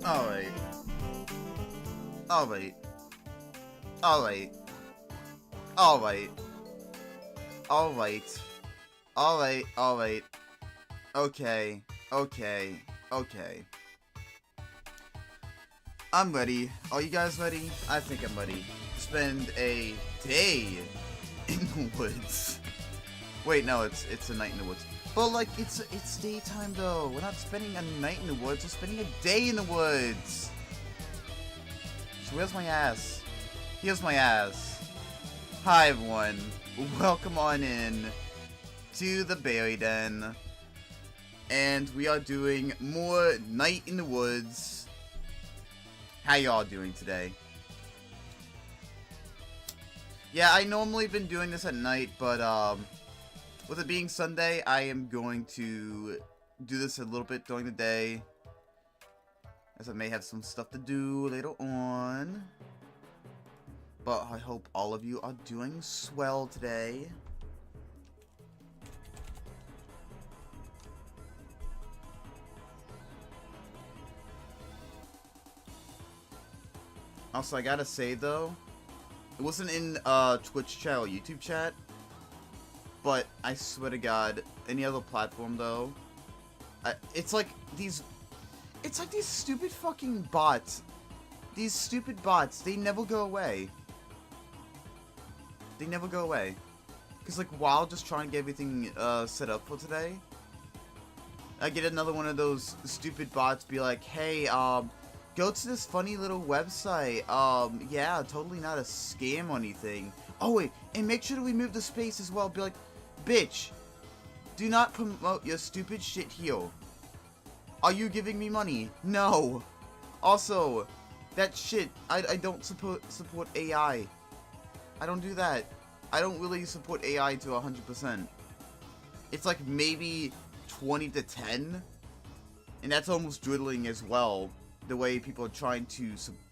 Alright. Alright. Alright. Alright. Alright. Alright. Alright. Okay. Okay. Okay. I'm ready. Are you guys ready? I think I'm ready to spend a day in the woods. Wait, no, it's a night in the woods. But like, it's daytime though. We're not spending a night in the woods. We're spending a day in the woods. So where's my ass? Here's my ass. Hi everyone. Welcome on in to the Berry Den. And we are doing more Night in the Woods. How y'all doing today? Yeah, I normally been doing this at night, but with it being Sunday, I am going to do this a little bit during the day, as I may have some stuff to do later on. But I hope all of you are doing swell today. Also, I gotta say though, it wasn't in Twitch chat or YouTube chat, but I swear to God, any other platform though, it's like these stupid fucking bots. These stupid bots, they never go away. They never go away. Cause like while just trying to get everything set up for today, I get another one of those stupid bots be like, hey, go to this funny little website. Yeah, totally not a scam or anything. Oh wait, and make sure to remove the space as well. Be like, bitch, do not promote your stupid shit here. Are you giving me money? No. Also, that shit, I don't support AI. I don't do that. I don't really support AI to 100%. It's like maybe 20 to 10. And that's almost dwindling as well. The way people are trying to,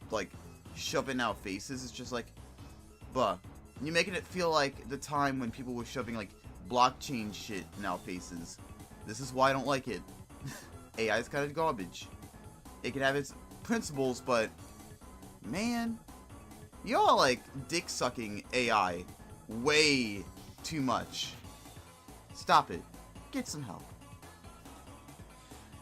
like, shove in our faces. It's just like, bruh. You're making it feel like the time when people were shoving, like, blockchain shit in our faces. This is why I don't like it. AI is kind of garbage. It can have its principles, but, man, y'all like dick-sucking AI way too much. Stop it. Get some help.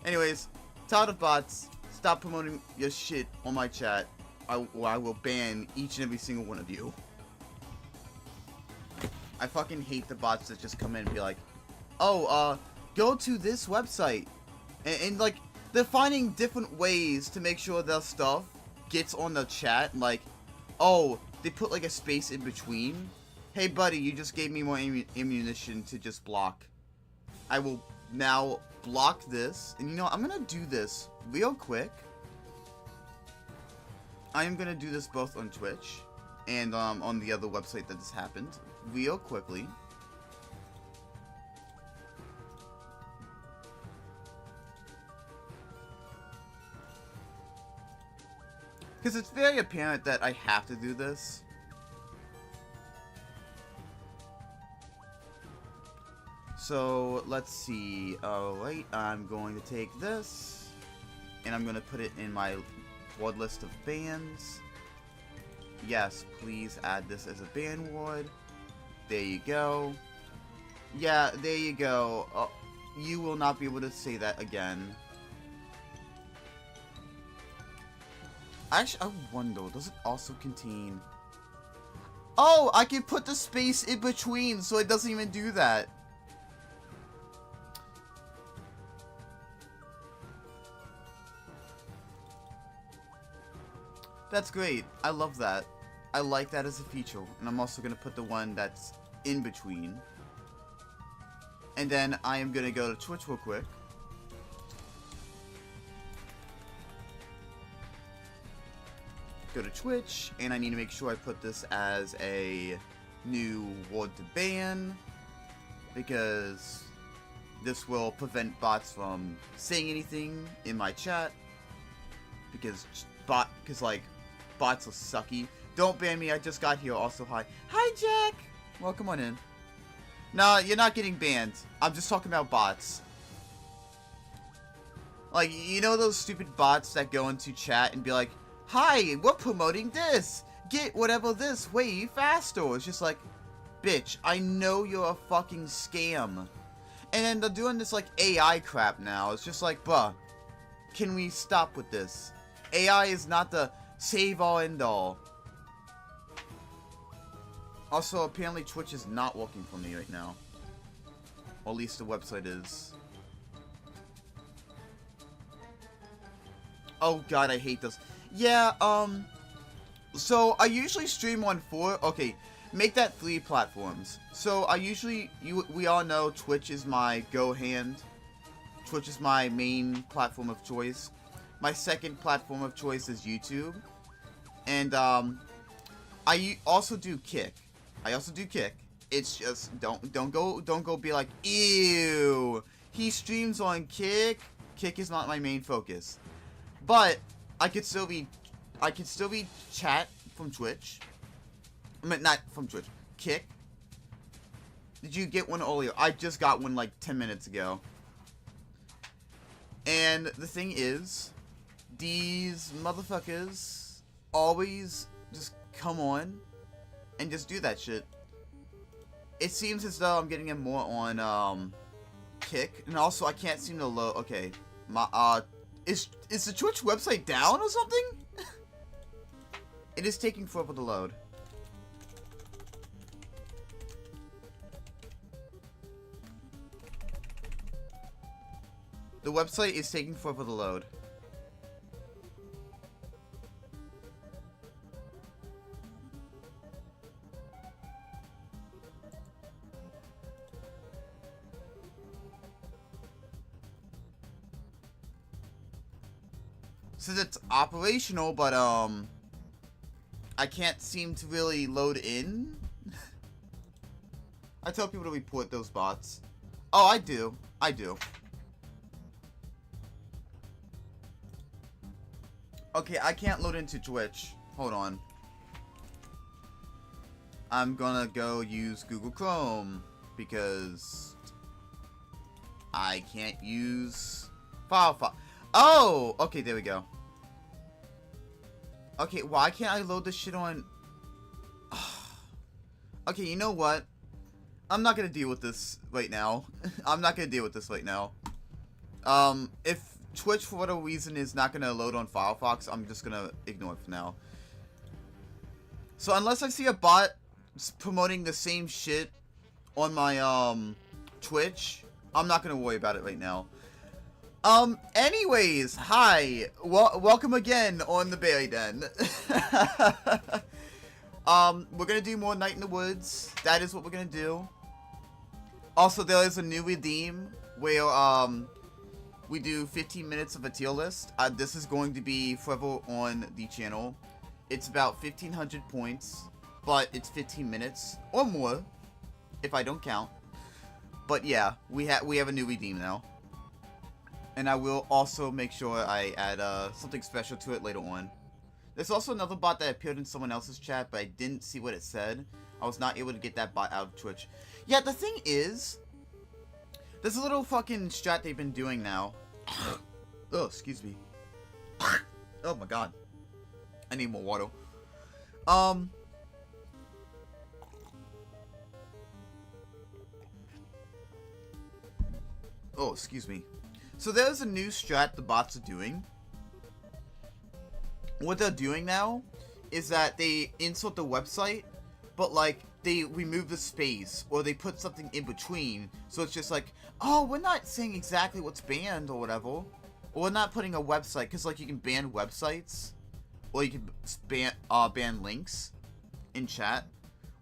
Anyways, tired of bots. Stop promoting your shit on my chat, or I will ban each and every single one of you. I fucking hate the bots that just come in and be like, oh, go to this website. And like, they're finding different ways to make sure their stuff gets on the chat. Like, oh, they put like a space in between. Hey buddy, you just gave me more ammunition to just block. I will now block this. And you know, I'm gonna do this real quick. I am gonna do this both on Twitch and on the other website that this happened real quickly. Because it's very apparent that I have to do this. So, let's see. Alright, I'm going to take this. And I'm going to put it in my ward list of bands. Yes, please add this as a band ward. There you go. Yeah, there you go. You will not be able to say that again. Actually, I wonder, does it also contain... Oh, I can put the space in between, so it doesn't even do that. That's great. I love that. I like that as a feature. And I'm also going to put the one that's in between. And then I am going to go to Twitch real quick. Go to Twitch, and I need to make sure I put this as a new ward to ban, because this will prevent bots from saying anything in my chat, because like bots are sucky. Don't ban me, I just got here. Also, hi Jack, welcome on in. Nah, you're not getting banned. I'm just talking about bots. Like, you know those stupid bots that go into chat and be like, "Hi, we're promoting this. Get whatever this way faster." It's just like, bitch, I know you're a fucking scam. And then they're doing this like AI crap now. It's just like, bruh, can we stop with this? AI is not the save all end all. Also, apparently Twitch is not working for me right now. Or at least the website is. Oh god, I hate this. Yeah, so I usually stream on 4, okay, make that 3 platforms. So I usually, we all know Twitch is my go hand. Twitch is my main platform of choice. My second platform of choice is YouTube. And, I also do Kick. It's just, don't go be like, ew, he streams on Kick. Kick is not my main focus. But, I could still be chat from Twitch. I mean, not from Twitch. Kick. Did you get one earlier? I just got one like 10 minutes ago. And the thing is, these motherfuckers always just come on and just do that shit. It seems as though I'm getting it more on Kick, and also I can't seem to load. Okay, my is the Twitch website down or something? It is taking forever to load. The website is taking forever to load. Says it's operational, but I can't seem to really load in. I tell people to report those bots. Oh, I do. Okay, I can't load into Twitch. Hold on. I'm gonna go use Google Chrome because I can't use Firefox. Oh! Okay, there we go. Okay, why can't I load this shit on... Okay, you know what? I'm not gonna deal with this right now. If Twitch, for whatever reason, is not gonna load on Firefox, I'm just gonna ignore it for now. So, unless I see a bot promoting the same shit on my, Twitch, I'm not gonna worry about it right now. Anyways, hi. Welcome again on the Berry Den. We're gonna do more Night in the Woods. That is what we're gonna do. Also, there is a new redeem where, we do 15 minutes of a tier list. This is going to be forever on the channel. It's about 1,500 points, but it's 15 minutes or more, if I don't count. But yeah, we have a new redeem now. And I will also make sure I add something special to it later on. There's also another bot that appeared in someone else's chat, but I didn't see what it said. I was not able to get that bot out of Twitch. Yeah, the thing is, there's a little fucking strat they've been doing now. Oh, excuse me. Oh my god. I need more water. Oh, excuse me. So there's a new strat the bots are doing. What they're doing now is that they insert the website, but like they remove the space or they put something in between. So it's just like, oh, we're not saying exactly what's banned or whatever. Or we're not putting a website, because like you can ban websites or you can ban links in chat,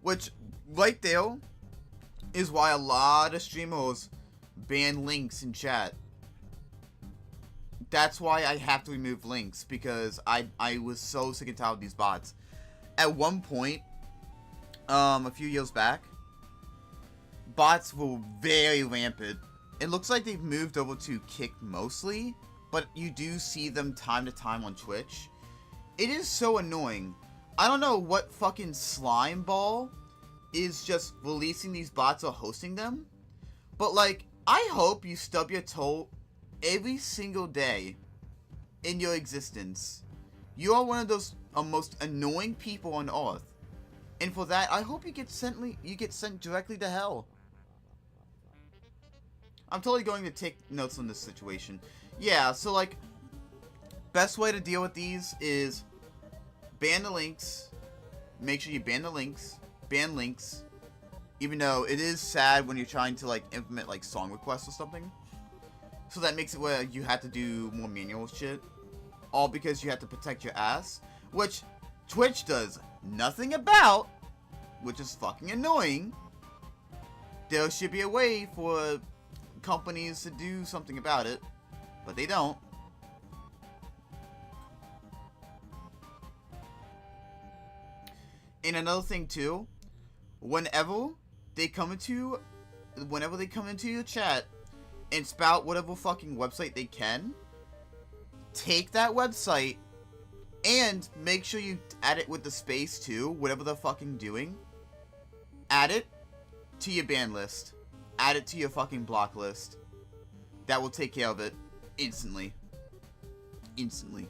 which right there is why a lot of streamers ban links in chat. That's why I have to remove links, because I was so sick and tired of these bots. At one point, a few years back, bots were very rampant. It looks like they've moved over to Kick mostly, but you do see them time to time on Twitch. It is so annoying. I don't know what fucking slime ball is just releasing these bots or hosting them, but like, I hope you stub your toe every single day in your existence. You are one of those most annoying people on Earth. And for that, I hope you get sent directly to hell. I'm totally going to take notes on this situation. Yeah, so like, best way to deal with these is ban the links. Make sure you ban the links. Ban links. Even though it is sad when you're trying to like implement like song requests or something. So that makes it where you have to do more manual shit. All because you have to protect your ass. Which Twitch does nothing about. Which is fucking annoying. There should be a way for companies to do something about it. But they don't. And another thing too. Whenever they come into your chat and spout whatever fucking website they can, take that website and make sure you add it with the space too, whatever they're fucking doing. Add it to your ban list. Add it to your fucking block list. That will take care of it instantly. Instantly.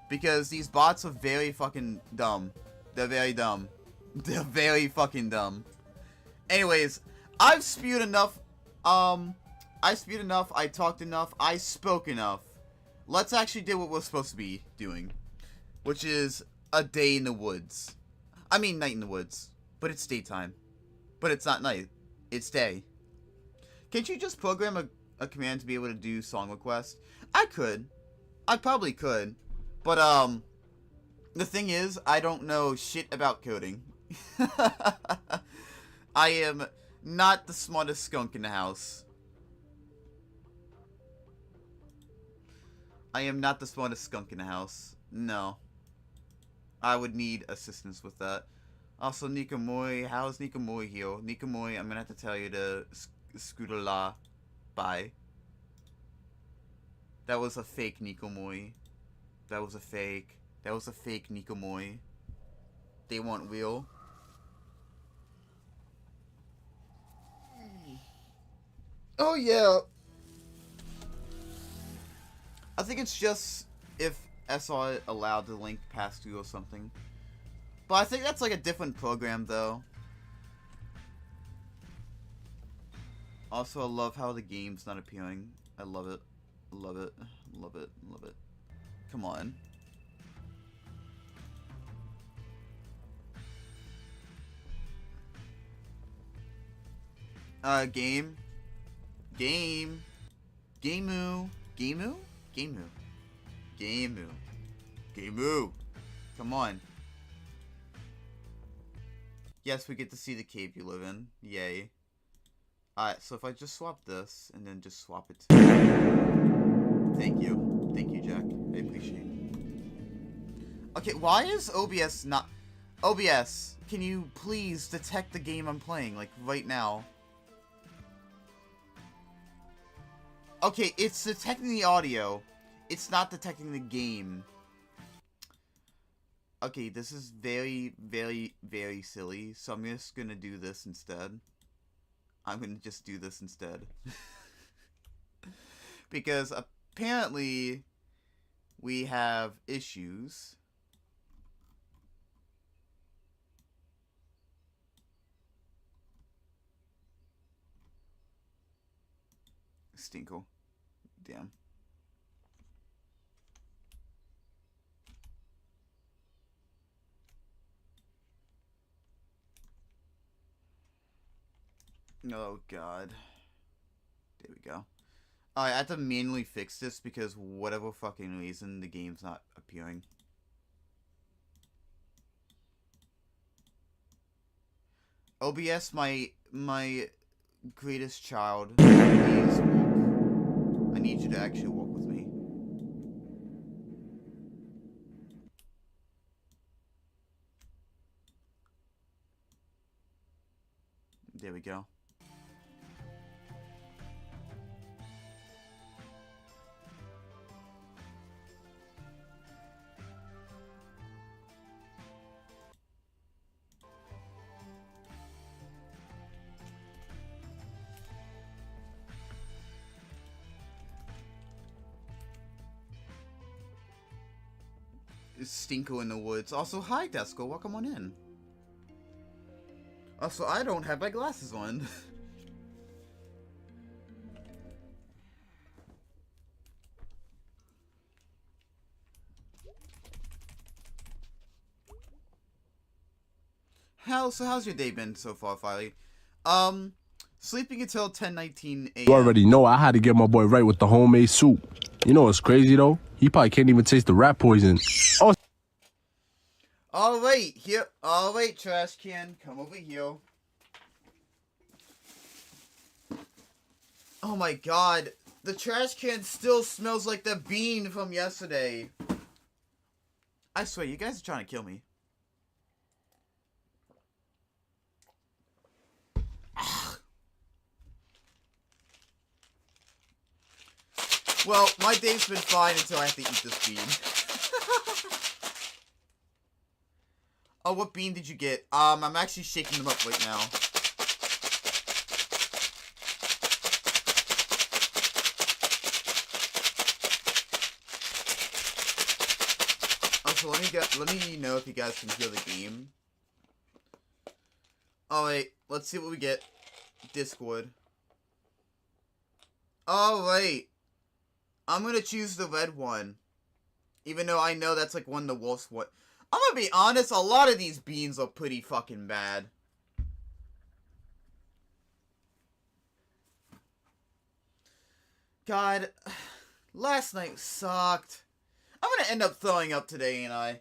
Because these bots are very fucking dumb. They're very dumb. They're very fucking dumb. Anyways, I've spewed enough. I spewed enough. I talked enough. I spoke enough. Let's actually do what we're supposed to be doing. Which is a day in the woods. I mean night in the woods. But it's daytime. But it's not night. It's day. Can't you just program a command to be able to do song requests? I could. I probably could. But, the thing is, I don't know shit about coding. I am not the smartest skunk in the house. I am not the smartest skunk in the house. No. I would need assistance with that. Also, Nikomori, how's Nikomori here? Nikomori, I'm gonna have to tell you to scooter la. Bye. That was a fake Nikomori. That was a fake. That was a fake Nikomori. They weren't real. Oh yeah. I think it's just if SR allowed the link pass through or something. But I think that's like a different program though. Also, I love how the game's not appearing. I love it. Love it. Love it. Love it. Come on. Game. Game. Gameu. Gameu? Gameu. Gameu. Gameu. Come on. Yes, we get to see the cave you live in. Yay. Alright, so if I just swap this, and then just swap it to... Thank you. Thank you, Jack. I appreciate it. Okay, why is OBS not... OBS, can you please detect the game I'm playing, like, right now? Okay, it's detecting the audio. It's not detecting the game. Okay, this is very, very, very silly, so I'm just gonna do this instead. I'm gonna just do this instead. Because apparently we have issues. Stinkle. Damn. Oh god. There we go. I have to manually fix this because whatever fucking reason the game's not appearing. OBS, my greatest child, please walk. I need you to actually walk with me. There we go. stinko in the woods. Also, hi, Desco. Welcome on in. Also, I don't have my glasses on. So how's your day been so far, Filey? Sleeping until 10:19 a.m. You already know I had to get my boy right with the homemade soup. You know what's crazy though? He probably can't even taste the rat poison. Oh. Oh wait, here. Oh wait, trash can, come over here. Oh my god, the trash can still smells like the bean from yesterday. I swear, you guys are trying to kill me. Well, my day's been fine until I have to eat this bean. Oh, what bean did you get? I'm actually shaking them up right now. Also, let me know if you guys can hear the game. Oh wait, let's see what we get. Discord. Oh wait. I'm gonna choose the red one. Even though I know that's like one of the worst one. I'm gonna be honest, a lot of these beans are pretty fucking bad. God, last night sucked. I'm gonna end up throwing up today, ain't I?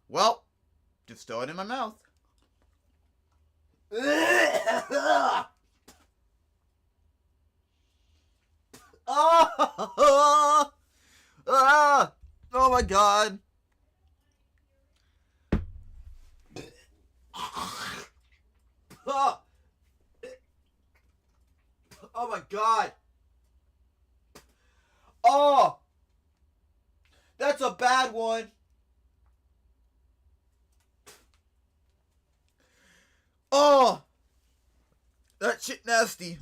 Well, just throw it in my mouth. Oh, oh my god. Oh my god. Oh, that's a bad one. Oh, that shit nasty.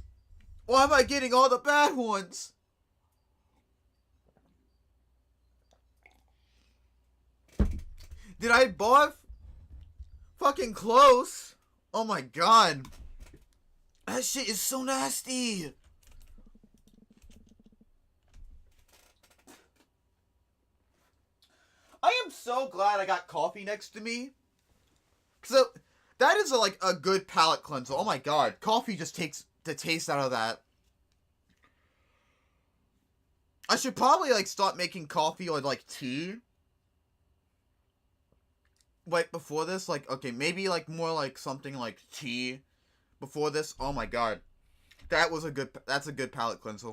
Why am I getting all the bad ones? Did I barf? Fucking close. Oh my god. That shit is so nasty. I am so glad I got coffee next to me. So, that is like a good palate cleanser. Oh my god. Coffee just takes the taste out of that. I should probably like start making coffee or like tea. Like before this, like, okay, maybe like more like something like tea before this. Oh my god. That's a good palate cleanser.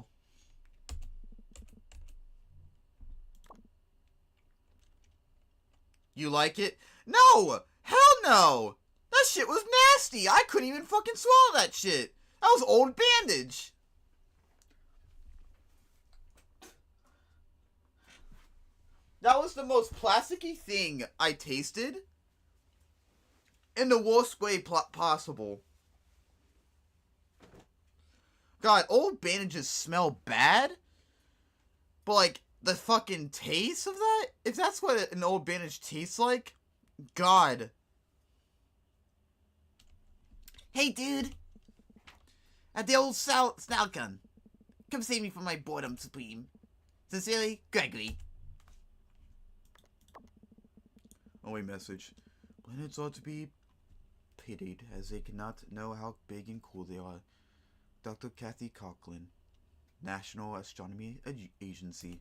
You like it? No! Hell no! That shit was nasty! I couldn't even fucking swallow that shit! That was old bandage! That was the most plasticky thing I tasted in the worst way possible. God, old bandages smell bad, but like the fucking taste of that, if that's what an old bandage tastes like, God. Hey dude, at the old Snalcon, come save me from my boredom supreme. Sincerely, Gregory. Oh, a message. Planets ought to be pitied, as they cannot know how big and cool they are. Dr. Kathy Coughlin, National Astronomy Agency.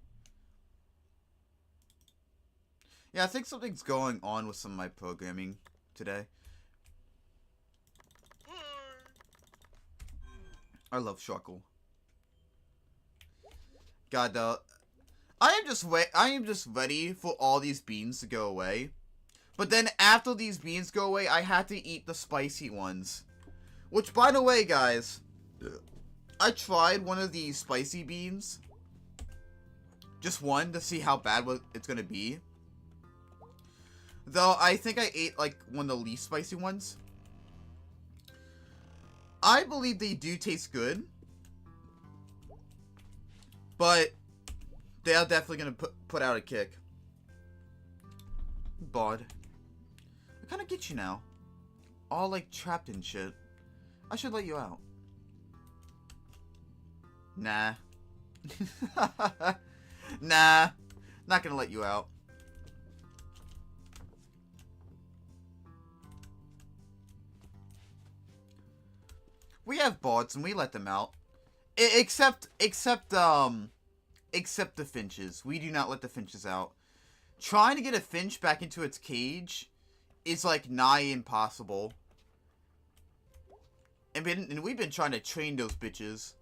Yeah, I think something's going on with some of my programming today. I love Shuckle. God, I am just ready for all these beans to go away. But then after these beans go away, I have to eat the spicy ones. Which, by the way, guys, I tried one of these spicy beans. Just one to see how bad it's gonna be. Though, I think I ate, like, one of the least spicy ones. I believe they do taste good. But they are definitely gonna put out a kick. Bud. I kinda get you now. All, like, trapped in shit. I should let you out. Nah. Nah. Not gonna let you out. We have bots and we let them out. Except the finches. We do not let the finches out. Trying to get a finch back into its cage is like nigh impossible. And we've been trying to train those bitches.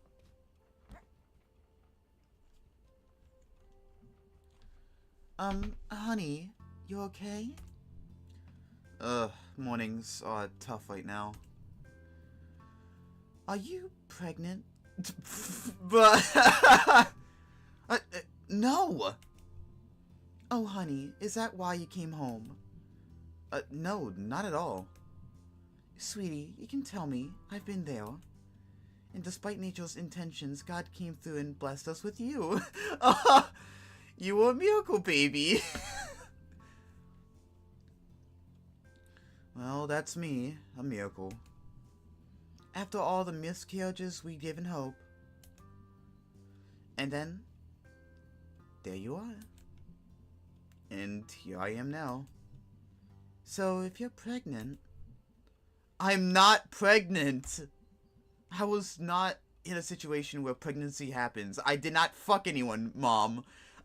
Honey, you okay? Mornings are tough right now. Are you pregnant? But no. Oh, honey, is that why you came home? No, not at all. Sweetie, you can tell me. I've been there. And despite nature's intentions, God came through and blessed us with you. You were a miracle, baby. Well, that's me, a miracle. After all the miscarriages we've given hope. And then, there you are. And here I am now. So, if you're pregnant... I'm not pregnant! I was not in a situation where pregnancy happens. I did not fuck anyone, Mom.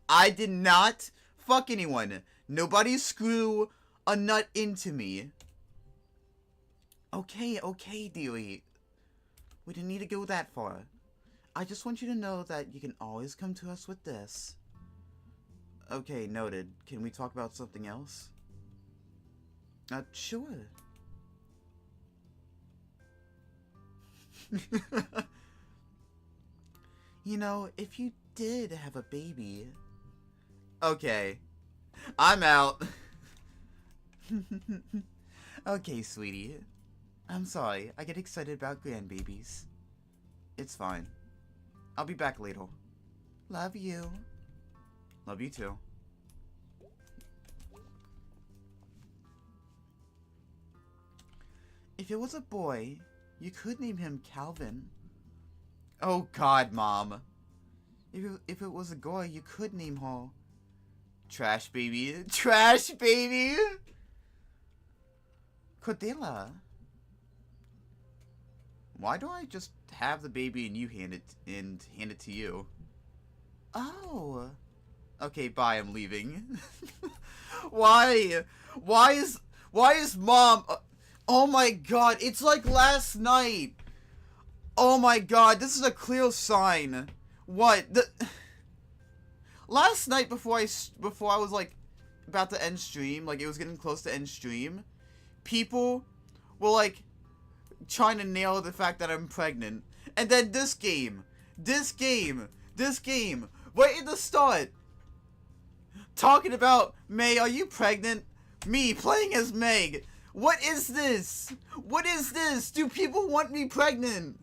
I did not fuck anyone. Nobody screw a nut into me. Okay, dearie. We didn't need to go that far. I just want you to know that you can always come to us with this. Okay, noted. Can we talk about something else? Sure. You know, if you did have a baby... Okay. I'm out. Okay, sweetie. I'm sorry. I get excited about grandbabies. It's fine. I'll be back later. Love you. Love you too. If it was a boy, you could name him Calvin. Oh God, Mom. If it was a girl, you could name her Trash Baby. Trash Baby! Cordella. Why don't I just have the baby and you hand it to you? Oh. Okay, bye, I'm leaving. Why? Why is Mom... Oh my God, it's like last night. Oh my God, this is a clear sign. What? Last night before I was like about to end stream, like it was getting close to end stream, people were like trying to nail the fact that I'm pregnant. And then this game, right at the start, talking about, May, are you pregnant? Me playing as Meg. What is this? What is this? Do people want me pregnant?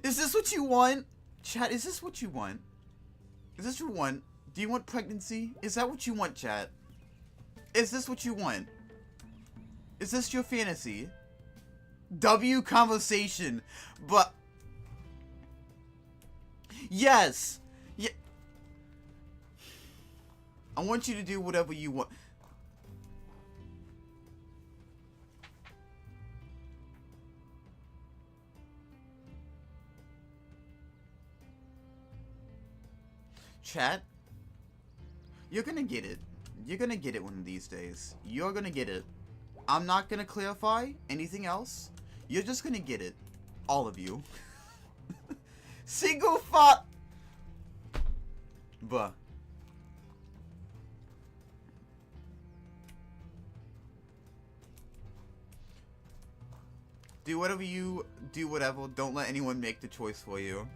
Is this what you want? Chat, is this what you want? Is this what you want? Do you want pregnancy? Is that what you want, chat? Is this what you want? Is this your fantasy? W conversation. But... Yes! Yeah. I want you to do whatever you want. Chat, you're gonna get it. You're gonna get it one of these days. You're gonna get it. I'm not gonna clarify anything else. You're just gonna get it. All of you. Single fuck. Bruh. Do whatever you do, whatever. Don't let anyone make the choice for you.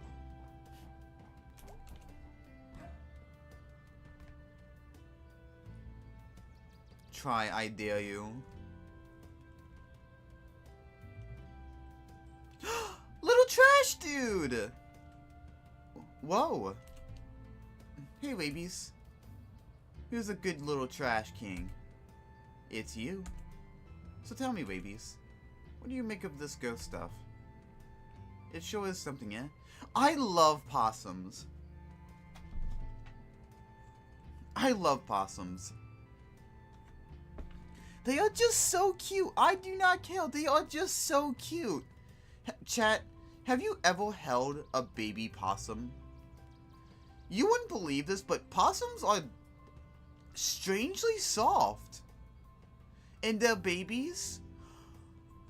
Try, I dare you. Little trash dude! Whoa. Hey, babies. Who's a good little trash king? It's you. So tell me, babies, what do you make of this ghost stuff? It sure is something, eh? I love possums. I love possums. They are just so cute. I do not care. They are just so cute. Chat, have you ever held a baby possum? You wouldn't believe this, but possums are strangely soft. And their babies?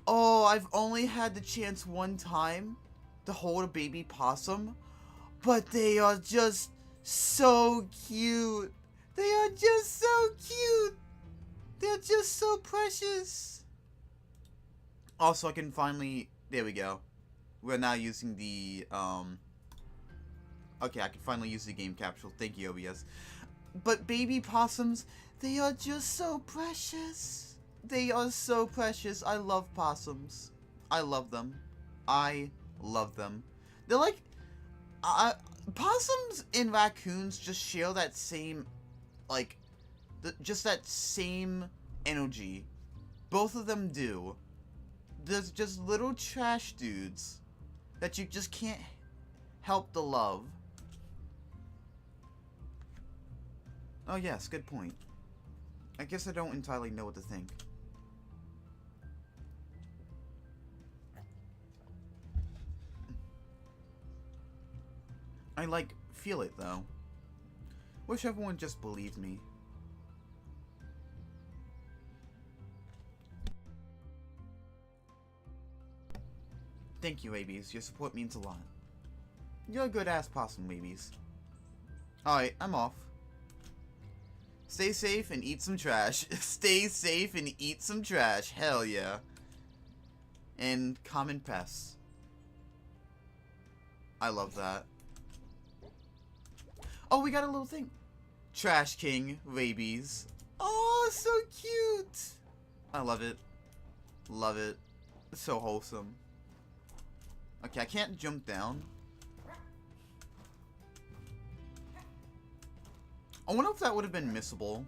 Oh, I've only had the chance one time to hold a baby possum, but they are just so cute. They are just so cute. They're just so precious. Also, I can finally... There we go. We're now using the, Okay, I can finally use the game capsule. Thank you, OBS. But baby possums, they are just so precious. They are so precious. I love possums. I love them. I love them. They're like... possums and raccoons just share that same... Like... just that same energy. Both of them do. There's just little trash dudes that you just can't help to love. Oh yes, good point. I guess I don't entirely know what to think. I like, feel it though. Wish everyone just believed me. Thank you, babies. Your support means a lot. You're a good ass possum, babies. Alright, I'm off. Stay safe and eat some trash. Stay safe and eat some trash. Hell yeah. And common pests. I love that. Oh, we got a little thing. Trash King, rabies. Oh, so cute. I love it. Love it. It's so wholesome. Okay, I can't jump down. I wonder if that would have been missable.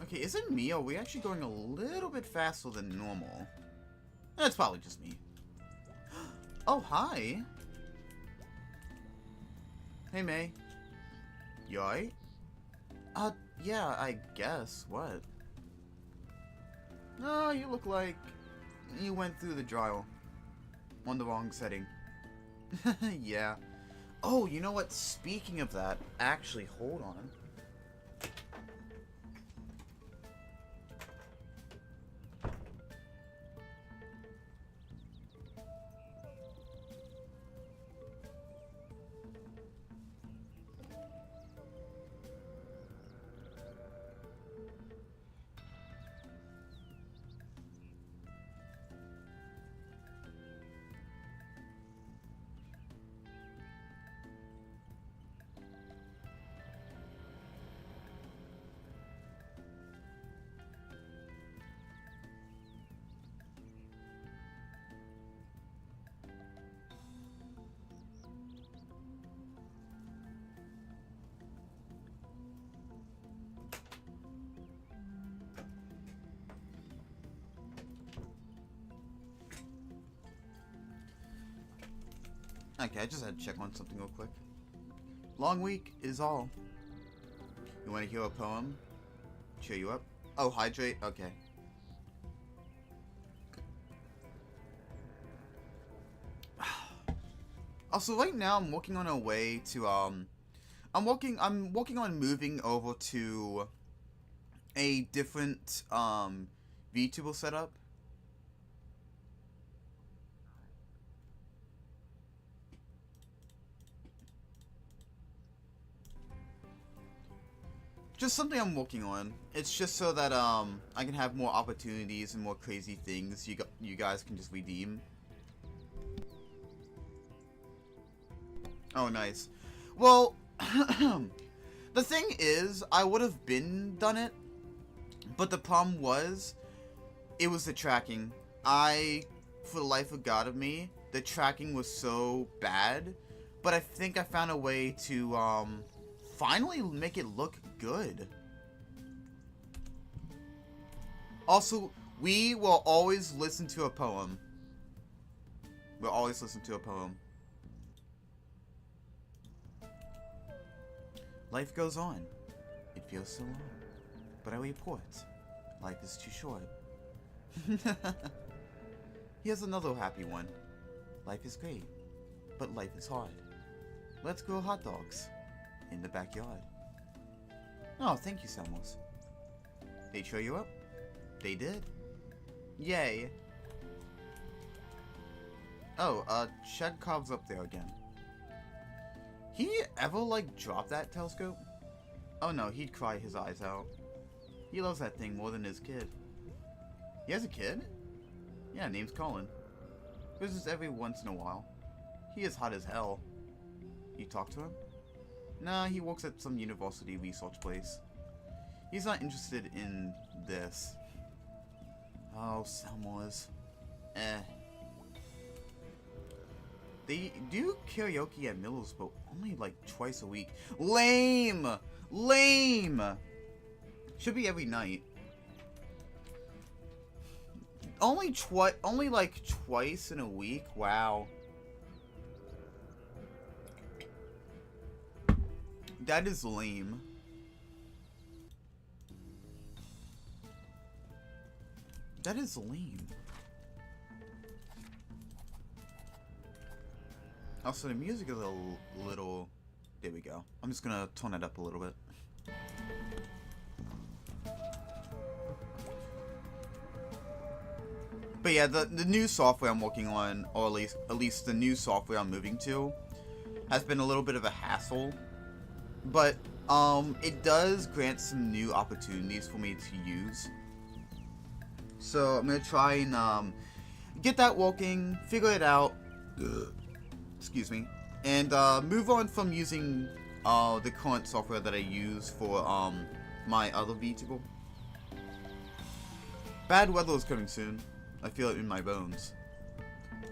Okay, is it me? Or are we actually going a little bit faster than normal? That's probably just me. Oh, hi. Hey, May. You alright? Yeah, I guess. What? No, you look like you went through the trial. On the wrong setting. Yeah. Oh, you know what? Speaking of that, actually, hold on. Okay, I just had to check on something real quick. Long week is all. You want to hear a poem? Cheer you up? Oh, hydrate? Okay. Also, right now I'm working on a way to, I'm working on moving over to a different, VTuber setup. Just something I'm working on. It's just so that I can have more opportunities and more crazy things you guys can just redeem. Oh, nice. Well, the thing is, I would have done it, But the problem was, it was the tracking. For the life of God of me, the tracking was so bad. But I think I found a way to, finally make it look good. Also, we will always listen to a poem. We'll always listen to a poem. Life goes on. It feels so long. But I report, life is too short. Here's another happy one. Life is great, but life is hard. Let's grill hot dogs in the backyard. Oh, thank you, Samuels. They cheer you up? They did. Yay. Oh, Shedkov's up there again. He ever, like, drop that telescope? Oh no, he'd cry his eyes out. He loves that thing more than his kid. He has a kid? Yeah, name's Colin. Visits every once in a while. He is hot as hell. You talk to him? Nah, he works at some university research place. He's not interested in this. Oh, Samoas. They do karaoke at Miller's, but only like twice a week. Lame! Lame! Should be every night. Only like twice in a week? Wow. That is lame. That is lame. Also, the music is a little... There we go. I'm just gonna tone it up a little bit. But yeah, the new software I'm working on, or at least the new software I'm moving to, has been a little bit of a hassle. But it does grant some new opportunities for me to use. So I'm gonna try and get that working, figure it out. Excuse me, and move on from using the current software that I use for my other VTuber. Bad weather is coming soon. I feel it in my bones.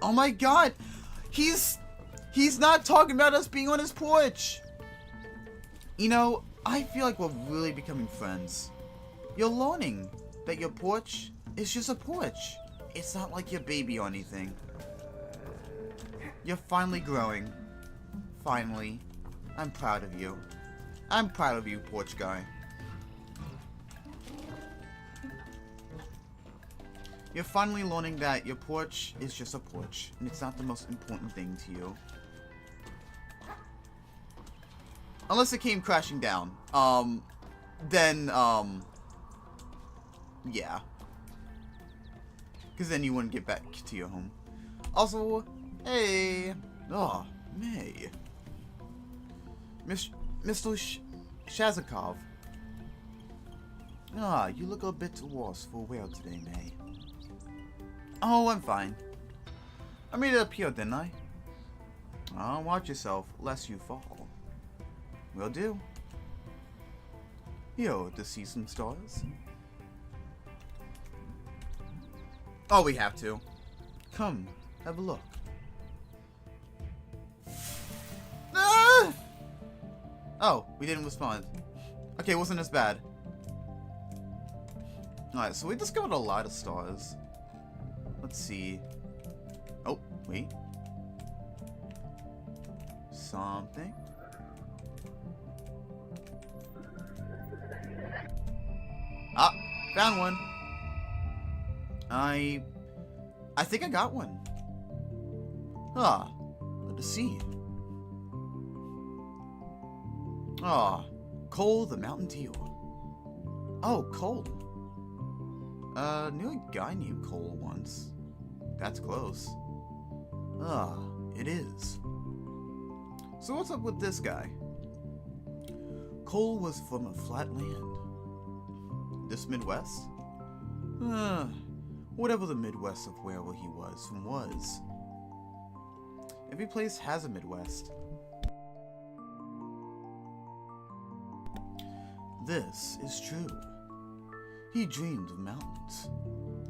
Oh my god! He's not talking about us being on his porch! You know, I feel like we're really becoming friends. You're learning that your porch is just a porch. It's not like your baby or anything. You're finally growing. Finally. I'm proud of you. I'm proud of you, porch guy. You're finally learning that your porch is just a porch, and it's not the most important thing to you. Unless it came crashing down. Then, yeah. Because then you wouldn't get back to your home. Also, hey. Oh, May. Mr. Shazakov. Ah, you look a bit worse for wear today, May. Oh, I'm fine. I made it up here, didn't I? Oh, watch yourself, lest you fall. Will do. Here to see some stars. Oh, we have to. Come, have a look. Ah! Oh, we didn't respond. Okay, it wasn't as bad. Alright, so we discovered a lot of stars. Let's see. Oh, wait. Something. Ah, found one. I think I got one. Ah, let us see. Ah, Cole the Mountain Deer. Oh, Cole. Knew a guy named Cole once. That's close. Ah, it is. So what's up with this guy? Cole was from a flat land. This Midwest? Whatever the Midwest of wherever he was from was. Every place has a Midwest. This is true. He dreamed of mountains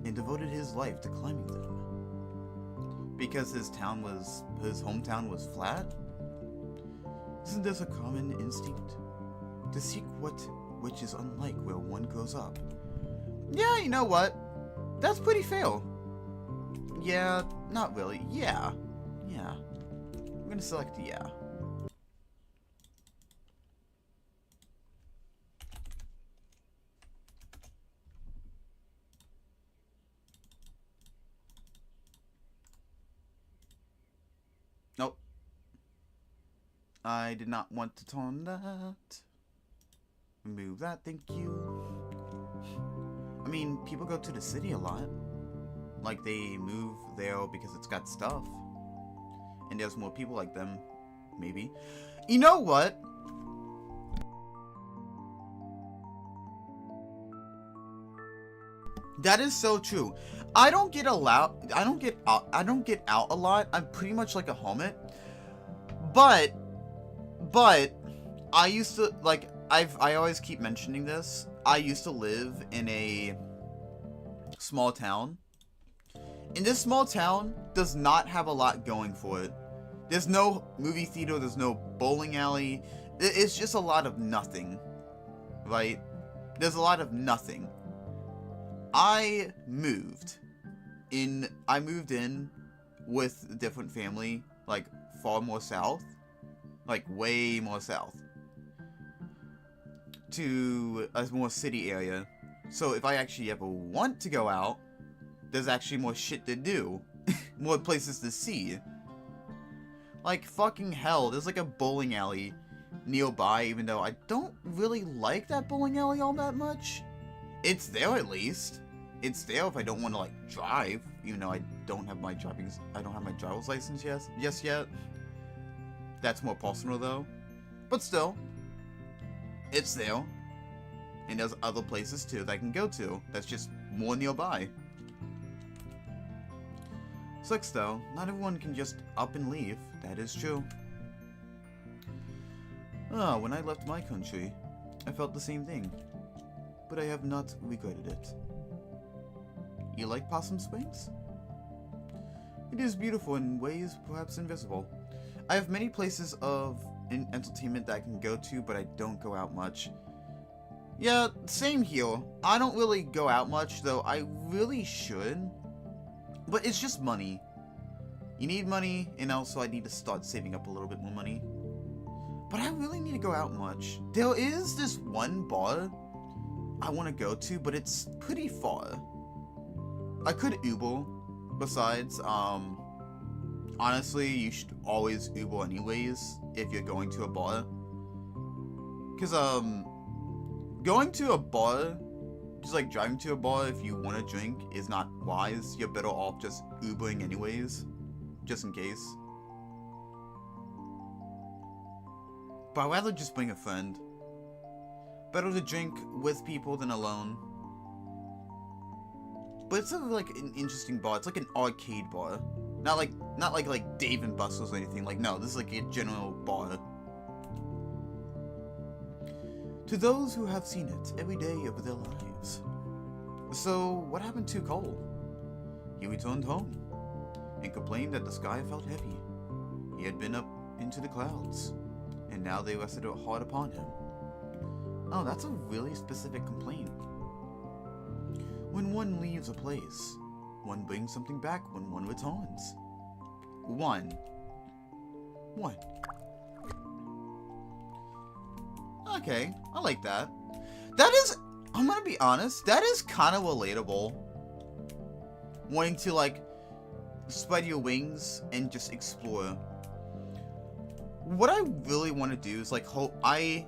and devoted his life to climbing them. Because his hometown was flat? Isn't this a common instinct? To seek which is unlike where one grows up. Yeah, you know what? That's pretty fair. Yeah, not really. Yeah. I'm gonna select yeah. Nope. I did not want to turn that. Remove that, thank you. I mean, people go to the city a lot. Like, they move there because it's got stuff. And there's more people like them. Maybe. You know what? That is so true. I don't get out a lot. I'm pretty much like a hermit. But I used to, like, I always keep mentioning this. I used to live in a small town. And this small town does not have a lot going for it. There's no movie theater, there's no bowling alley. It's just a lot of nothing. Right? There's a lot of nothing. I moved in with a different family, like far more south. Like way more south. To a more city area. So if I actually ever want to go out, there's actually more shit to do. More places to see. Like, fucking hell, there's like a bowling alley nearby, even though I don't really like that bowling alley all that much. It's there at least. It's there if I don't want to, like, drive. Even though I don't have my driver's license just yet. That's more personal, though. But still. It's there. And there's other places, too, that I can go to. That's just more nearby. Sucks though, not everyone can just up and leave, that is true. When I left my country, I felt the same thing, but I have not regretted it. You like Possum Springs? It is beautiful in ways perhaps invisible. I have many places of entertainment that I can go to, but I don't go out much. Yeah, same here. I don't really go out much, though I really should. But it's just money. You need money, and also I need to start saving up a little bit more money. But I really need to go out much. There is this one bar I want to go to, but it's pretty far. I could Uber. Besides, honestly, you should always Uber anyways if you're going to a bar. Because, going to a bar, just like driving to a bar if you want to drink is not wise. You're better off just Ubering anyways, just in case. But I'd rather just bring a friend. Better to drink with people than alone. But it's sort of like an interesting bar. It's like an arcade bar. Not like Dave and Buster's or anything. Like, no, this is like a general bar. To those who have seen it every day of their lives. So, what happened to Cole? He returned home and complained that the sky felt heavy. He had been up into the clouds, and now they rested hard upon him. Oh, that's a really specific complaint. When one leaves a place, one brings something back when one returns. One. Okay, I like that. That is, I'm gonna be honest, that is kind of relatable. Wanting to, like, spread your wings and just explore. What I really want to do is, like, I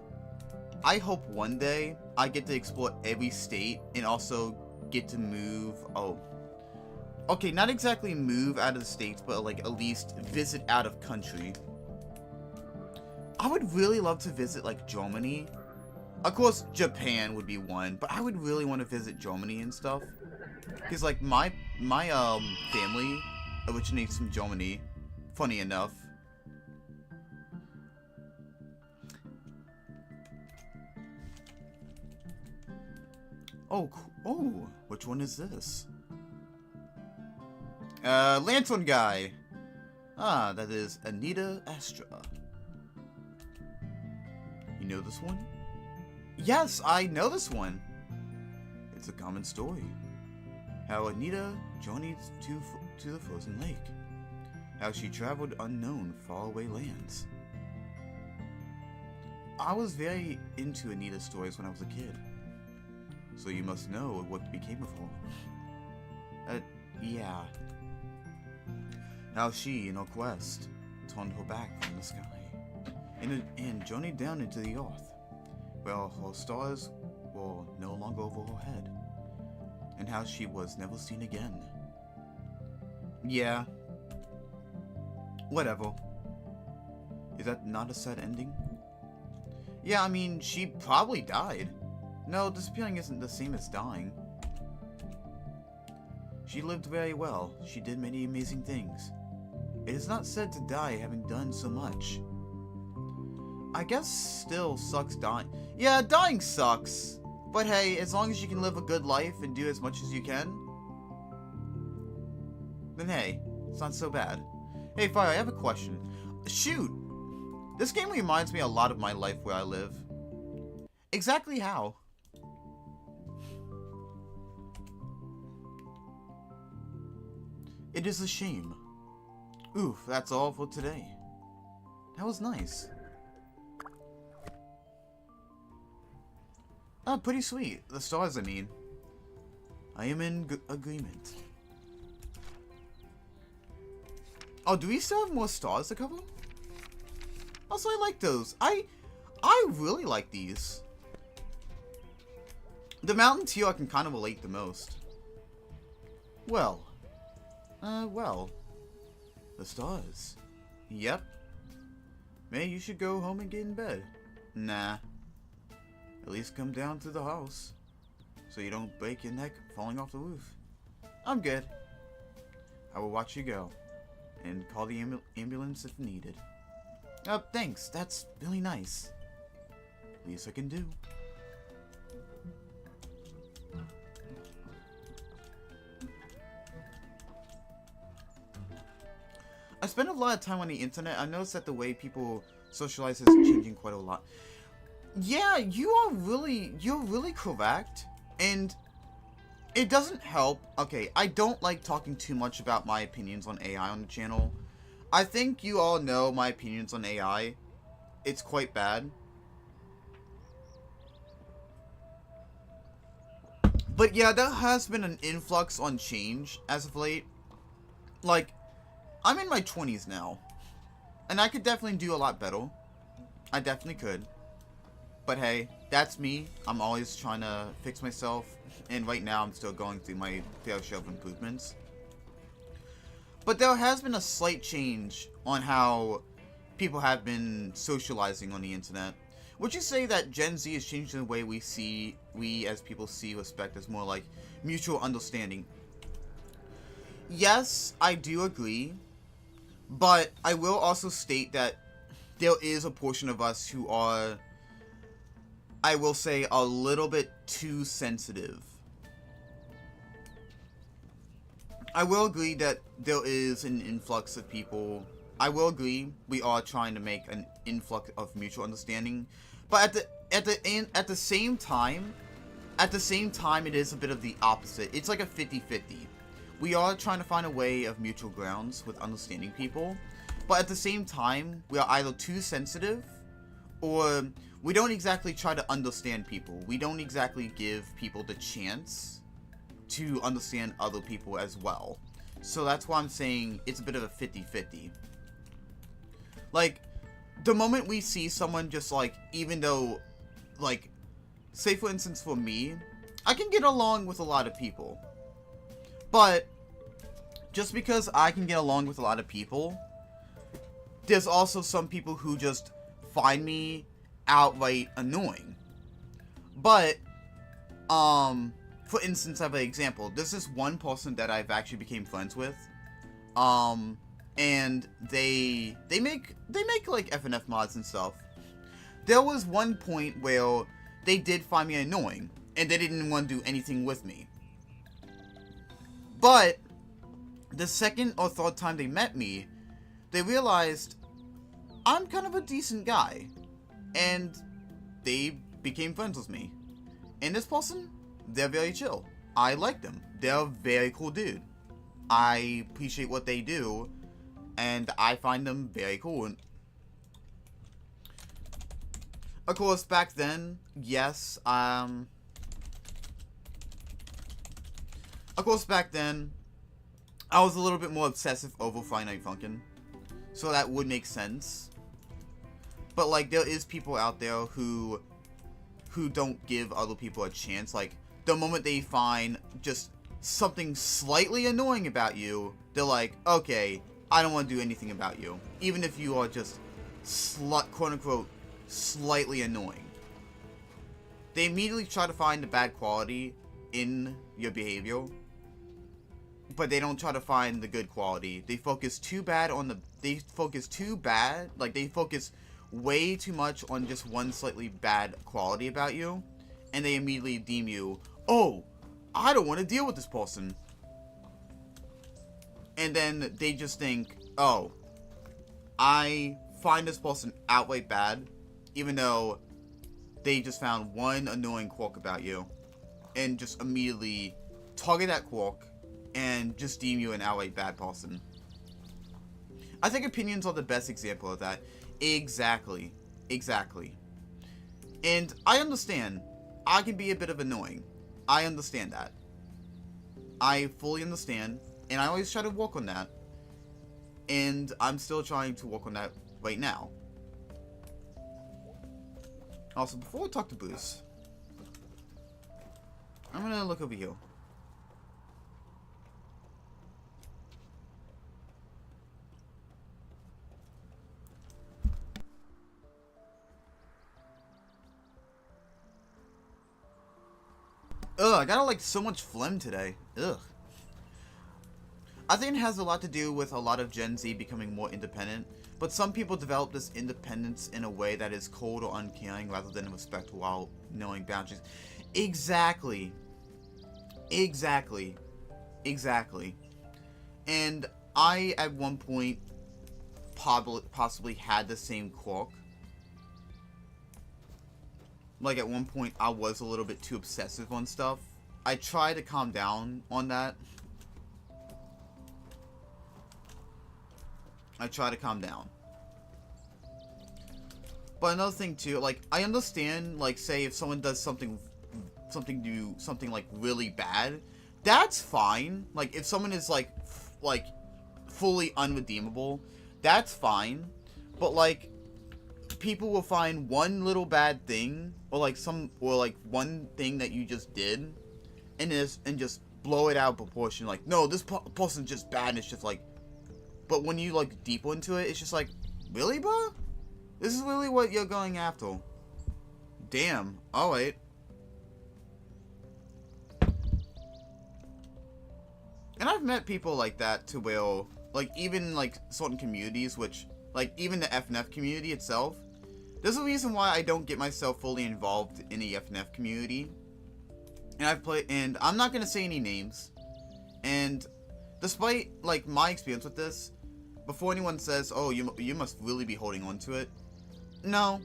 hope one day I get to explore every state and also get to move, okay, not exactly move out of the states, but, like, at least visit out of country. I would really love to visit, like, Germany. Of course, Japan would be one, but I would really want to visit Germany and stuff. Because, like, my family originates from Germany, funny enough. Oh, which one is this? Lantern Guy. Ah, that is Anita Astra. You know this one? Yes, I know this one. It's a common story. How Anita journeyed to the frozen lake. How she traveled unknown, faraway lands. I was very into Anita's stories when I was a kid. So you must know what became of her. Yeah. How she, in her quest, turned her back from the sky, and journeyed down into the earth, where her stars were no longer over her head, and how she was never seen again. Yeah. Whatever. Is that not a sad ending? Yeah, I mean, she probably died. No, disappearing isn't the same as dying. She lived very well. She did many amazing things. It is not said to die having done so much. I guess still sucks dying. Yeah, dying sucks. But hey, as long as you can live a good life and do as much as you can, then hey, it's not so bad. Hey, Fire, I have a question. Shoot! This game reminds me a lot of my life where I live. Exactly how? It is a shame. Oof, that's all for today. That was nice. Oh, pretty sweet. The stars, I mean. I am in agreement. Oh, do we still have more stars to cover? Also, I like those. I really like these. The mountain tier I can kind of relate the most. Well. Well. The stars. Yep. Maybe you should go home and get in bed. Nah. At least come down to the house, so you don't break your neck falling off the roof. I'm good. I will watch you go, and call the ambulance if needed. Thanks. That's really nice. Least I can do. I spend a lot of time on the internet. I noticed that the way people socialize is changing quite a lot. Yeah, you're really correct. And it doesn't help. Okay, I don't like talking too much about my opinions on AI on the channel. I think you all know my opinions on AI. It's quite bad. But yeah, there has been an influx on change as of late. Like, I'm in my 20s now, and I could definitely do a lot better. I definitely could. But hey, that's me. I'm always trying to fix myself, and right now I'm still going through my fair share of improvements. But there has been a slight change on how people have been socializing on the internet. Would you say that Gen Z is changing the way we as people see respect as more like mutual understanding? Yes, I do agree. But I will also state that there is a portion of us who are, I will say, a little bit too sensitive. I will agree that there is an influx of people. I will agree we are trying to make an influx of mutual understanding, but at the same time, it is a bit of the opposite. It's like a 50-50. We are trying to find a way of mutual grounds with understanding people, but at the same time, we are either too sensitive, or we don't exactly try to understand people. We don't exactly give people the chance to understand other people as well. So that's why I'm saying it's a bit of a 50-50. Like, the moment we see someone just like, even though, like, say for instance for me, I can get along with a lot of people. But, just because I can get along with a lot of people, there's also some people who just find me outright annoying. But, for instance, I have an example. There's this one person that I've actually became friends with. And they make like FNF mods and stuff. There was one point where they did find me annoying. and they didn't want to do anything with me. But the second or third time they met me, they realized I'm kind of a decent guy, and they became friends with me. And this person, they're very chill. I like them. They're a very cool dude. I appreciate what they do, and I find them very cool. Of course, back then, yes, of course, back then, I was a little bit more obsessive over Friday Night Funkin', so that would make sense. But, like, there is people out there who don't give other people a chance. Like, the moment they find just something slightly annoying about you, they're like, okay, I don't want to do anything about you. Even if you are just, quote-unquote, slightly annoying. They immediately try to find the bad quality in your behavior, but they don't try to find the good quality. They focus they focus way too much on just one slightly bad quality about you, and they immediately deem you, oh, I don't want to deal with this person. And then they just think, oh, I find this person outright bad, even though they just found one annoying quirk about you, and just immediately target that quirk and just deem you an outright bad person. I think opinions are the best example of that. Exactly. And I understand. I can be a bit of annoying. I understand that. I fully understand, and I always try to work on that. And I'm still trying to work on that right now. Also, before I talk to Bruce, I'm gonna look over here. Ugh, I got like so much phlegm today. Ugh. I think it has a lot to do with a lot of Gen Z becoming more independent, but some people develop this independence in a way that is cold or uncaring rather than respectful while knowing boundaries. Exactly. And I, at one point, possibly had the same quirk. Like, at one point, I was a little bit too obsessive on stuff. I try to calm down on that. But another thing, too, like, I understand, like, say, if someone does something like, really bad, that's fine. Like, if someone is, like, fully unredeemable, that's fine. But, like, people will find one little bad thing, or one thing that you just did, and just blow it out of proportion. Like, no, this person's just bad, and it's just like, but when you look deeper into it, it's just like, really, bro? This is really what you're going after? Damn. Alright. And I've met people like that to where, like, even, like, certain communities, which, like, even the FNF community itself, there's a reason why I don't get myself fully involved in the FNF community. And I'm not gonna say any names. And despite, like, my experience with this, before anyone says, oh, you must really be holding on to it, no,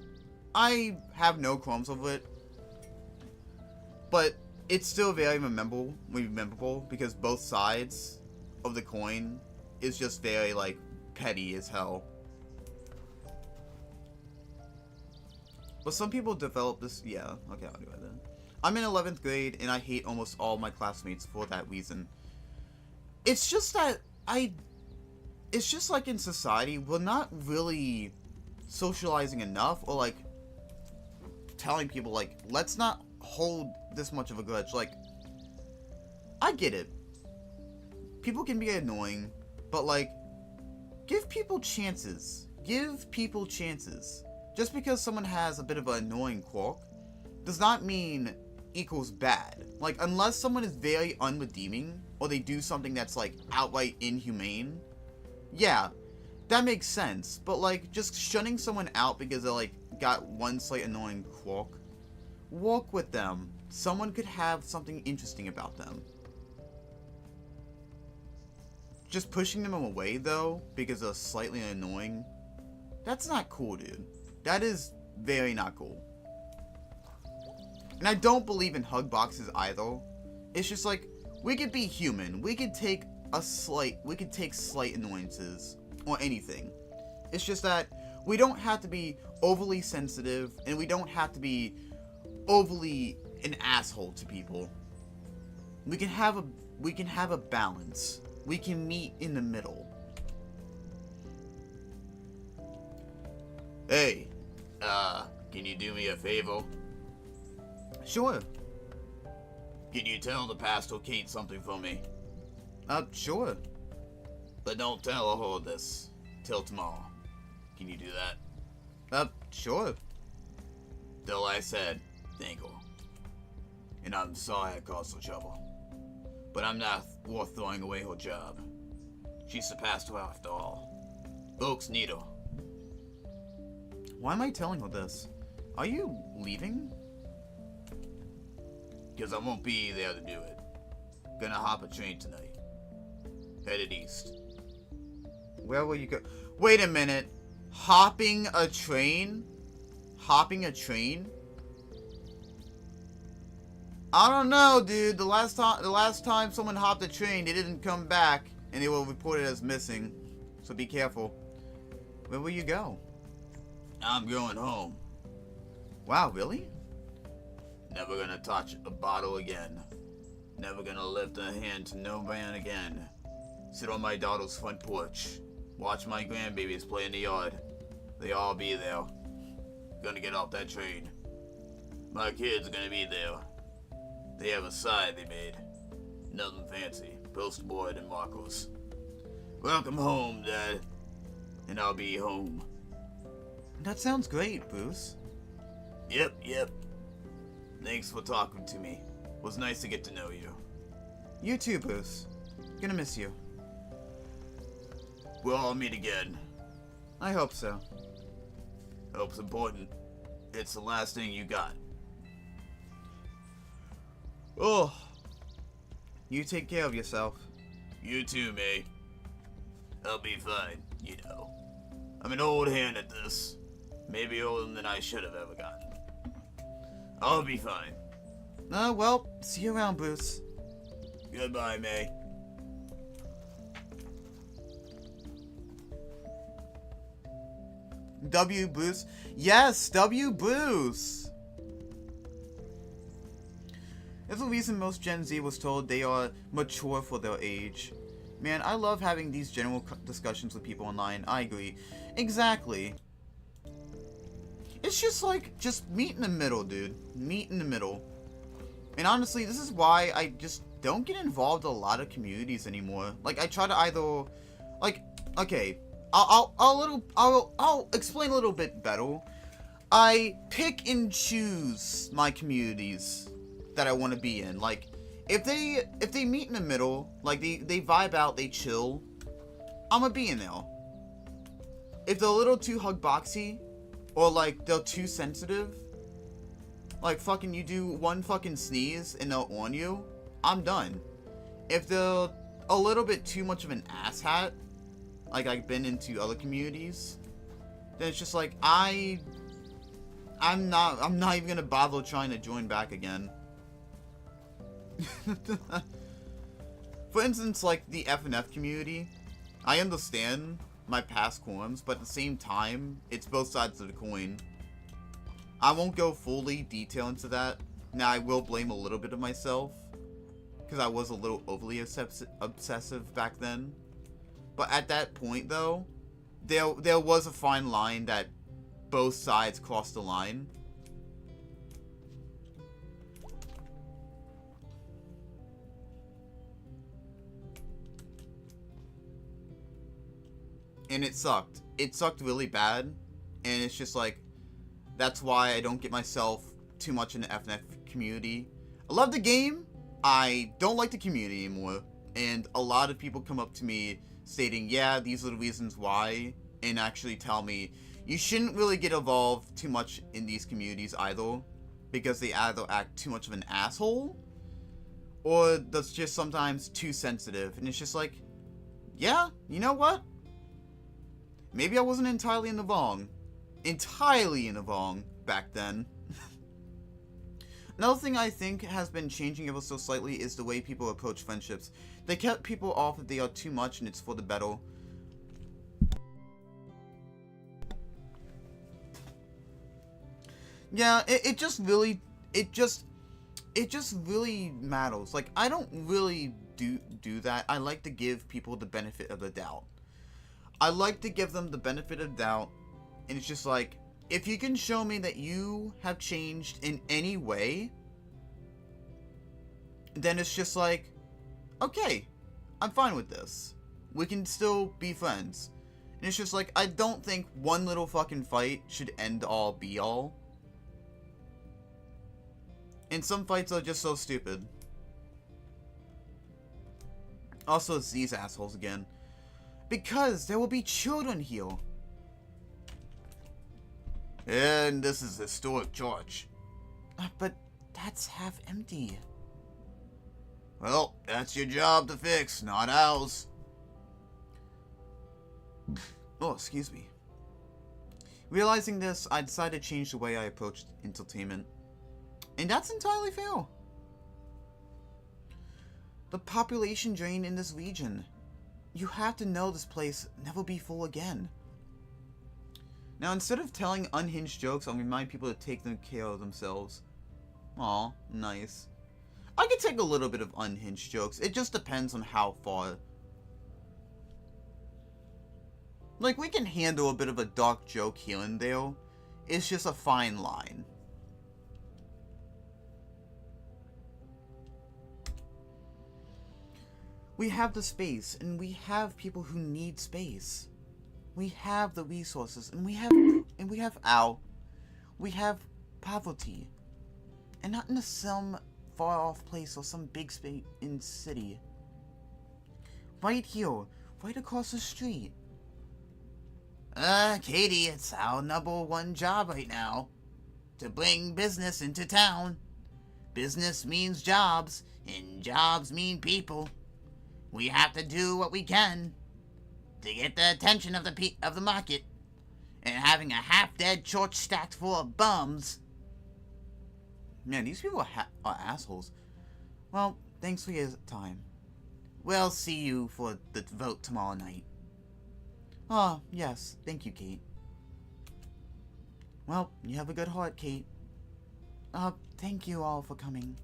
I have no qualms over it. But it's still very memorable because both sides of the coin is just very, like, petty as hell. But some people develop this, yeah, okay, I'll do it then. I'm in 11th grade, and I hate almost all my classmates for that reason. It's just that it's just like in society, we're not really socializing enough, or like, telling people, like, let's not hold this much of a grudge. Like, I get it. People can be annoying, but, like, give people chances. Just because someone has a bit of an annoying quirk does not mean equals bad. Like, unless someone is very unredeeming, or they do something that's, like, outright inhumane, yeah, that makes sense. But, like, just shunning someone out because they, like, got one slight annoying quirk, work with them. someone could have something interesting about them. Just pushing them away, though, because they're slightly annoying, that's not cool, dude. That is very not cool. And I don't believe in hug boxes either. It's just like, we could be human. We could take slight annoyances or anything. It's just that we don't have to be overly sensitive, and we don't have to be overly an asshole to people. We can have a balance. We can meet in the middle. Hey, can you do me a favor? Sure. Can you tell the Pastel Kate something for me? Sure. But don't tell her this till tomorrow. Can you do that? Sure. Till I said, thank her. And I'm sorry I caused her trouble. But I'm not worth throwing away her job. She's the Pastel after all. Folks need her. Why am I telling her this? Are you leaving? Because I won't be there to do it. Gonna hop a train tonight. Headed east. Where will you go? Wait a minute. Hopping a train? Hopping a train? I don't know, dude. The last time someone hopped a train, they didn't come back, and they were reported as missing. So be careful. Where will you go? I'm going home. Wow, really? Never gonna touch a bottle again. Never gonna lift a hand to no man again. Sit on my daughter's front porch. Watch my grandbabies play in the yard. They all be there. Gonna get off that train. My kids are gonna be there. They have a side they made. Nothing fancy. Posterboard and markers. Welcome home, Dad. And I'll be home. That sounds great, Bruce. Yep. Thanks for talking to me. Was nice to get to know you. You too, Bruce. Gonna miss you. We'll all meet again. I hope so. Hope's important. It's the last thing you got. Oh. You take care of yourself. You too, May. I'll be fine, you know. I'm an old hand at this. Maybe older than I should have ever gotten. I'll be fine. Well, see you around, Bruce. Goodbye, May. W. Bruce. Yes, W. Bruce. There's a reason most Gen Z was told they are mature for their age. Man, I love having these general discussions with people online. I agree. Exactly. It's just like, just meet in the middle, dude. Meet in the middle. And honestly, this is why I just don't get involved in a lot of communities anymore. Like, I try to either, like, okay, I'll explain a little bit better. I pick and choose my communities that I want to be in. Like, if they meet in the middle, like they vibe out, they chill, I'm gonna be in there. If they're a little too hug boxy, or like they're too sensitive, like fucking you do one fucking sneeze and they'll on you, I'm done. If they're a little bit too much of an asshat, like I've been into other communities, then it's just like I'm not even gonna bother trying to join back again. For instance, like the FNF community, I understand my past qualms, but at the same time, it's both sides of the coin. I won't go fully detail into that. Now, I will blame a little bit of myself, because I was a little overly obsessive back then. But at that point, though, there was a fine line that both sides crossed the line. And it sucked. It sucked really bad. And it's just like, that's why I don't get myself too much in the FNF community. I love the game. I don't like the community anymore. And a lot of people come up to me stating, yeah, these are the reasons why. And actually tell me, you shouldn't really get involved too much in these communities either. because they either act too much of an asshole, or that's just sometimes too sensitive. And it's just like, yeah, you know what? Maybe I wasn't entirely in the wrong. Entirely in the wrong back then. Another thing I think has been changing ever so slightly is the way people approach friendships. They cut people off if they are too much and it's for the better. Yeah, it just really matters. Like, I don't really do that. I like to give people the benefit of the doubt. I like to give them the benefit of doubt, and it's just like, if you can show me that you have changed in any way, then it's just like, okay, I'm fine with this. We can still be friends. And it's just like, I don't think one little fucking fight should end all be all. And some fights are just so stupid. Also, it's these assholes again. Because there will be children here. And this is historic church. But that's half empty. Well, that's your job to fix, not ours. Oh, excuse me. Realizing this, I decided to change the way I approached entertainment. And that's entirely fair. The population drain in this region. You have to know this place never be full again. Now, instead of telling unhinged jokes, I'll remind people to take care of themselves. Aw, nice. I could take a little bit of unhinged jokes. It just depends on how far. Like, we can handle a bit of a dark joke here and there. It's just a fine line. We have the space, and we have people who need space. We have the resources, and we have poverty. And not in some far off place or some big space in city. Right here, right across the street. Katie, it's our #1 job right now. To bring business into town. Business means jobs, and jobs mean people. We have to do what we can to get the attention of the market, and having a half-dead church stacked full of bums. Man, these people are assholes. Well, thanks for your time. We'll see you for the vote tomorrow night. Oh, yes, thank you, Kate. Well, you have a good heart, Kate. Thank you all for coming.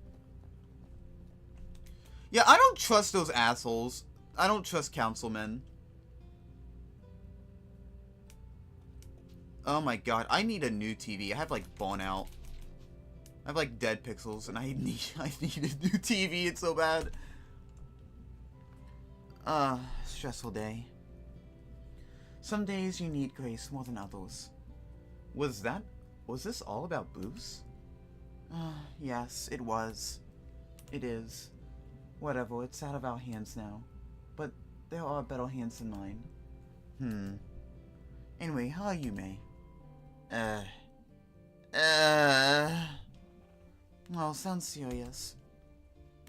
Yeah, I don't trust those assholes. I don't trust councilmen. Oh my god, I need a new TV. I have like burnout. I have like dead pixels, and I need a new TV. It's so bad. Stressful day. Some days you need grace more than others. Was this all about Bruce? Yes, it was. It is. Whatever, it's out of our hands now. But there are better hands than mine. Anyway, how are you, May? Well, sounds serious.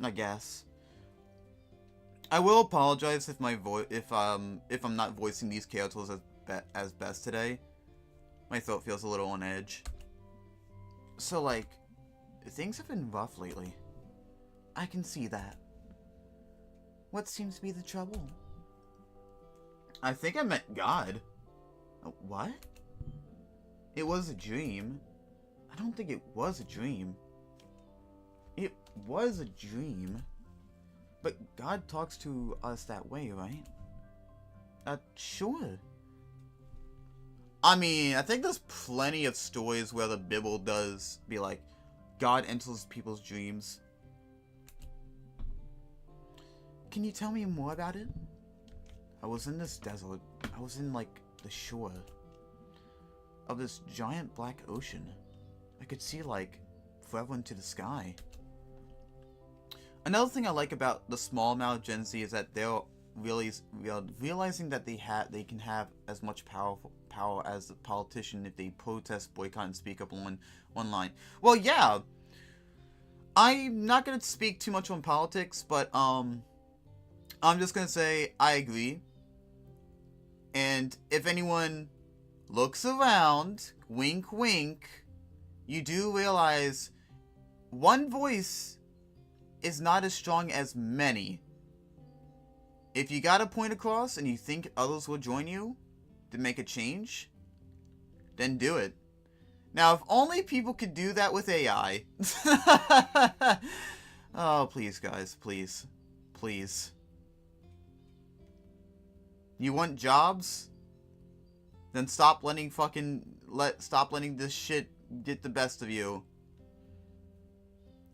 I guess. I will apologize if if I'm not voicing these characters as best today. My throat feels a little on edge. So, like, things have been rough lately. I can see that. What seems to be the trouble? I think I meant God. What? It was a dream. I don't think it was a dream. It was a dream. But God talks to us that way, right? Sure. I mean, I think there's plenty of stories where the Bible does be like, God enters people's dreams. Can you tell me more about it? I was in this desert. I was in, like, the shore of this giant black ocean. I could see, like, forever into the sky. Another thing I like about the small amount of Gen Z is that they're realizing that they can have as much power as a politician if they protest, boycott, and speak up online. Well, yeah, I'm not gonna speak too much on politics, but I'm just gonna say I agree. And if anyone looks around, wink wink, you do realize one voice is not as strong as many. If you got a point across and you think others will join you to make a change, then do it. Now, if only people could do that with AI. Oh, please, guys. Please. Please. You want jobs? Then stop letting this shit get the best of you.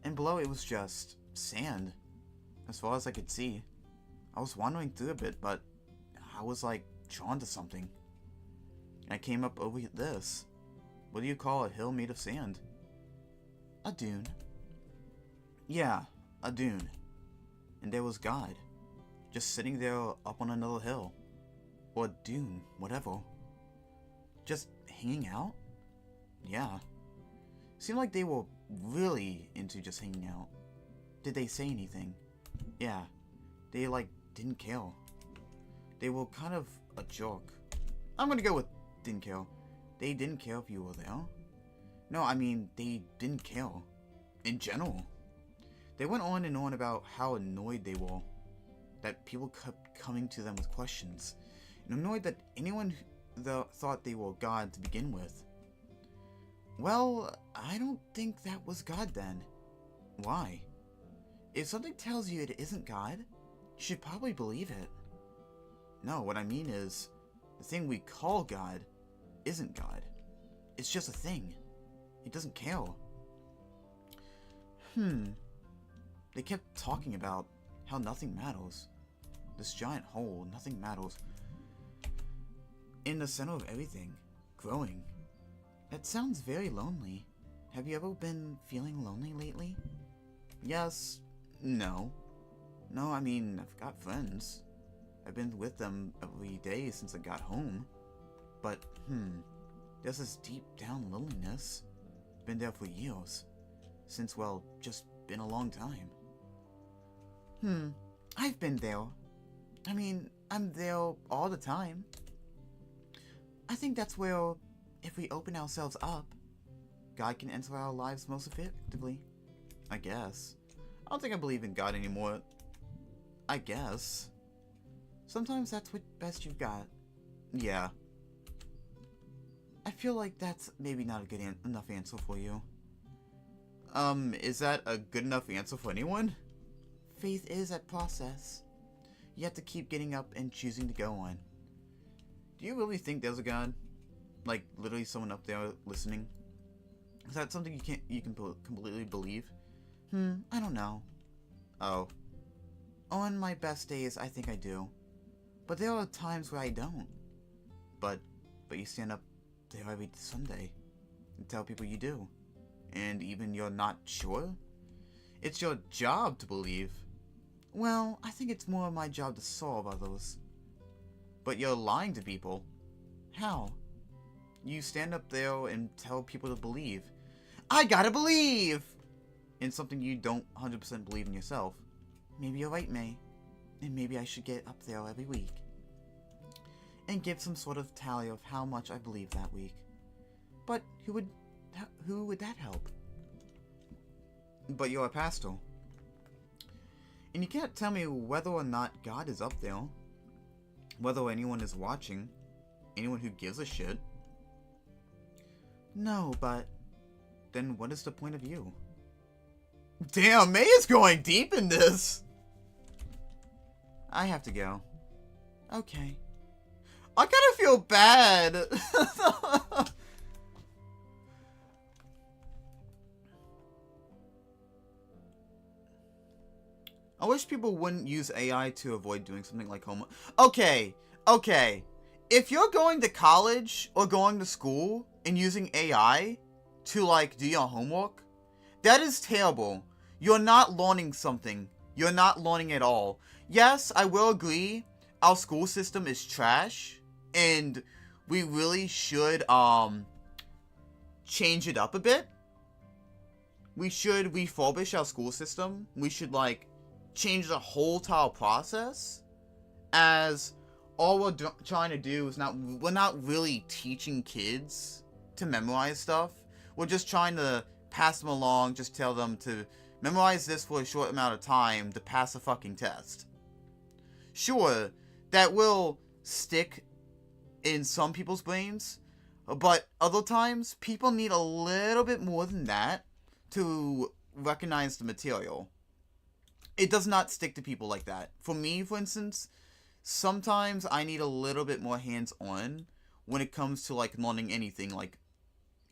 And below it was just sand. As far as I could see. I was wandering through a bit, but I was like drawn to something. I came up over this. What do you call a hill made of sand? A dune. Yeah, a dune. And there was God. Just sitting there up on another hill. Or dune, whatever. Just hanging out? Yeah. Seemed like they were really into just hanging out. Did they say anything? Yeah. They like didn't care. They were kind of a jerk. I'm gonna go with didn't care. They didn't care if you were there. No, I mean, they didn't care. In general. They went on and on about how annoyed they were. That people kept coming to them with questions. And annoyed that anyone thought they were God to begin with. Well, I don't think that was God then. Why? If something tells you it isn't God, you should probably believe it. No, what I mean is, the thing we call God isn't God. It's just a thing. It doesn't care. They kept talking about how nothing matters. This giant hole, nothing matters. In the center of everything, growing. That sounds very lonely. Have you ever been feeling lonely lately? Yes. No. No, I mean, I've got friends. I've been with them every day since I got home. But, there's this deep down loneliness. Been there for years. Since, well, just been a long time. I've been there. I mean, I'm there all the time. I think that's where, if we open ourselves up, God can enter our lives most effectively. I guess. I don't think I believe in God anymore. I guess. Sometimes that's what best you've got. Yeah. I feel like that's maybe not a good enough answer for you. Is that a good enough answer for anyone? Faith is a process. You have to keep getting up and choosing to go on. Do you really think there's a God? Like, literally someone up there listening? Is that something you can completely believe? I don't know. Oh. On my best days, I think I do. But there are times where I don't. But you stand up there every Sunday and tell people you do. And even you're not sure? It's your job to believe. Well, I think it's more my job to solve others. But you're lying to people. How? You stand up there and tell people to believe. I gotta believe! In something you don't 100% believe in yourself. Maybe you're right, May. And maybe I should get up there every week. And give some sort of tally of how much I believe that week. But who would that help? But you're a pastor. And you can't tell me whether or not God is up there. Whether anyone is watching. Anyone who gives a shit. No, but then what is the point of you? Damn, May is going deep in this. I have to go. Okay. I kind of feel bad. I wish people wouldn't use AI to avoid doing something like homework. Okay. If you're going to college or going to school and using AI to, like, do your homework, that is terrible. You're not learning something. You're not learning at all. Yes, I will agree, our school system is trash, and we really should, change it up a bit. we should refurbish our school system. We should, like, change the whole entire process. As all we're trying to do is we're not really teaching kids to memorize stuff. We're just trying to pass them along, just tell them to memorize this for a short amount of time to pass a fucking test. Sure, that will stick in some people's brains, but other times, people need a little bit more than that to recognize the material. It does not stick to people like that. For me, for instance, sometimes I need a little bit more hands-on when it comes to, like, learning anything, like,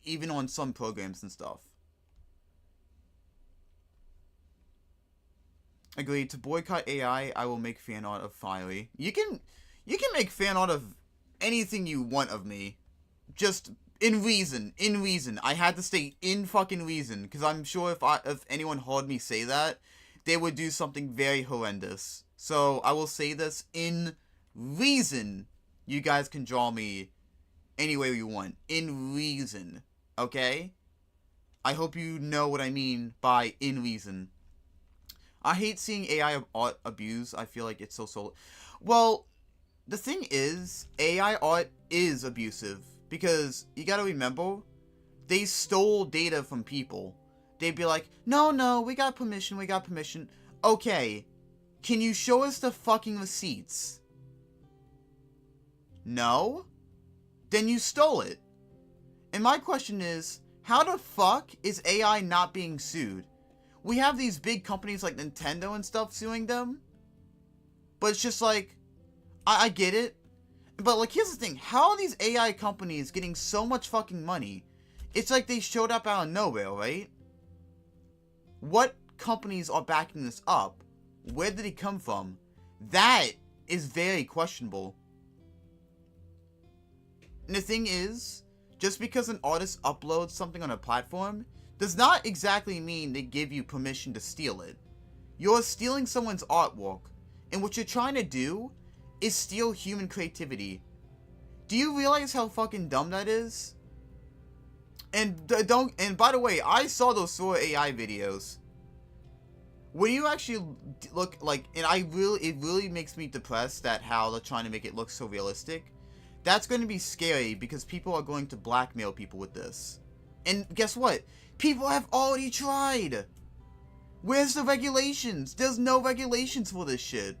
even on some programs and stuff. Agreed. To boycott AI, I will make fan art of Fiery. You can make fan art of anything you want of me. Just in reason. I had to stay in fucking reason, because I'm sure if anyone heard me say that, they would do something very horrendous. So I will say this in reason. You guys can draw me any way you want. In reason. Okay? I hope you know what I mean by in reason. I hate seeing AI art abused. I feel like it's so... Well, the thing is, AI art is abusive. Because, you gotta remember, they stole data from people. They'd be like, no, we got permission. Okay, can you show us the fucking receipts? No? Then you stole it. And my question is, how the fuck is AI not being sued? We have these big companies like Nintendo and stuff suing them. But it's just like, I get it. But like, here's the thing. How are these AI companies getting so much fucking money? It's like they showed up out of nowhere, right? What companies are backing this up? Where did it come from? That is very questionable. And the thing is, just because an artist uploads something on a platform does not exactly mean they give you permission to steal it. You're stealing someone's artwork, and what you're trying to do is steal human creativity. Do you realize how fucking dumb that is? And by the way, I saw those Sora AI videos. When you actually look, like, and it really makes me depressed that how they're trying to make it look so realistic. That's going to be scary because people are going to blackmail people with this. And guess what? People have already tried. Where's the regulations? There's no regulations for this shit.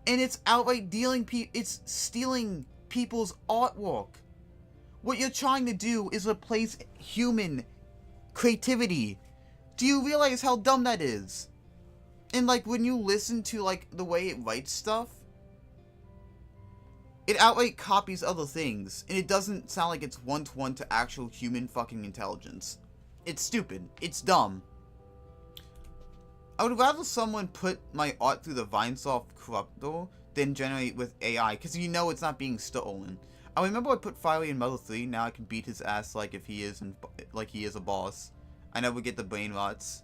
And it's outright it's stealing people's artwork. What you're trying to do is replace human creativity. Do you realize how dumb that is? And like, when you listen to like the way it writes stuff, it outright copies other things, and it doesn't sound like it's one-to-one to actual human fucking intelligence. It's stupid. It's dumb. I would rather someone put my art through the Vinesoft corruptor than generate with AI, because you know it's not being stolen. I remember I put Fiery in Mother 3, now I can beat his ass like if he is a boss. I never get the brain rots.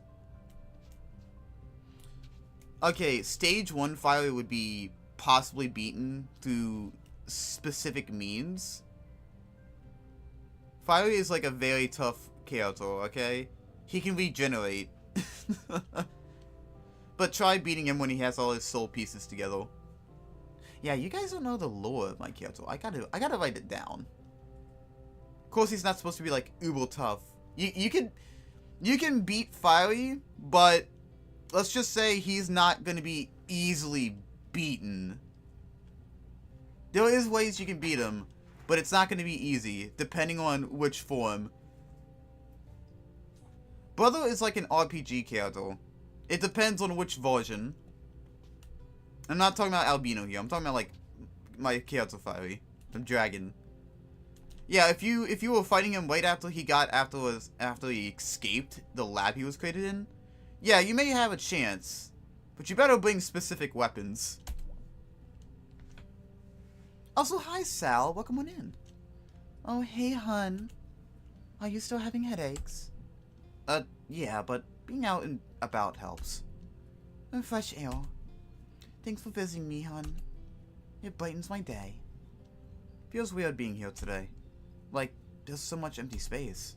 Okay, stage 1 Fiery would be possibly beaten through specific means. Fiery is like a very tough character, okay? He can regenerate. But try beating him when he has all his soul pieces together. Yeah, you guys don't know the lore of my character. I gotta write it down. Of course, he's not supposed to be like uber tough. You can beat Fiery, but let's just say he's not gonna be easily beaten. There is ways you can beat him, but it's not gonna be easy, depending on which form. Brother is like an RPG character. It depends on which version. I'm not talking about Albino here. I'm talking about like my character Fiery, the dragon. Yeah, if you were fighting him right after he escaped the lab he was created in, yeah, you may have a chance, but you better bring specific weapons. Also, hi Sal, welcome on in. Oh, hey hun. Are you still having headaches? Yeah, but being out and about helps. And fresh air. Thanks for visiting me, hun. It brightens my day. Feels weird being here today. Like, there's so much empty space.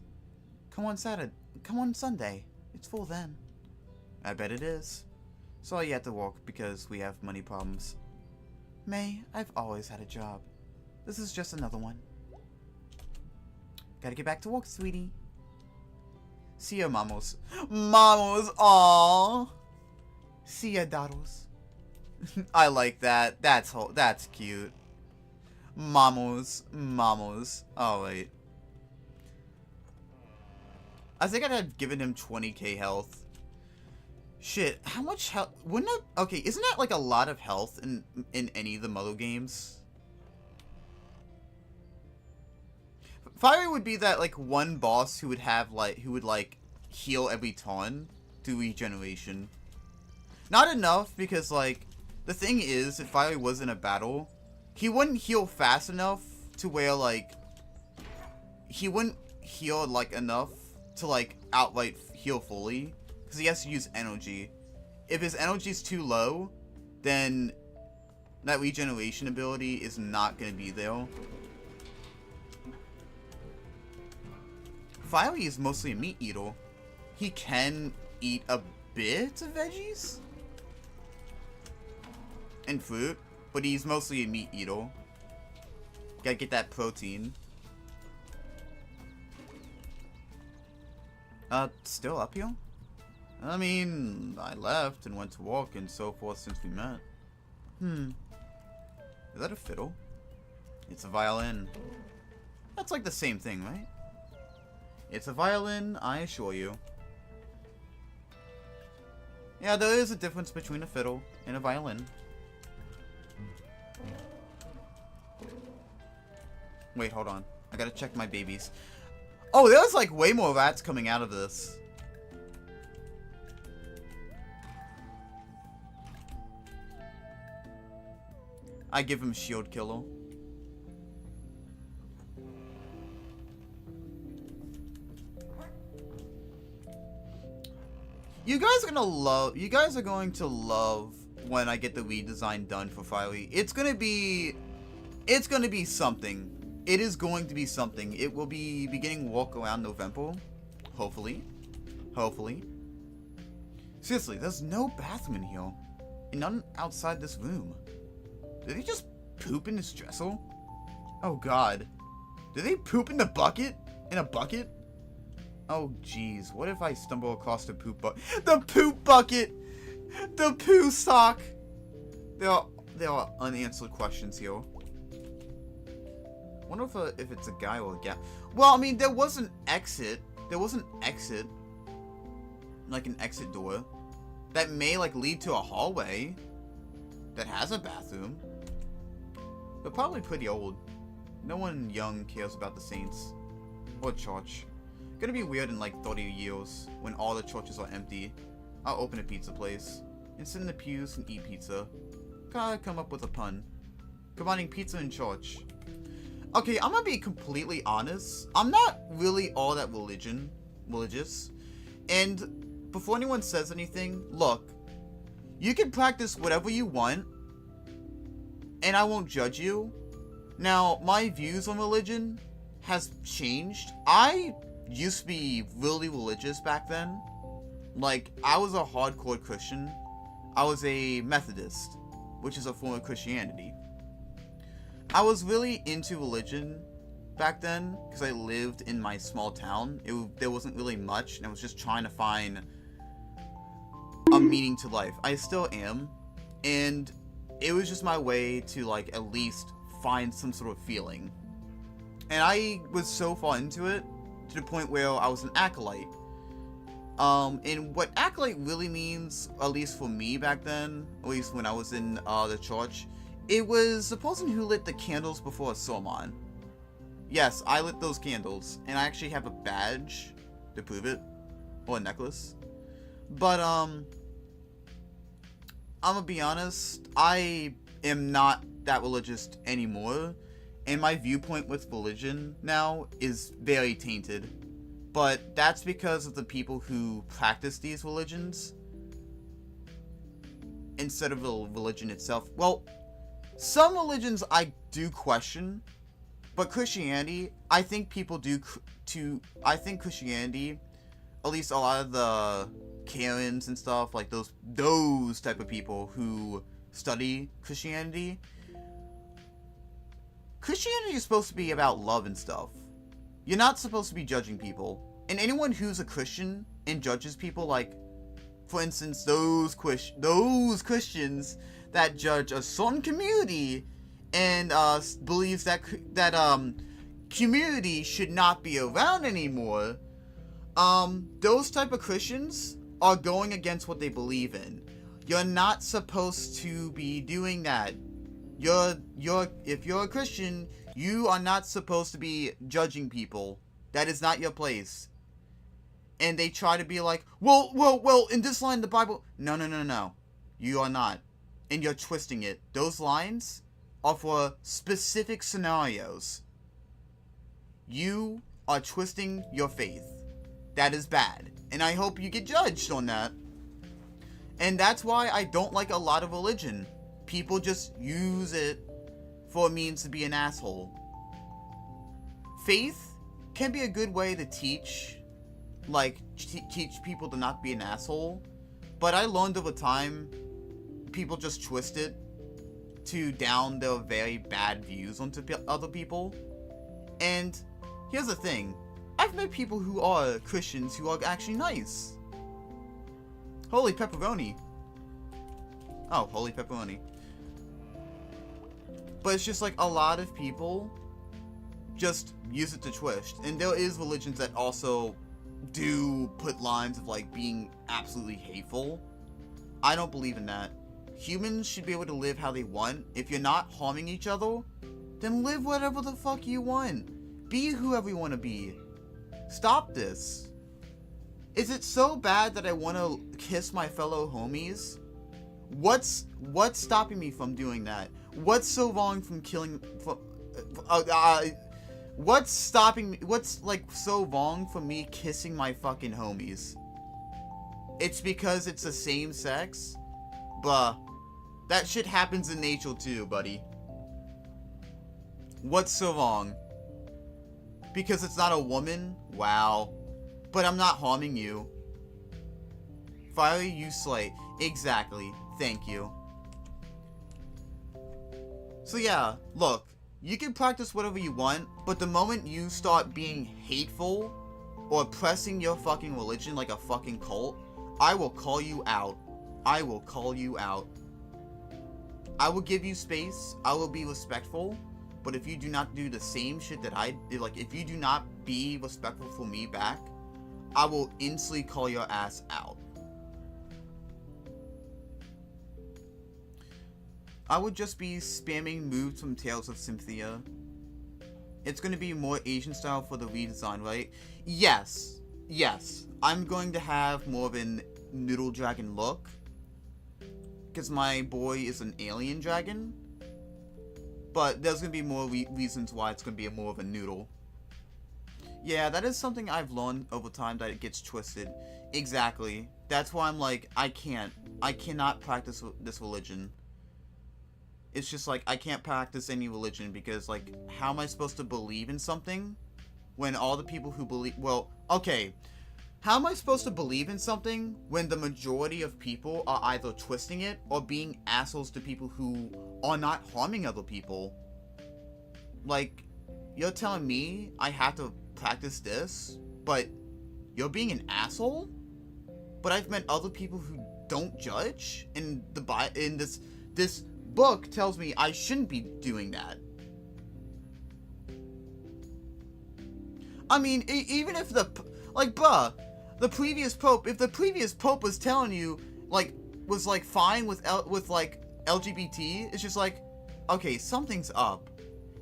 Come on Saturday. Come on Sunday. It's full then. I bet it is. Sorry you had to walk because we have money problems. May, I've always had a job. This is just another one. Gotta get back to work, sweetie. See ya, mamos. Mamos, aww. See ya, daddles. I like that. That's cute. Mamos. Oh, wait. I think I'd have given him 20k health. Shit, how much health? Wouldn't it? Okay, isn't that like a lot of health in any of the Muddle games? Fiery would be that like one boss who would have like heal every turn to regeneration. Not enough because like the thing is, if Fiery was in a battle, he wouldn't heal fast enough to where like he wouldn't heal like enough to like outright heal fully. Because he has to use energy. If his energy is too low, then that regeneration ability is not going to be there. Fiery is mostly a meat eater. He can eat a bit of veggies and fruit, but he's mostly a meat eater. Gotta get that protein. Still up here? I mean, I left and went to walk and so forth since we met. Is that a fiddle? It's a violin. That's like the same thing, right? It's a violin, I assure you. Yeah, there is a difference between a fiddle and a violin. Wait, hold on. I gotta check my babies. Oh, there's like way more rats coming out of this. I give him shield killer. You guys are going to love when I get the redesign done for Fiery. It's gonna be something. It is going to be something. It will be beginning walk around November. Hopefully. Seriously, there's no bathroom in here. And none outside this room. Did they just poop in this dresser? Oh god. Did they poop in the bucket? In a bucket? Oh jeez. What if I stumble across the poop bucket? The poop bucket! The poo sock! There are unanswered questions here. Wonder if it's a guy or a gal. Well, I mean, there was an exit. There was an exit. Like an exit door. That may like lead to a hallway. That has a bathroom. But probably pretty old. No one young cares about the Saints. Or church. Gonna be weird in like 30 years. When all the churches are empty. I'll open a pizza place. And sit in the pews and eat pizza. Gotta come up with a pun. Combining pizza and church. Okay, I'm gonna be completely honest. I'm not really all that religious. And before anyone says anything, look. You can practice whatever you want. And I won't judge you. Now, my views on religion has changed. I used to be really religious back then. Like, I was a hardcore Christian. I was a Methodist, which is a form of Christianity. I was really into religion back then because I lived in my small town. There wasn't really much, and I was just trying to find a meaning to life. I still am, and it was just my way to like at least find some sort of feeling. And I was so far into it to the point where I was an acolyte. And what acolyte really means, at least for me back then, at least when I was in the church, it was the person who lit the candles before a sermon. Yes, I lit those candles, and I actually have a badge to prove it, or a necklace. But I'm gonna be honest, I am not that religious anymore, and my viewpoint with religion now is very tainted. But that's because of the people who practice these religions instead of the religion itself. Well, some religions I do question, But Christianity, I think people do I think Christianity, at least a lot of the Karens and stuff, like those type of people who study Christianity is supposed to be about love and stuff. You're not supposed to be judging people. And anyone who's a Christian and judges people, like, for instance, those Christians that judge a certain community and believes that community should not be around anymore, those type of Christians are going against what they believe in. You're not supposed to be doing that. If you're a Christian, you are not supposed to be judging people. That is not your place. And they try to be like, well, in this line in the Bible, no. You are not. And you're twisting it. Those lines are for specific scenarios. You are twisting your faith. That is bad. And I hope you get judged on that. And that's why I don't like a lot of religion. People just use it for a means to be an asshole. Faith can be a good way to teach people to not be an asshole. But I learned over time, people just twist it to down their very bad views onto other people. And here's the thing. I've met people who are Christians who are actually nice. Holy pepperoni. Oh, holy pepperoni. But it's just like a lot of people just use it to twist. And there is religions that also do put lines of like being absolutely hateful. I don't believe in that. Humans should be able to live how they want. If you're not harming each other, then live whatever the fuck you want. Be whoever you want to be. Stop this. Is it so bad that I want to kiss my fellow homies? What's stopping me from doing that? What's so wrong from killing? What's stopping me? What's like so wrong for me kissing my fucking homies? It's because it's the same sex? Bruh. That shit happens in nature too, buddy. What's so wrong? Because it's not a woman? Wow. But I'm not harming you. Fire you slay. Exactly. Thank you. So yeah, look. You can practice whatever you want, but the moment you start being hateful or pressing your fucking religion like a fucking cult, I will call you out. I will call you out. I will give you space. I will be respectful. But if you do not do the same shit that I did, like if you do not be respectful for me back, I will instantly call your ass out. I would just be spamming moves from Tales of Cynthia. It's going to be more Asian style for the redesign, right? Yes. Yes. I'm going to have more of a noodle dragon look. Because my boy is an alien dragon. But there's going to be more reasons why it's going to be more of a noodle. Yeah, that is something I've learned over time, that it gets twisted. Exactly. That's why I'm like, I cannot practice this religion. It's just like, I can't practice any religion because, like, how am I supposed to believe in something when all the people who believe... Well, okay. How am I supposed to believe in something when the majority of people are either twisting it or being assholes to people who are not harming other people? Like, you're telling me I have to practice this, but you're being an asshole? But I've met other people who don't judge, and this book tells me I shouldn't be doing that. I mean, even if bruh, the previous pope, if the previous pope was telling you, like, was like fine with like LGBT, it's just like, okay, something's up.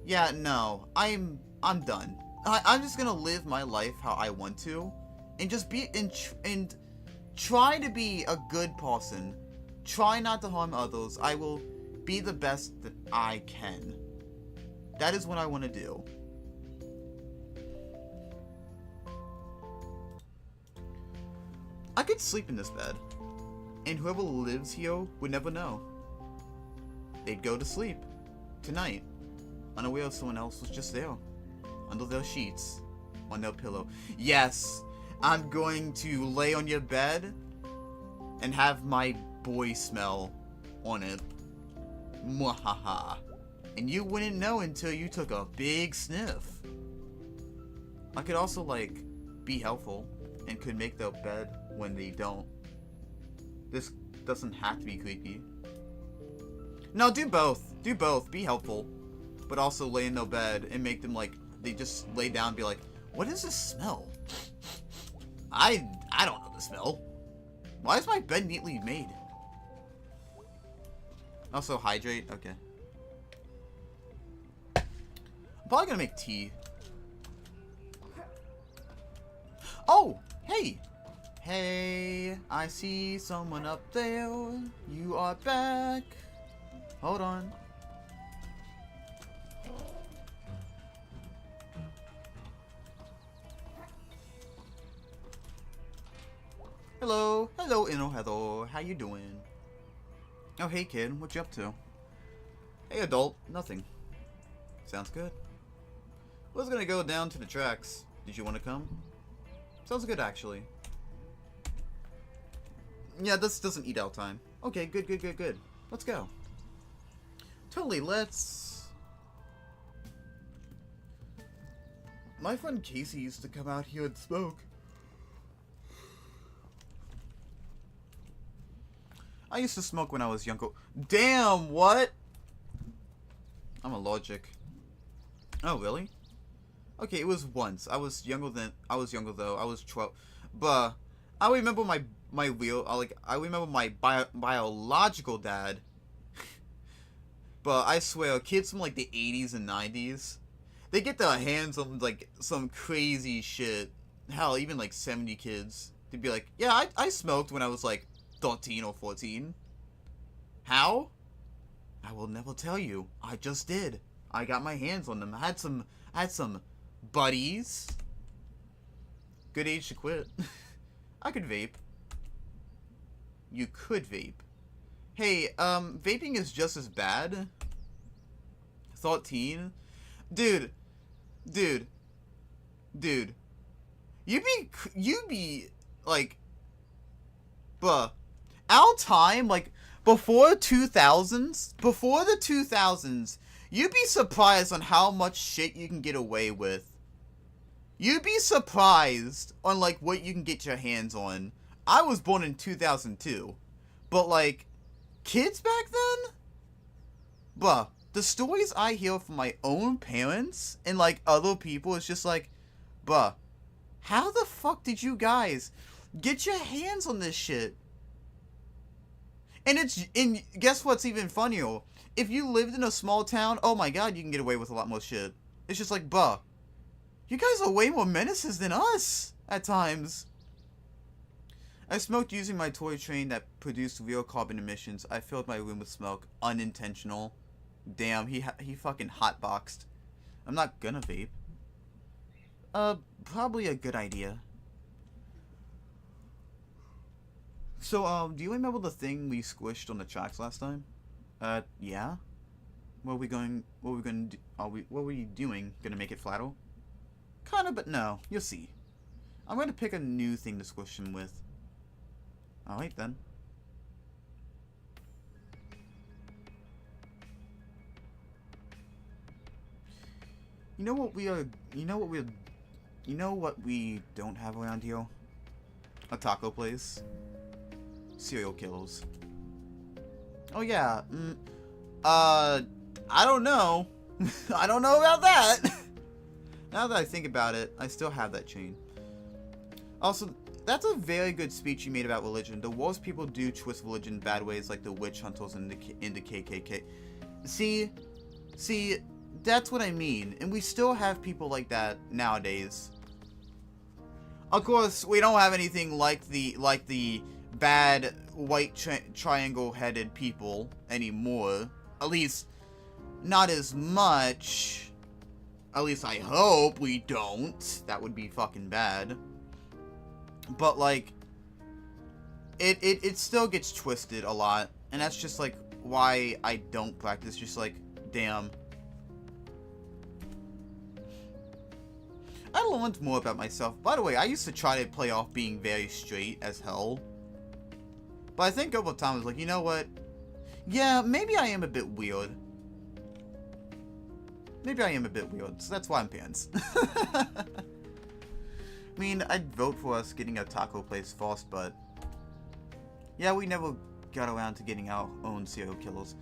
Yeah, no, I'm done. I'm just gonna live my life how I want to, and just be and try to be a good person. Try not to harm others. I will be the best that I can. That is what I want to do. I could sleep in this bed, and whoever lives here would never know. They'd go to sleep tonight unaware someone else was just there, under their sheets, on their pillow. Yes, I'm going to lay on your bed and have my boy smell on it. Mwahaha. And you wouldn't know until you took a big sniff. I could also, like, be helpful and could make their bed when they don't. This doesn't have to be creepy. No, do both. Do both. Be helpful. But also lay in their bed and make them, like, they just lay down and be like, what is this smell? I don't know the smell. Why is my bed neatly made? Also, hydrate. Okay. I'm probably gonna make tea. Oh! Hey! Hey! I see someone up there. You are back. Hold on. Hello. Hello, Inohedo. How you doing? Oh, hey, kid. What you up to? Hey, adult. Nothing. Sounds good. I was gonna go down to the tracks. Did you want to come? Sounds good, actually. Yeah, this doesn't eat out time. Okay, good, good, good, good. Let's go. Totally, let's... My friend Casey used to come out here and smoke. I used to smoke when I was younger. Damn, what? I'm allergic. Oh, really? Okay, it was once. I was younger though. I was 12. But I remember my real, I remember my biological dad. But I swear, kids from like the 80s and 90s, they get their hands on like some crazy shit. Hell, even like 70 kids. They'd be like, yeah, I smoked when I was like 13 or 14. How? I will never tell you. I just did. I got my hands on them. I had some buddies. Good age to quit. I could vape. You could vape. Hey, vaping is just as bad. 13? Dude. You be like, bruh. Our time, like, before the 2000s, you'd be surprised on how much shit you can get away with. You'd be surprised on, like, what you can get your hands on. I was born in 2002. But, like, kids back then? Bruh, the stories I hear from my own parents and, like, other people is just like, bruh, how the fuck did you guys get your hands on this shit? And guess what's even funnier? If you lived in a small town, oh my god, you can get away with a lot more shit. It's just like, bruh, you guys are way more menaces than us at times. I smoked using my toy train that produced real carbon emissions. I filled my room with smoke. Unintentional. Damn, he fucking hotboxed. I'm not gonna vape. Probably a good idea. So, do you remember the thing we squished on the tracks last time? Yeah? What were you doing? Gonna make it flatter? Kinda, but no. You'll see. I'm gonna pick a new thing to squish him with. Alright then. You know what we don't have around here? A taco place. Serial killers. Oh yeah, I don't know. I don't know about that. Now that I think about it, I still have that chain. Also, that's a very good speech you made about religion. The worst people do twist religion in bad ways, like the witch hunters and the KKK. See, that's what I mean. And we still have people like that nowadays. Of course, we don't have anything like the bad white triangle-headed people anymore. At least, not as much. At least I hope we don't. That would be fucking bad. But, like, it still gets twisted a lot. And that's just, like, why I don't practice. Just, like, damn. I learned more about myself. By the way, I used to try to play off being very straight as hell. But I think over time I was like, you know what? Yeah, maybe I am a bit weird. Maybe I am a bit weird, so that's why I'm pants. I mean, I'd vote for us getting a taco place first, but... yeah, we never got around to getting our own serial killers.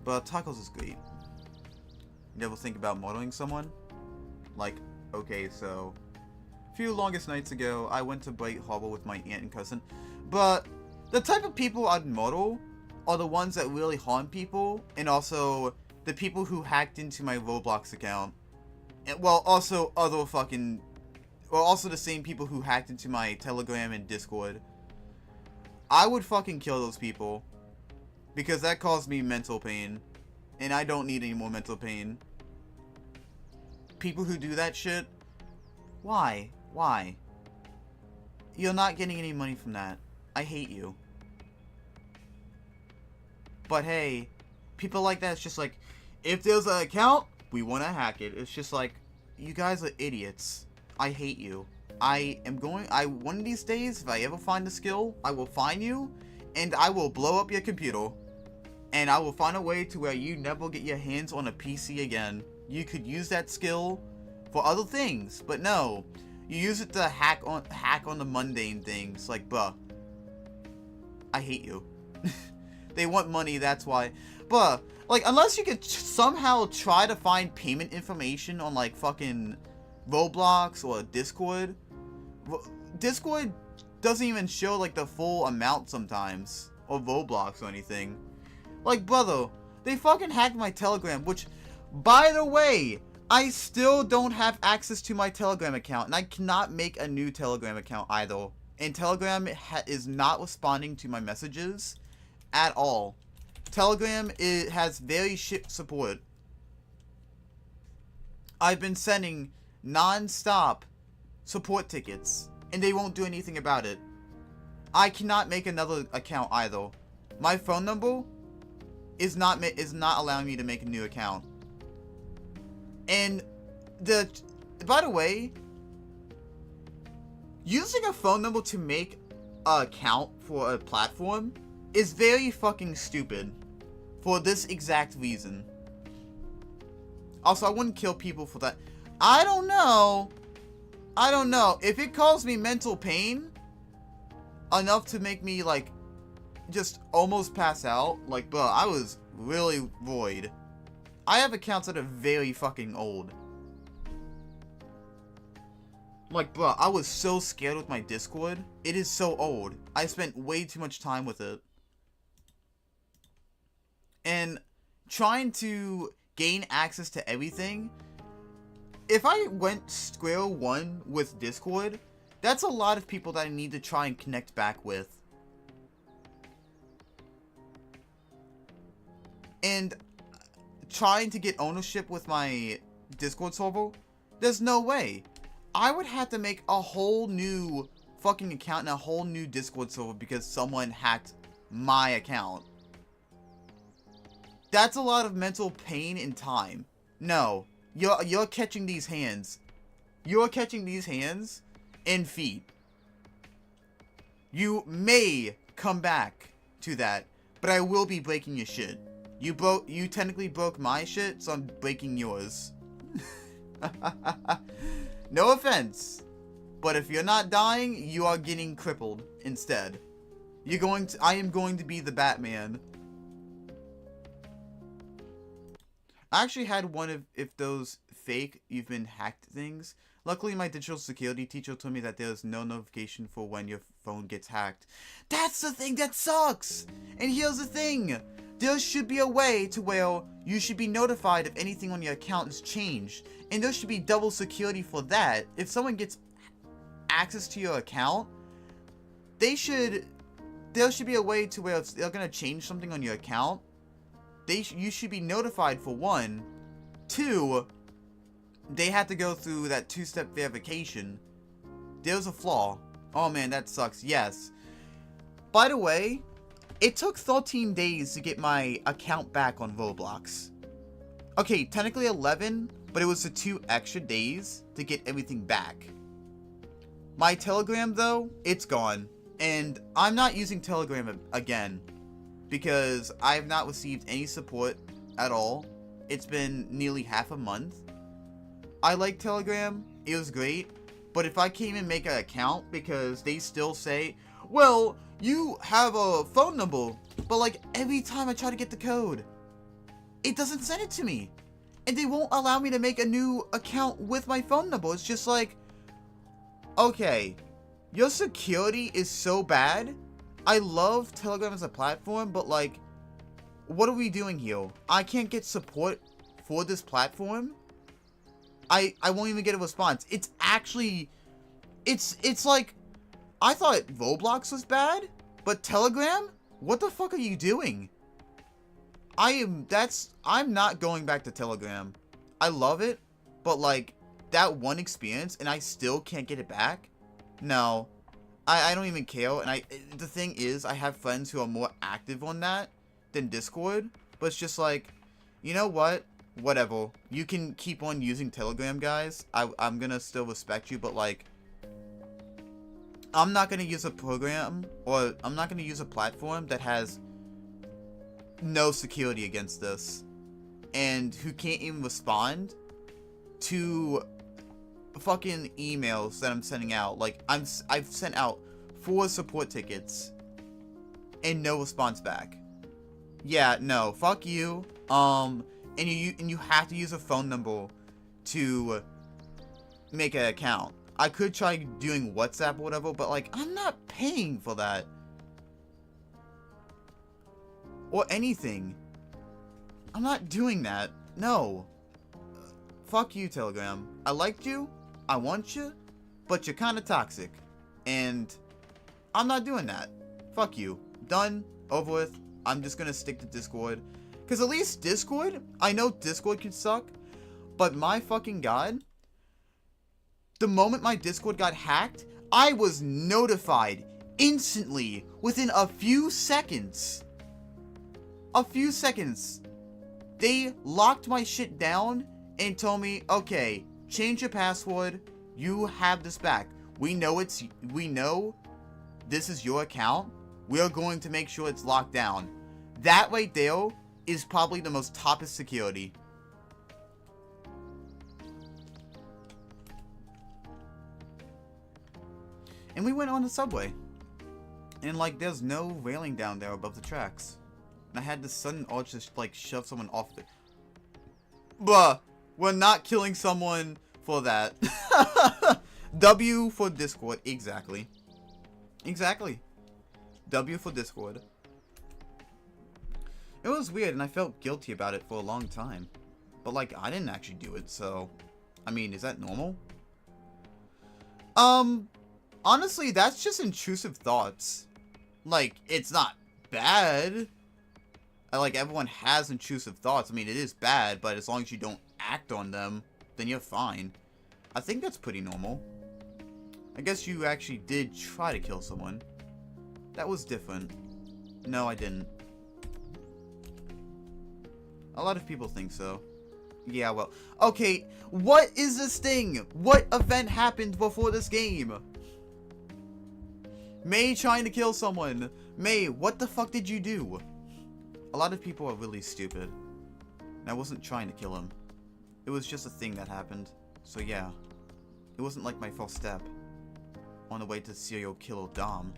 But tacos is great. You never think about murdering someone? Like, okay, so... a few longest nights ago, I went to Bright Harbor with my aunt and cousin. But the type of people I'd murder are the ones that really harm people, and also the people who hacked into my Roblox account. And, well, also other fucking... well, also the same people who hacked into my Telegram and Discord. I would fucking kill those people. Because that caused me mental pain. And I don't need any more mental pain. People who do that shit, why? Why? You're not getting any money from that. I hate you. But hey, people like that, it's just like, if there's an account, we want to hack it. It's just like, you guys are idiots. I hate you. One of these days, if I ever find a skill, I will find you, and I will blow up your computer. And I will find a way to where you never get your hands on a PC again. You could use that skill for other things, but no. You use it to hack on the mundane things, like, bruh. I hate you. They want money, that's why. Bruh, like, unless you could somehow try to find payment information on, like, fucking Roblox or Discord. Discord doesn't even show, like, the full amount sometimes. Or Roblox or anything. Like, brother, they fucking hacked my Telegram, which, by the way, I still don't have access to my Telegram account, and I cannot make a new Telegram account either. And Telegram is not responding to my messages at all. Telegram has very shit support. I've been sending non-stop support tickets, and they won't do anything about it. I cannot make another account either. My phone number is not allowing me to make a new account. And by the way, using a phone number to make an account for a platform is very fucking stupid for this exact reason. Also, I wouldn't kill people for that. I don't know. If it caused me mental pain enough to make me, like, just almost pass out, like, bro, I was really void. I have accounts that are very fucking old. Like, bro, I was so scared with my Discord. It is so old. I spent way too much time with it. And trying to gain access to everything, if I went square one with Discord, that's a lot of people that I need to try and connect back with. And trying to get ownership with my Discord server, there's no way. I would have to make a whole new fucking account and a whole new Discord server because someone hacked my account. That's a lot of mental pain and time. No, you're catching these hands. You're catching these hands and feet. You may come back to that, but I will be breaking your shit. You technically broke my shit, so I'm breaking yours. No offense, but if you're not dying, you are getting crippled instead. I am going to be the Batman. I actually had one of those fake you've been hacked things. Luckily, my digital security teacher told me that there's no notification for when your phone gets hacked. That's the thing that sucks! And here's the thing. There should be a way to where you should be notified if anything on your account is changed. And there should be double security for that. If someone gets access to your account, there should be a way to where if they're going to change something on your account, you should be notified for one. Two, they have to go through that two-step verification. There's a flaw. Oh man, that sucks. Yes. By the way, it took 13 days to get my account back on Roblox. Okay, technically 11, but it was the 2 extra days to get everything back. My Telegram, though, it's gone. And I'm not using Telegram again because I have not received any support at all. It's been nearly half a month. I like Telegram. It was great. But if I can't even make an account because they still say, well, you have a phone number. But like every time I try to get the code, it doesn't send it to me. And they won't allow me to make a new account with my phone number. It's just like, okay, your security is so bad. I love Telegram as a platform, but like, what are we doing here? I can't get support for this platform. I won't even get a response. It's actually, it's like, I thought Roblox was bad, but Telegram? What the fuck are you doing? I'm not going back to Telegram. I love it, but like, that one experience and I still can't get it back? No. I don't even care, and the thing is, I have friends who are more active on that than Discord, but it's just like, you know what? Whatever. You can keep on using Telegram, guys. I'm gonna still respect you, but like, I'm not gonna use a program, or I'm not gonna use a platform that has no security against this, and who can't even respond to fucking emails that I'm sending out. Like, I've sent out 4 support tickets and no response back. Yeah, no, fuck you. And you have to use a phone number to make an account. I could try doing WhatsApp or whatever, but like, I'm not paying for that. Or anything. I'm not doing that. No. Fuck you, Telegram. I liked you. I want you. But you're kind of toxic. And I'm not doing that. Fuck you. Done. Over with. I'm just gonna stick to Discord. Because at least Discord, I know Discord can suck. But my fucking god. The moment my Discord got hacked, I was notified instantly within a few seconds. A few seconds. They locked my shit down and told me, okay, change your password. You have this back. We know this is your account. We are going to make sure it's locked down. That right there is probably the most toppest security. And we went on the subway. And like, there's no railing down there above the tracks. And I had this sudden urge to like shove someone off the... Bruh, we're not killing someone for that. W for Discord, exactly. Exactly. W for Discord. It was weird and I felt guilty about it for a long time. But like, I didn't actually do it, so... I mean, is that normal? Honestly, that's just intrusive thoughts. Like, it's not bad. Like, everyone has intrusive thoughts. I mean, it is bad, but as long as you don't act on them, then you're fine. I think that's pretty normal. I guess you actually did try to kill someone. That was different. No, I didn't. A lot of people think so. Yeah, well. Okay, what is this thing? What event happened before this game? May trying to kill someone. May, what the fuck did you do? A lot of people are really stupid. And I wasn't trying to kill him. It was just a thing that happened. So yeah. It wasn't like my first step on the way to serial killer Dom.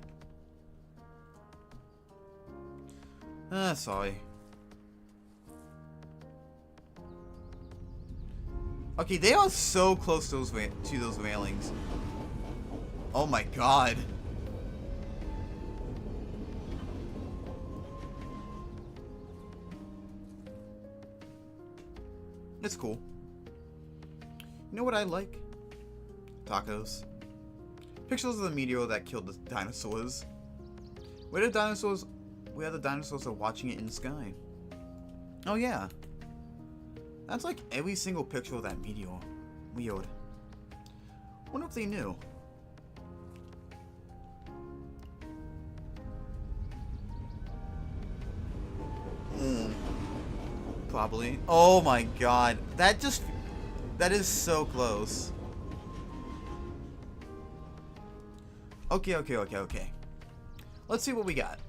Sorry. Okay, they are so close to those railings. Oh my god. It's cool. You know what I like? Tacos. Pictures of the meteor that killed the dinosaurs. Where the dinosaurs are watching it in the sky. Oh yeah. That's like every single picture of that meteor. Weird. Wonder if they knew. probably. Oh my god. That is so close. Okay. Let's see what we got.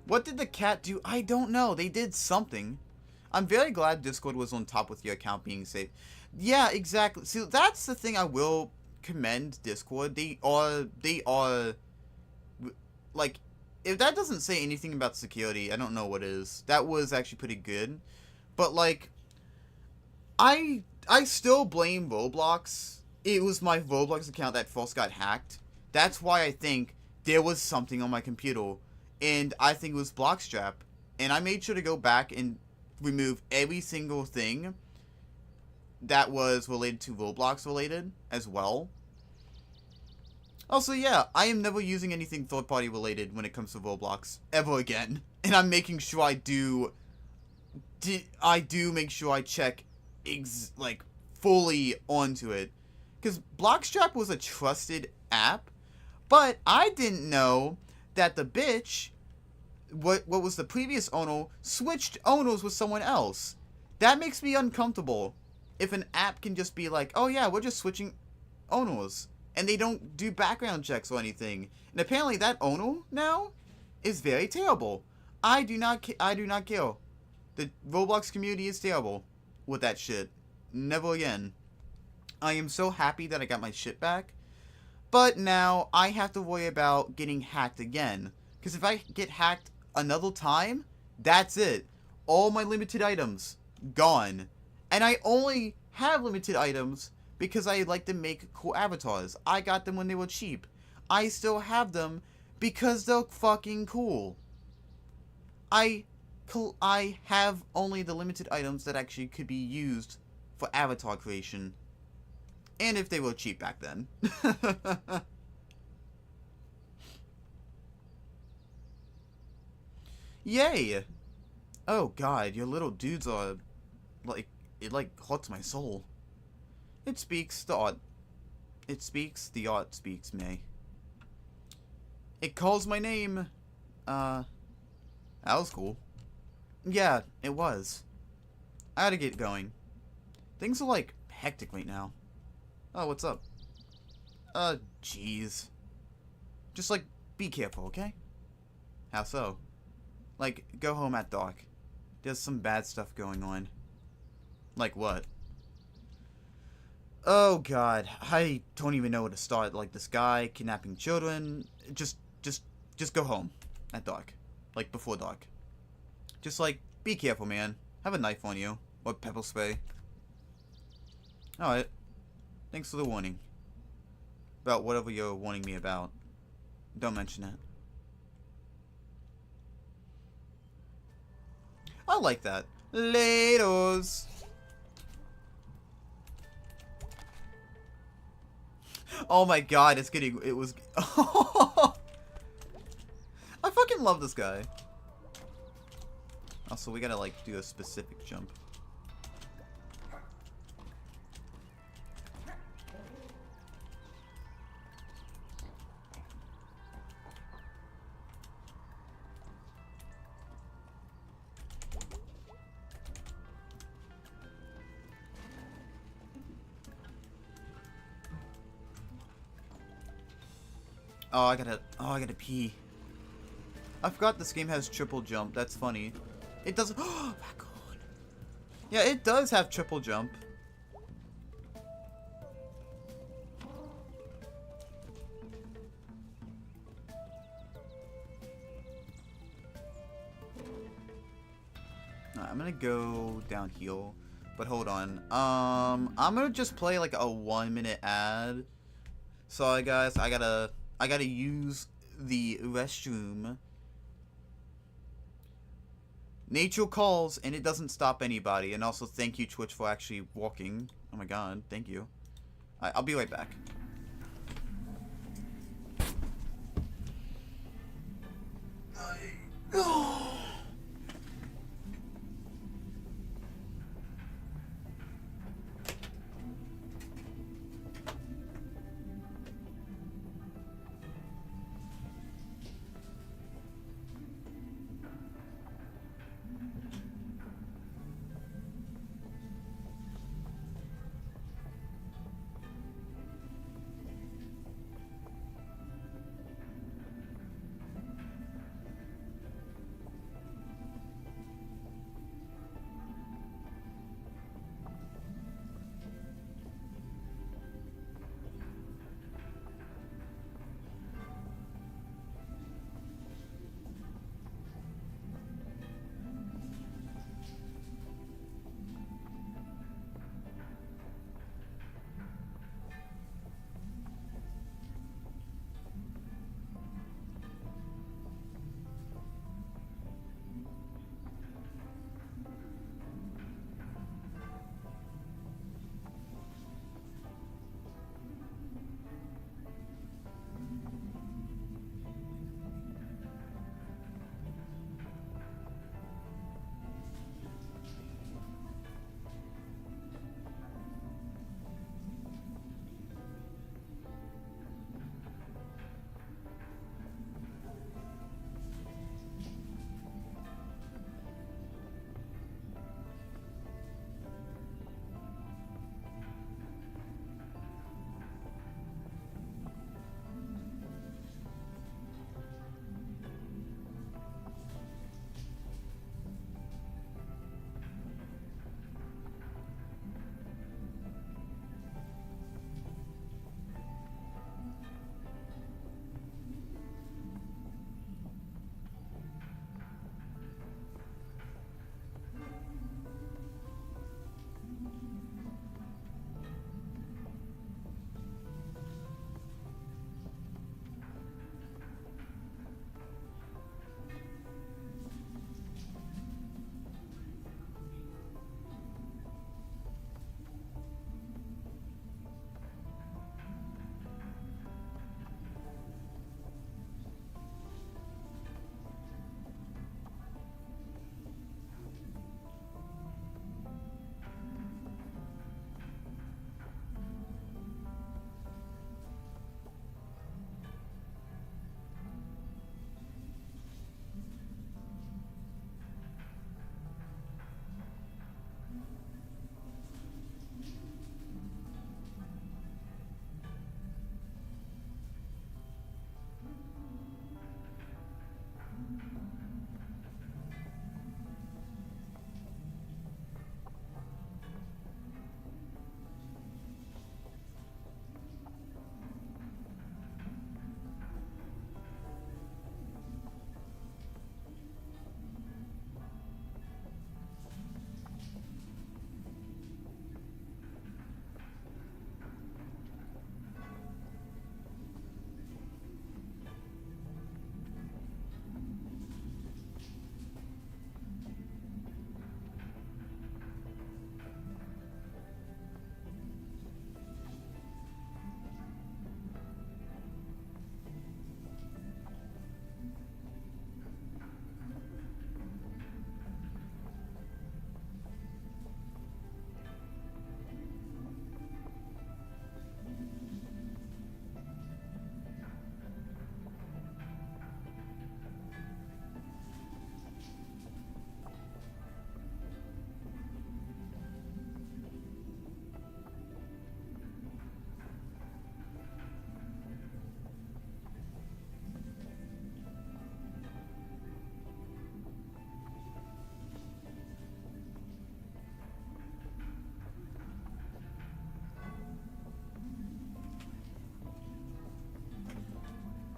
What did the cat do? I don't know. They did something. I'm very glad Discord was on top with your account being safe. Yeah, exactly. See, that's the thing I will commend Discord. They are, like, if that doesn't say anything about security, I don't know what is. That was actually pretty good. But, like, I still blame Roblox. It was my Roblox account that first got hacked. That's why I think there was something on my computer. And I think it was Blockstrap. And I made sure to go back and remove every single thing that was related to Roblox related as well. Also, yeah, I am never using anything third-party related when it comes to Roblox ever again. And I'm making sure I do make sure I check like fully onto it. Because Blockstrap was a trusted app, but I didn't know that the bitch, what was the previous owner, switched owners with someone else. That makes me uncomfortable. If an app can just be like, oh yeah, we're just switching owners, and they don't do background checks or anything. And apparently that owner now is very terrible. I do not care. The Roblox community is terrible with that shit. Never again. I am so happy that I got my shit back. But now I have to worry about getting hacked again. Because if I get hacked another time, that's it. All my limited items, gone. And I only have limited items because I like to make cool avatars. I got them when they were cheap. I still have them because they're fucking cool. I have only the limited items that actually could be used for avatar creation. And if they were cheap back then. Yay! Oh god, your little dudes are, like, it like hurts my soul. It speaks, the art. It speaks, the art speaks me. It calls my name. That was cool. Yeah, it was. I gotta get going. Things are, like, hectic right now. Oh, what's up? Jeez. Just, like, be careful, okay? How so? Like, go home at dark. There's some bad stuff going on. Like what? Oh god, I don't even know where to start. Like, this guy kidnapping children. Just go home at dark. Like, before dark. Just, like, be careful, man. Have a knife on you. Or pepper spray. Alright. Thanks for the warning. About whatever you're warning me about. Don't mention it. I like that. Laters. Oh my god, it was... I fucking love this guy. Also, we gotta, like, do a specific jump. Oh, I gotta pee. I forgot this game has triple jump. That's funny. It doesn't. Oh, back on. Yeah, it does have triple jump. Alright, I'm gonna go down here, but hold on. I'm gonna just play like a 1-minute ad. Sorry guys, I gotta use the restroom. Nature calls, and it doesn't stop anybody. And also, thank you, Twitch, for actually walking. Oh my god, thank you. I'll be right back.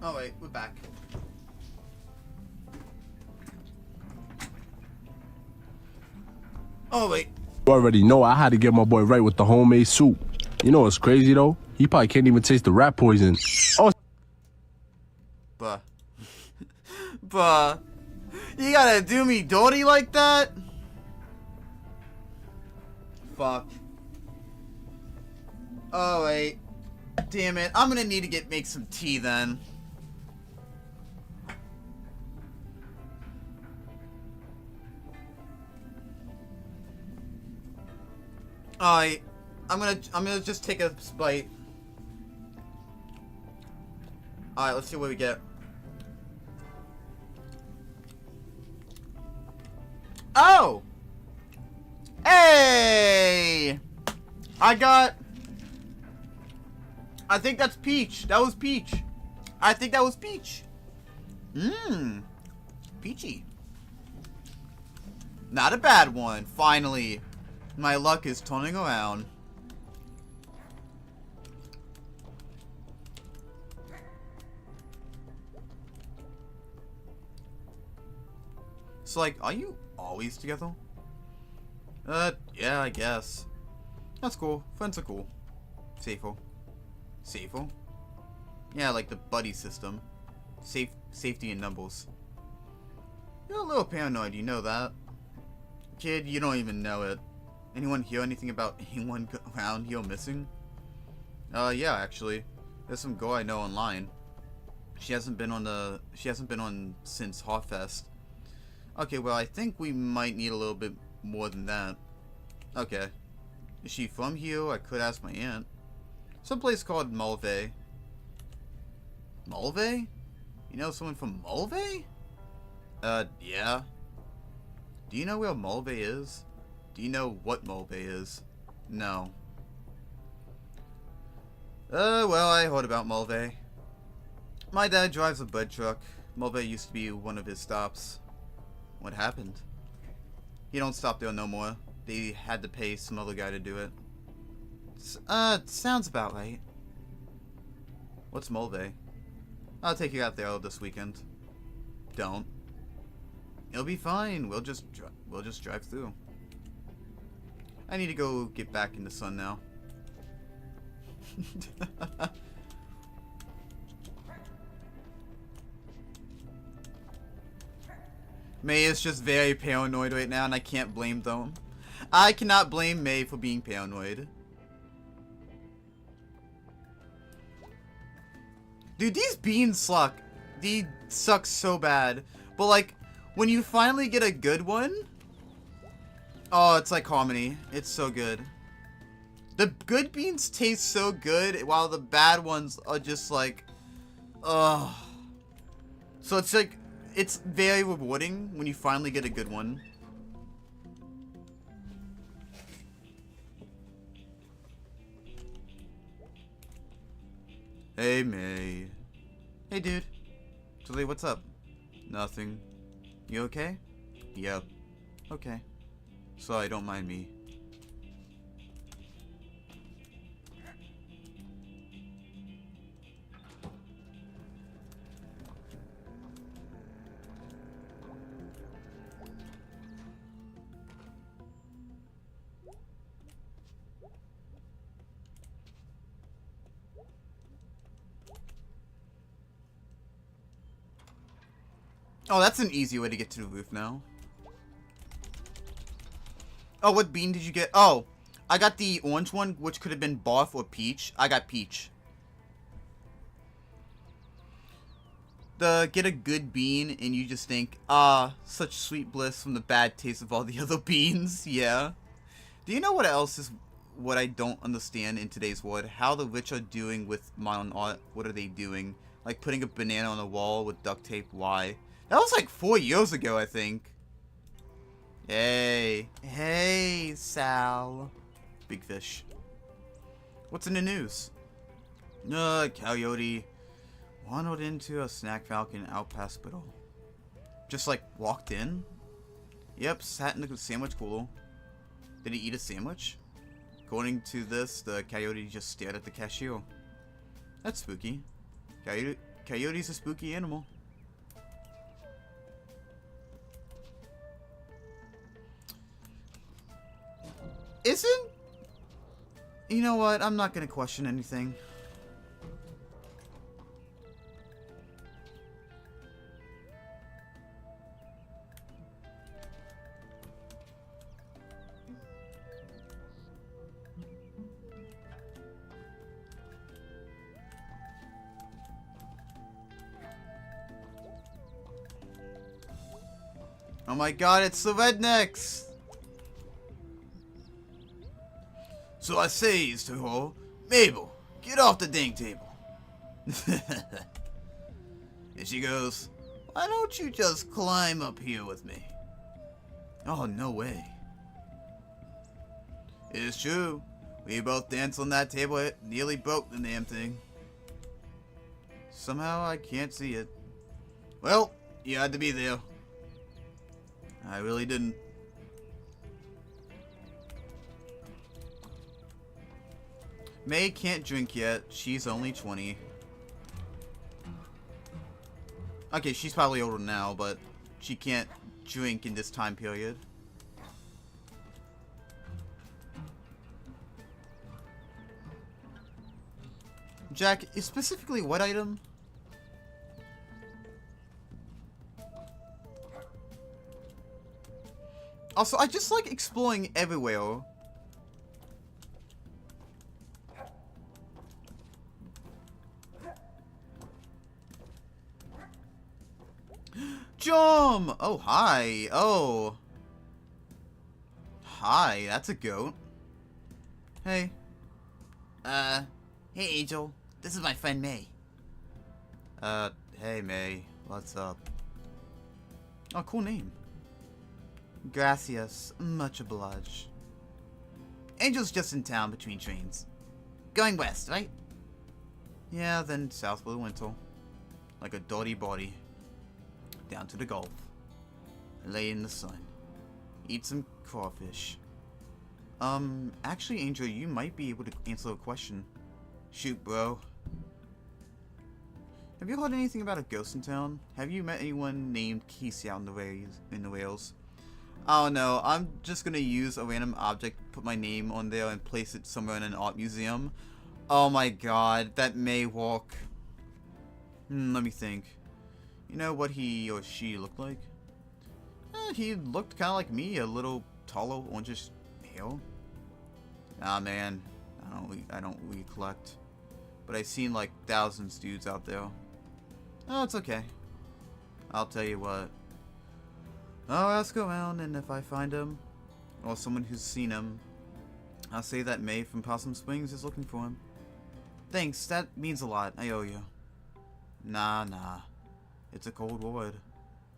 Oh wait, we're back. Oh wait. You already know I had to get my boy right with the homemade soup. You know what's crazy though? He probably can't even taste the rat poison. Oh, Buh. Buh. You gotta do me dirty like that? Fuck. Oh wait. Damn it. I'm gonna need to make some tea then. Alright. I'm gonna just take a bite. Alright, let's see what we get. Oh! Hey! I think that's peach. That was peach. I think that was peach. Mmm. Peachy. Not a bad one. Finally. My luck is turning around. So, like, are you always together? Yeah, I guess. That's cool. Friends are cool. Safer. Safer? Yeah, like the buddy system. Safety in numbers. You're a little paranoid, you know that. Kid, you don't even know it. Anyone hear anything about anyone around here missing? Yeah, actually. There's some girl I know online. She hasn't been on since Harfest. Okay, well, I think we might need a little bit more than that. Okay. Is she from here? I could ask my aunt. Someplace called Mulvey. Mulvey? You know someone from Mulvey? Yeah. Do you know where Mulvey is? Do you know what Mulvey is? No. Well, I heard about Mulvey. My dad drives a bud truck. Mulvey used to be one of his stops. What happened? He don't stop there no more. They had to pay some other guy to do it. Sounds about right. What's Mulvey? I'll take you out there this weekend. Don't. It'll be fine. We'll just drive through. I need to go get back in the sun now. May is just very paranoid right now, and I can't blame them. I cannot blame May for being paranoid. Dude, these beans suck. They suck so bad. But, like, when you finally get a good one... Oh, it's like harmony. It's so good. The good beans taste so good, while the bad ones are just like... Ugh. So it's like... It's very rewarding when you finally get a good one. Hey, May. Hey, dude. Julie, what's up? Nothing. You okay? Yep. Okay. Sorry, don't mind me. Oh, that's an easy way to get to the roof now. Oh, what bean did you get? Oh, I got the orange one, which could have been Barf or Peach. I got Peach. Get a good bean, and you just think, ah, such sweet bliss from the bad taste of all the other beans. Yeah. Do you know what else is what I don't understand in today's world? How the rich are doing with modern art. What are they doing? Like putting a banana on a wall with duct tape. Why? That was like 4 years ago, I think. Hey. Hey, Sal. Big fish. What's in the news? Coyote wandered into a Snack Falcon Outpost hospital. Just like walked in? Yep, sat in the sandwich cooler. Did he eat a sandwich? According to this, the coyote just stared at the cashier. That's spooky. Coyote's a spooky animal. Isn't... You know what? I'm not gonna question anything. Oh my god, it's the rednecks! So I says to her, Mabel, get off the dang table. And she goes, why don't you just climb up here with me? Oh, no way. It's true. We both danced on that table, it nearly broke the damn thing. Somehow I can't see it. Well, you had to be there. I really didn't. May can't drink yet. She's only 20. Okay, she's probably older now, but she can't drink in this time period. Jack, specifically what item? Also, I just like exploring everywhere. Jom! Oh, hi. Oh. Hi, that's a goat. Hey. Hey, Angel. This is my friend May. Hey, May. What's up? Oh, cool name. Gracias. Much obliged. Angel's just in town between trains. Going west, right? Yeah, then south with the winter. Like a dirty body. Down to the Gulf. Lay in the sun. Eat some crawfish. Actually, Angel, you might be able to answer a question. Shoot, bro. Have you heard anything about a ghost in town? Have you met anyone named Casey out in the Wales? Oh no, I'm just gonna use a random object, put my name on there, and place it somewhere in an art museum. Oh my god, that may walk. Let me think. You know what he or she looked like? He looked kind of like me, a little taller, orangish hair. Ah man, I don't recollect. But I've seen like thousands of dudes out there. Oh, it's okay. I'll tell you what. I'll ask around, and if I find him, or someone who's seen him, I'll say that May from Possum Springs is looking for him. Thanks, that means a lot. I owe you. Nah. It's a cold war,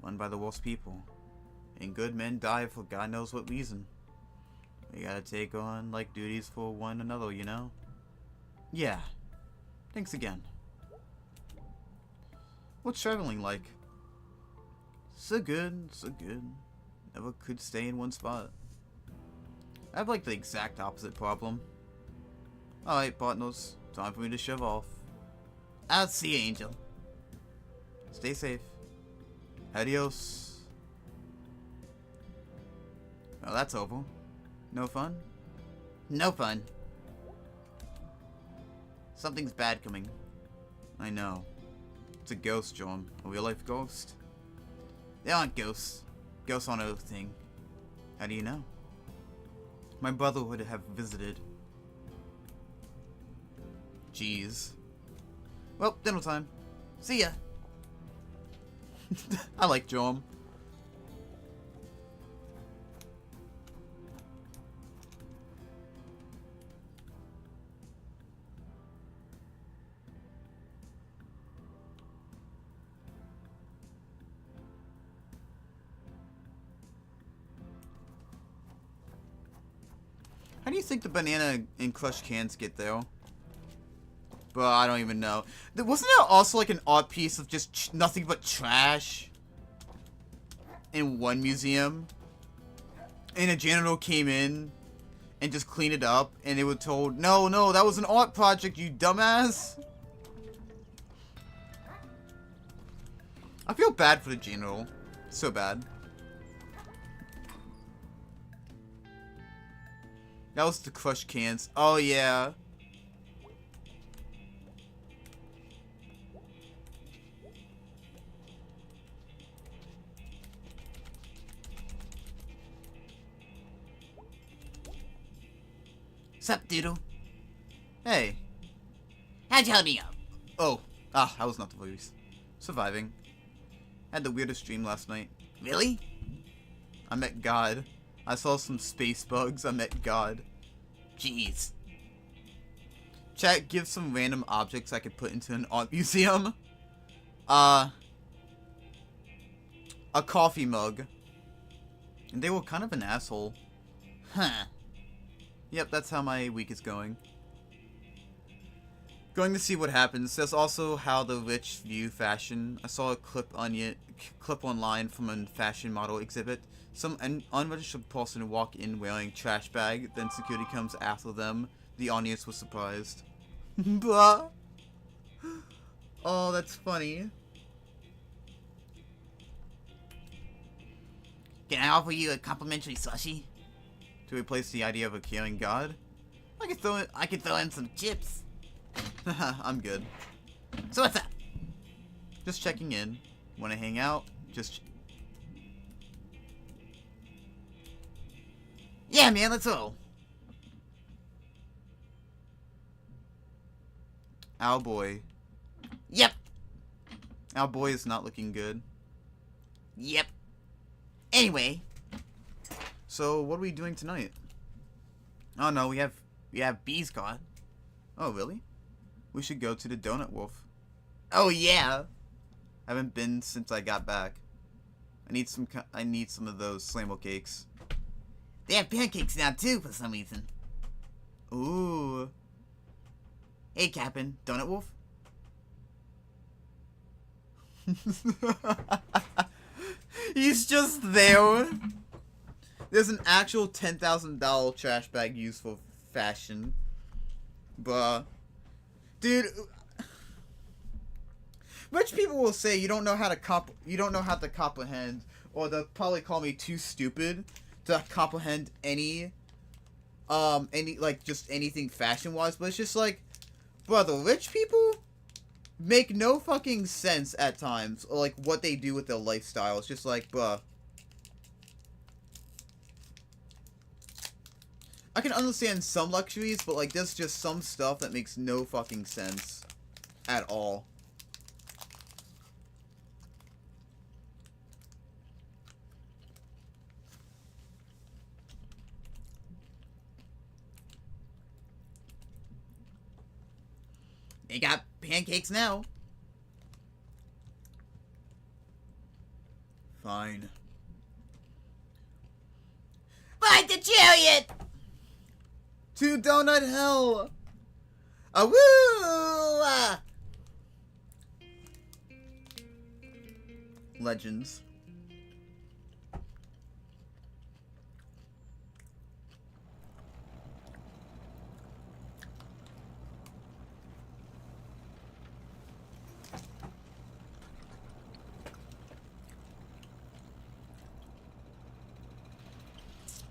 run by the worst people. And good men die for God knows what reason. We gotta take on, like, duties for one another, you know? Yeah. Thanks again. What's traveling like? So good. Never could stay in one spot. I have like the exact opposite problem. Alright, partners. Time for me to shove off. I'll see you, Angel. Stay safe. Adios. Well, that's over. No fun? No fun. Something's bad coming. I know. It's a ghost, John. A real-life ghost? They aren't ghosts. Ghosts aren't a thing. How do you know? My brother would have visited. Jeez. Well, dinner time. See ya. I like Jom. How do you think the banana and crushed cans get there? But I don't even know. Wasn't there also like an art piece of just nothing but trash in one museum? And a janitor came in and just cleaned it up, and they were told, no, that was an art project, you dumbass. I feel bad for the general. So bad. That was the crushed cans. Oh, yeah. Sup, Doodle? Hey. How'd you hold me up? Oh. Ah, that was not the voice. Surviving. Had the weirdest dream last night. Really? I met God. I saw some space bugs. I met God. Jeez. Chat, give some random objects I could put into an art museum. A coffee mug. And they were kind of an asshole. Huh. Yep, that's how my week is going. Going to see what happens. There's also how the rich view fashion. I saw a clip online from a fashion model exhibit. Some unregistered person walk in wearing trash bag, then security comes after them. The audience was surprised. Blah. Oh, that's funny. Can I offer you a complimentary slushie? To replace the idea of a caring God? I could throw in some chips. I'm good. So what's up? Just checking in. Want to hang out? Yeah, man, let's roll. Our boy. Yep. Our boy is not looking good. Yep. Anyway. So, what are we doing tonight? Oh no, we have Bee's car. Oh, really? We should go to the Donut Wolf. Oh yeah. I haven't been since I got back. I need some of those Slammo cakes. They have pancakes now too for some reason. Ooh. Hey, Captain. Donut Wolf? He's just there. There's an actual $10,000 trash bag used for fashion. Bruh. Dude, rich people will say you don't know how to comprehend, or they'll probably call me too stupid to comprehend just anything fashion wise, but it's just like, brother, rich people make no fucking sense at times, or like what they do with their lifestyle. It's just like, bruh. I can understand some luxuries, but like there's just some stuff that makes no fucking sense at all. They got pancakes now. Fine. Fight the chariot! To Donut Hell! Awoo! Legends.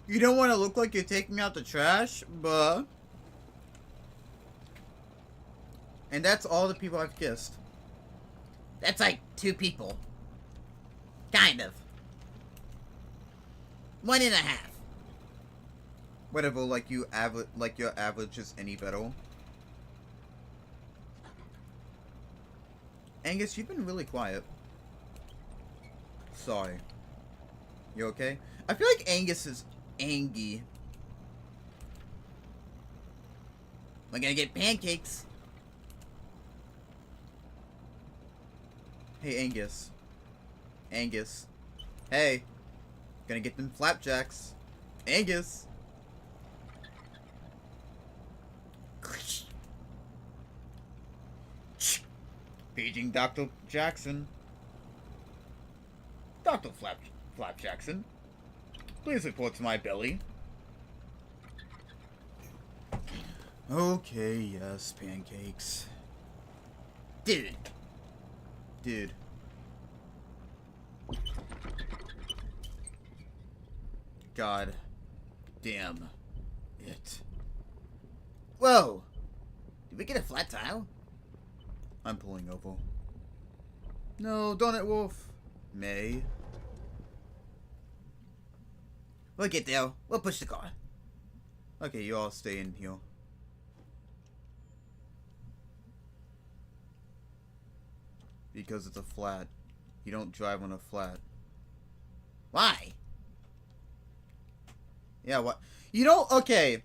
You don't want to look like you're taking out the trash, but... And that's all the people I've kissed. That's like 2 people. Kind of. 1.5. Whatever, like your average is any better. Angus, you've been really quiet. Sorry. You okay? I feel like Angus is Angie. We're gonna get pancakes. Hey, Angus. Angus. Hey. Gonna get them flapjacks. Angus. Paging Dr. Jackson. Dr. Flap Jackson. Please report to my belly. Okay, yes, pancakes. Dude. Dude. God. Damn. It. Whoa! Did we get a flat tile? I'm pulling Opal. No, Donut Wolf. May. We'll get there. We'll push the car. Okay, you all stay in here. Because it's a flat. You don't drive on a flat. Why? Yeah, what? You don't... Okay.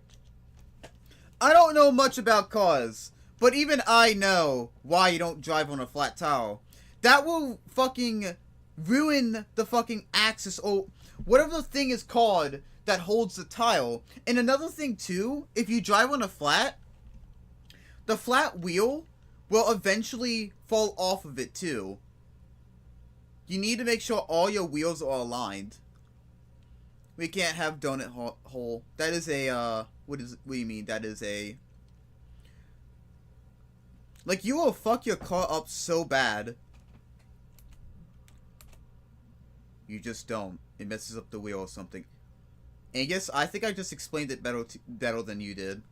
I don't know much about cars. But even I know why you don't drive on a flat tile. That will fucking ruin the fucking axis or whatever the thing is called that holds the tile. And another thing too, if you drive on a flat, the flat wheel will eventually fall off of it too. You need to make sure all your wheels are aligned. We can't have donut hole. That is a, what do you mean? That is a... Like, you will fuck your car up so bad. You just don't. It messes up the wheel or something. Angus, I think I just explained it better than you did.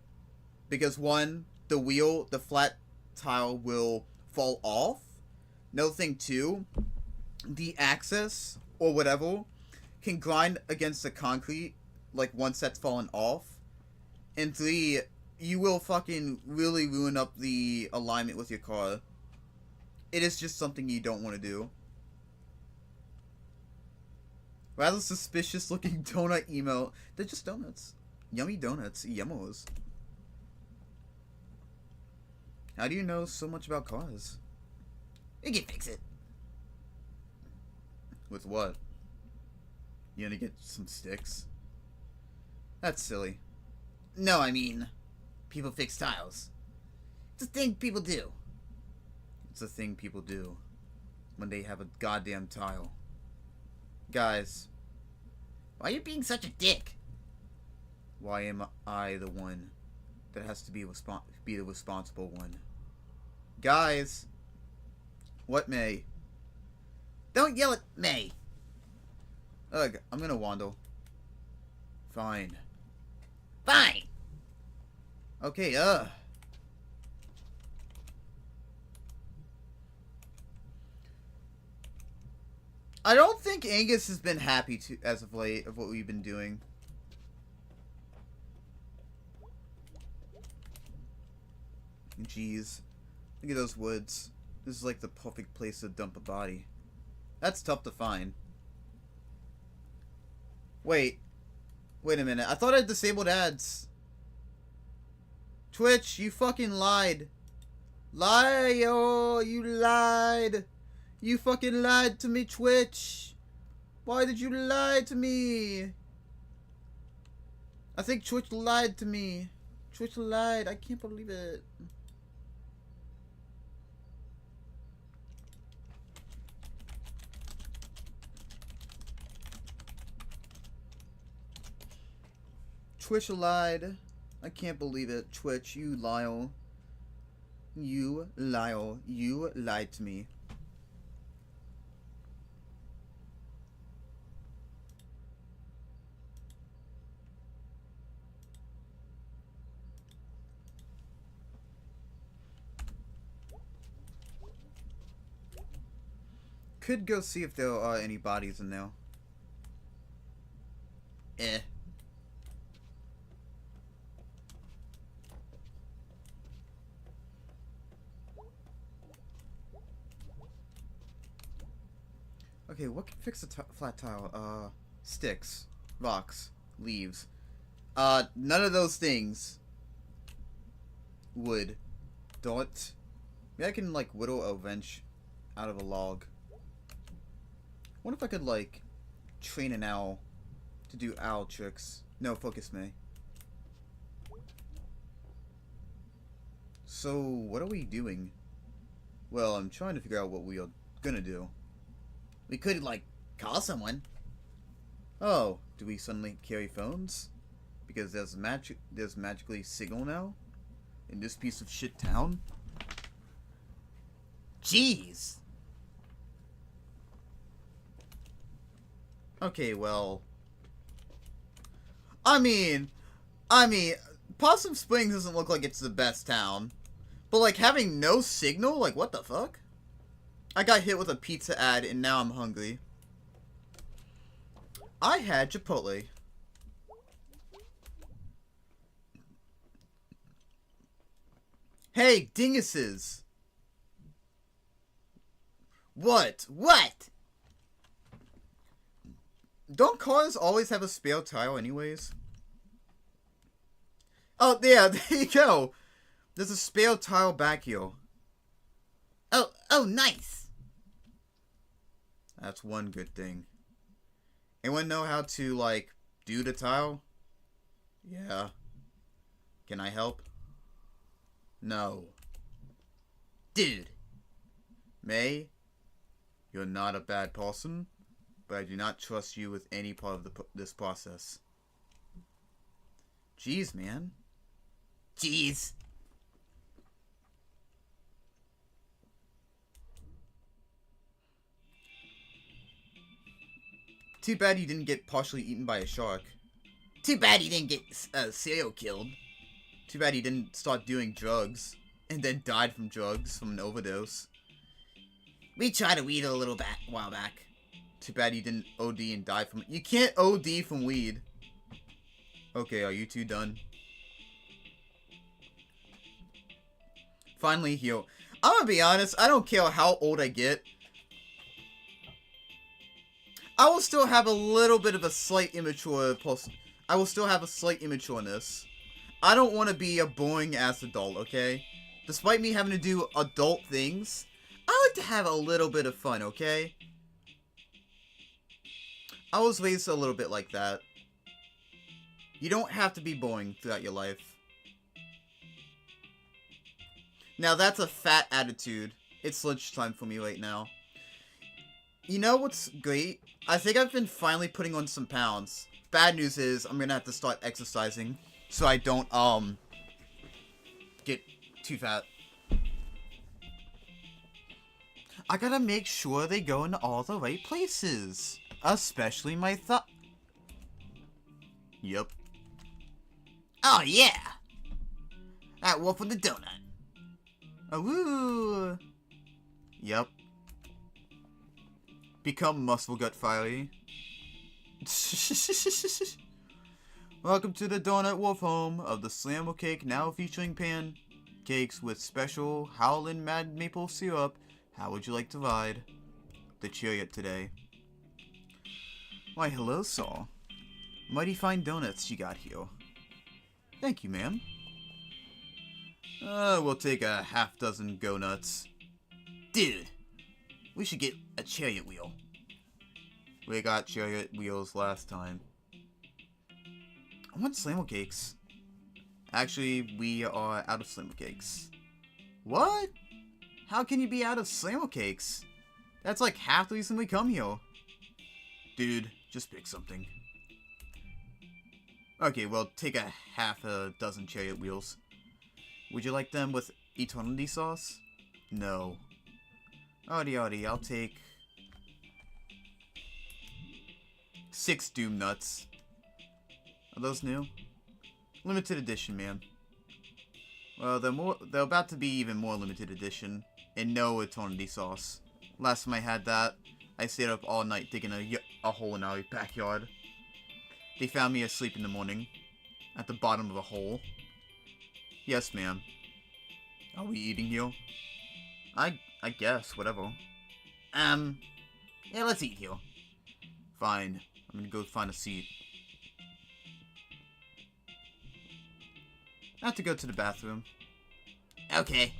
Because one, the wheel, the flat tile will fall off. Another thing too, the axis or whatever can grind against the concrete like once that's fallen off. And three, you will fucking really ruin up the alignment with your car. It is just something you don't want to do. Rather suspicious looking donut email. They're just donuts. Yummy donuts. Yummos. How do you know so much about cars? You can fix it. With what? You gonna get some sticks? That's silly. No, I mean, people fix tiles. It's a thing people do. It's a thing people do when they have a goddamn tile. Guys, why are you being such a dick? Why am I the one that has to be the responsible one? Guys, what May? Don't yell at May. Ugh, I'm gonna wander. Fine. Fine. Okay, I don't think Angus has been happy as of late of what we've been doing. Jeez. Look at those woods. This is like the perfect place to dump a body. That's tough to find. Wait a minute. I thought I disabled ads. Twitch, you fucking lied. Liar, you lied. You fucking lied to me, Twitch. Why did you lie to me? I think Twitch lied to me. Twitch lied. I can't believe it. Twitch lied. I can't believe it. Twitch, you liar. You liar. You lied to me. Could go see if there are any bodies in there. Eh. Okay, what can fix a flat tile? Sticks, rocks, leaves. None of those things. Wood. Dot. Maybe I can, like, whittle a wrench out of a log. What if I could, like, train an owl to do owl tricks? No, focus me. So, what are we doing? Well, I'm trying to figure out what we are gonna do. We could, like, call someone. Oh, do we suddenly carry phones? Because there's magically signal now? In this piece of shit town? Jeez! Okay, well... I mean, Possum Springs doesn't look like it's the best town. But, like, having no signal? Like, what the fuck? I got hit with a pizza ad, and now I'm hungry. I had Chipotle. Hey, dinguses! What? What? Don't cars always have a spare tire anyways? Oh, yeah, there you go. There's a spare tile back here. Oh, nice. That's one good thing. Anyone know how to, like, do the tile? Yeah. Can I help? No. Dude. May, you're not a bad person, but I do not trust you with any part of this process. Jeez, man. Jeez. Too bad you didn't get partially eaten by a shark. Too bad you didn't get serial killed. Too bad you didn't start doing drugs and then died from drugs from an overdose. We tried a weed a little while back. Too bad you didn't OD and die from it. You can't OD from weed. Okay, are you two done? Finally heal. I'm gonna be honest, I don't care how old I get. I will still have a little bit of a slight immature I will still have a slight immatureness. I don't want to be a boring ass adult, okay? Despite me having to do adult things, I like to have a little bit of fun, okay? I was raised a little bit like that. You don't have to be boring throughout your life. Now that's a fat attitude. It's lunchtime for me right now. You know what's great? I think I've been finally putting on some pounds. Bad news is I'm gonna have to start exercising so I don't get too fat. I gotta make sure they go in all the right places. Especially my thumb. Yep. Oh yeah! That wolf with the donut. Oh woo! Yep. Become muscle gut fiery. Welcome to the Donut Wolf home of the Slammo Cake, now featuring pancakes with special Howlin' Mad Maple syrup. How would you like to ride the chariot today? Why, hello, sir. Mighty fine donuts you got here. Thank you, ma'am. We'll take a half dozen go nuts. Dude, we should get a chariot wheel. We got chariot wheels last time. I want Slammo Cakes. Actually, we are out of Slammo Cakes. What? How can you be out of Slammo Cakes? That's like half the reason we come here. Dude, just pick something. Okay, well, take a half a dozen chariot wheels. Would you like them with Eternity sauce? No. Alrighty, I'll take 6 Doom Nuts. Are those new? Limited edition, man. Well, they're about to be even more limited edition. And no Eternity sauce. Last time I had that, I stayed up all night digging a hole in our backyard. They found me asleep in the morning. At the bottom of a hole. Yes, ma'am. Are we eating here? I guess, whatever. Yeah, let's eat here. Fine. I'm gonna go find a seat. I have to go to the bathroom. Okay.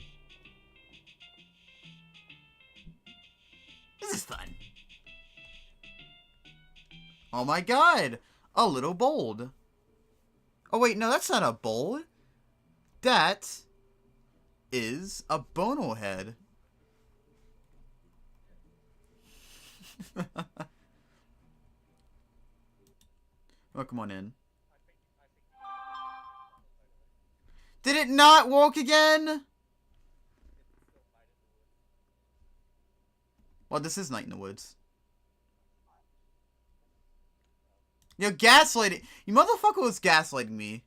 This is fun. Oh my god! A little bold. Oh wait, no, that's not a bowl. That is a Bono head. Oh, come on in. Did it not work again? Well, this is Night in the Woods. You're gaslighting. You motherfucker was gaslighting me.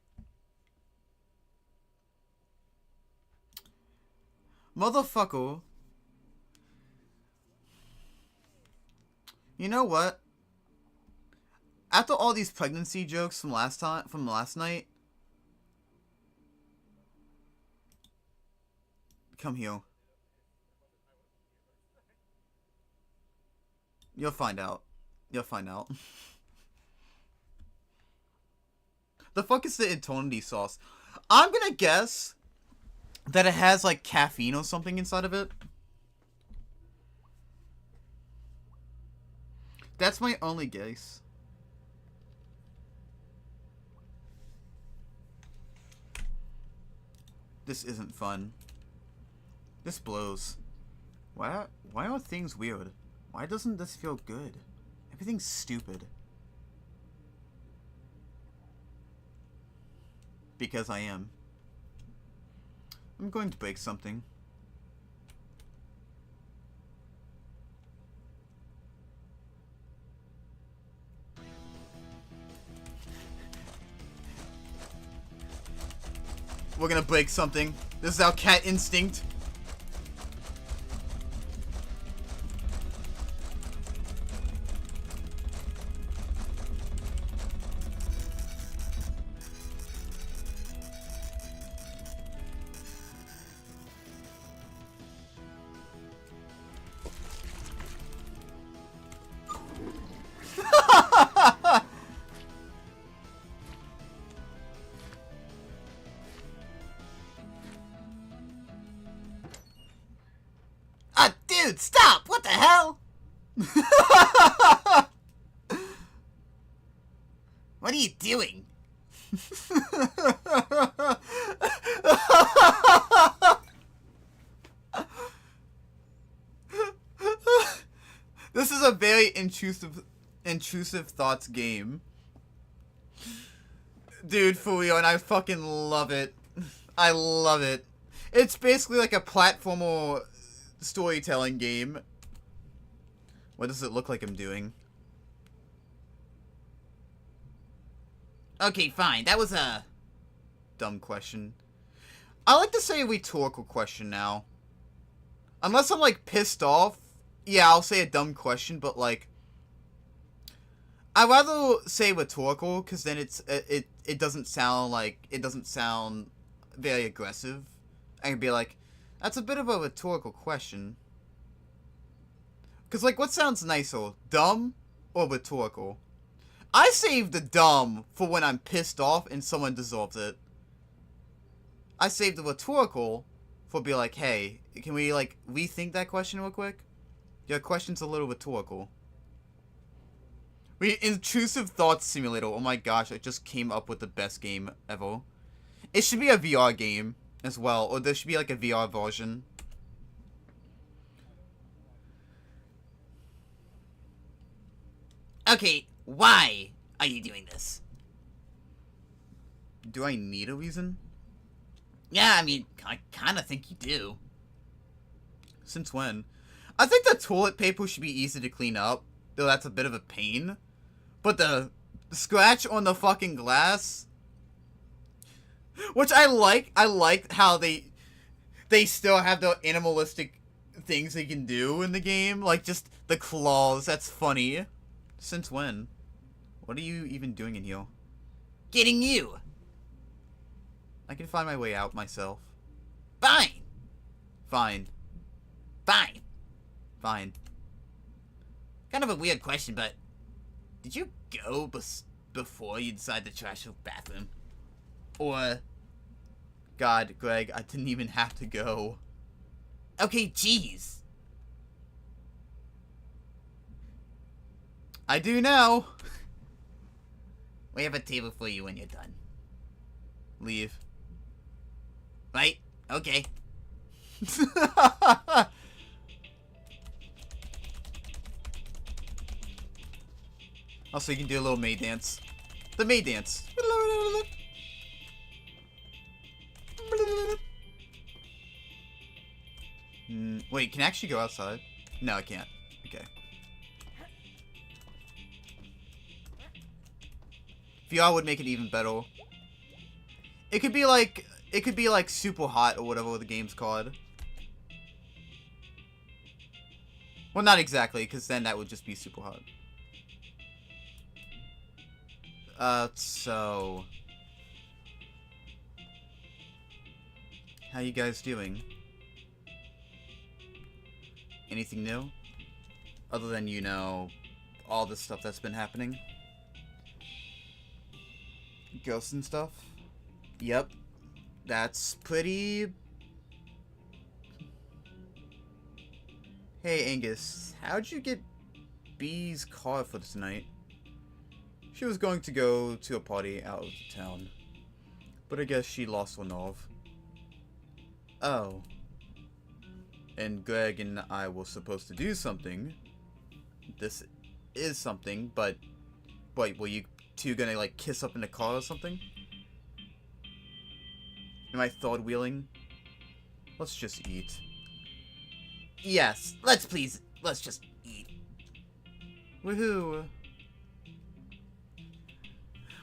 Motherfucker. You know what? After all these pregnancy jokes from last night, come here. You'll find out. You'll find out. The fuck is the eternity sauce? I'm gonna guess that it has like caffeine or something inside of it. That's my only guess. This isn't fun. This blows. Why are things weird? Why doesn't this feel good? Everything's stupid. Because I am. I'm going to break something. We're gonna break something. This is our cat instinct. Dude, stop! What the hell? What are you doing? This is a very intrusive thoughts game. Dude, for real, and I fucking love it. I love it. It's basically like a platformer storytelling game. What does it look like I'm doing? Okay, fine. That was a dumb question. I like to say a rhetorical question now. Unless I'm like pissed off, yeah, I'll say a dumb question, but like I'd rather say rhetorical because then it doesn't sound very aggressive. I can be like, that's a bit of a rhetorical question. Because, like, what sounds nicer? Dumb or rhetorical? I save the dumb for when I'm pissed off and someone deserves it. I save the rhetorical for be like, hey, can we, like, rethink that question real quick? Your question's a little rhetorical. Intrusive Thoughts Simulator. Oh my gosh, I just came up with the best game ever. It should be a VR game as well, or there should be like a VR version. Okay, why are you doing this? Do I need a reason? Yeah, I mean, I kind of think you do. Since when? I think the toilet paper should be easy to clean up, though that's a bit of a pain. But the scratch on the fucking glass, which I like how they still have the animalistic things they can do in the game, like just the claws. That's funny. Since when? What are you even doing in here? Getting you. I can find my way out myself. Fine. Fine. Fine. Fine. Kind of a weird question, but did you go before you decided to trash the bathroom? Or, God, Greg, I didn't even have to go. Okay, jeez. I do now. We have a table for you when you're done. Leave. Right? Okay. Also, you can do a little maid dance. The maid dance. Wait, can I actually go outside? No, I can't. Okay. VR would make it even better. It could be like super hot or whatever the game's called. Well, not exactly, because then that would just be super hot. So how you guys doing? Anything new? Other than, you know, all the stuff that's been happening? Ghosts and stuff? Yep. That's pretty... Hey, Angus. How'd you get B's car for tonight? She was going to go to a party out of the town. But I guess she lost one off. Oh. And Greg and I were supposed to do something. This is something, but... Wait, were you two gonna, like, kiss up in the car or something? Am I third wheeling? Let's just eat. Yes, let's just eat. Woohoo.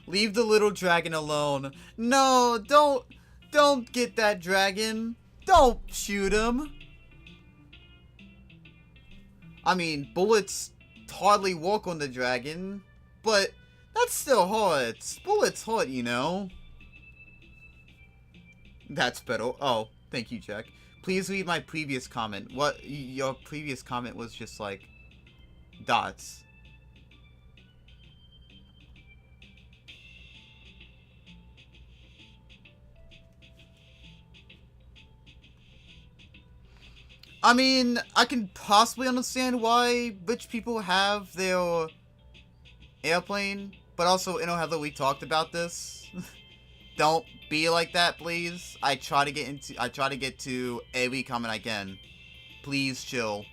Leave the little dragon alone. No, don't get that dragon. Don't shoot him. I mean, bullets hardly work on the dragon, but that's still hurt. Bullets hurt, you know. That's better. Oh, thank you, Jack. Please read my previous comment. What? Your previous comment was just like dots. I mean, I can possibly understand why rich people have their airplane, but also, you know, Heather, we talked about this. Don't be like that, please. I try to get to every comment I can. Please chill.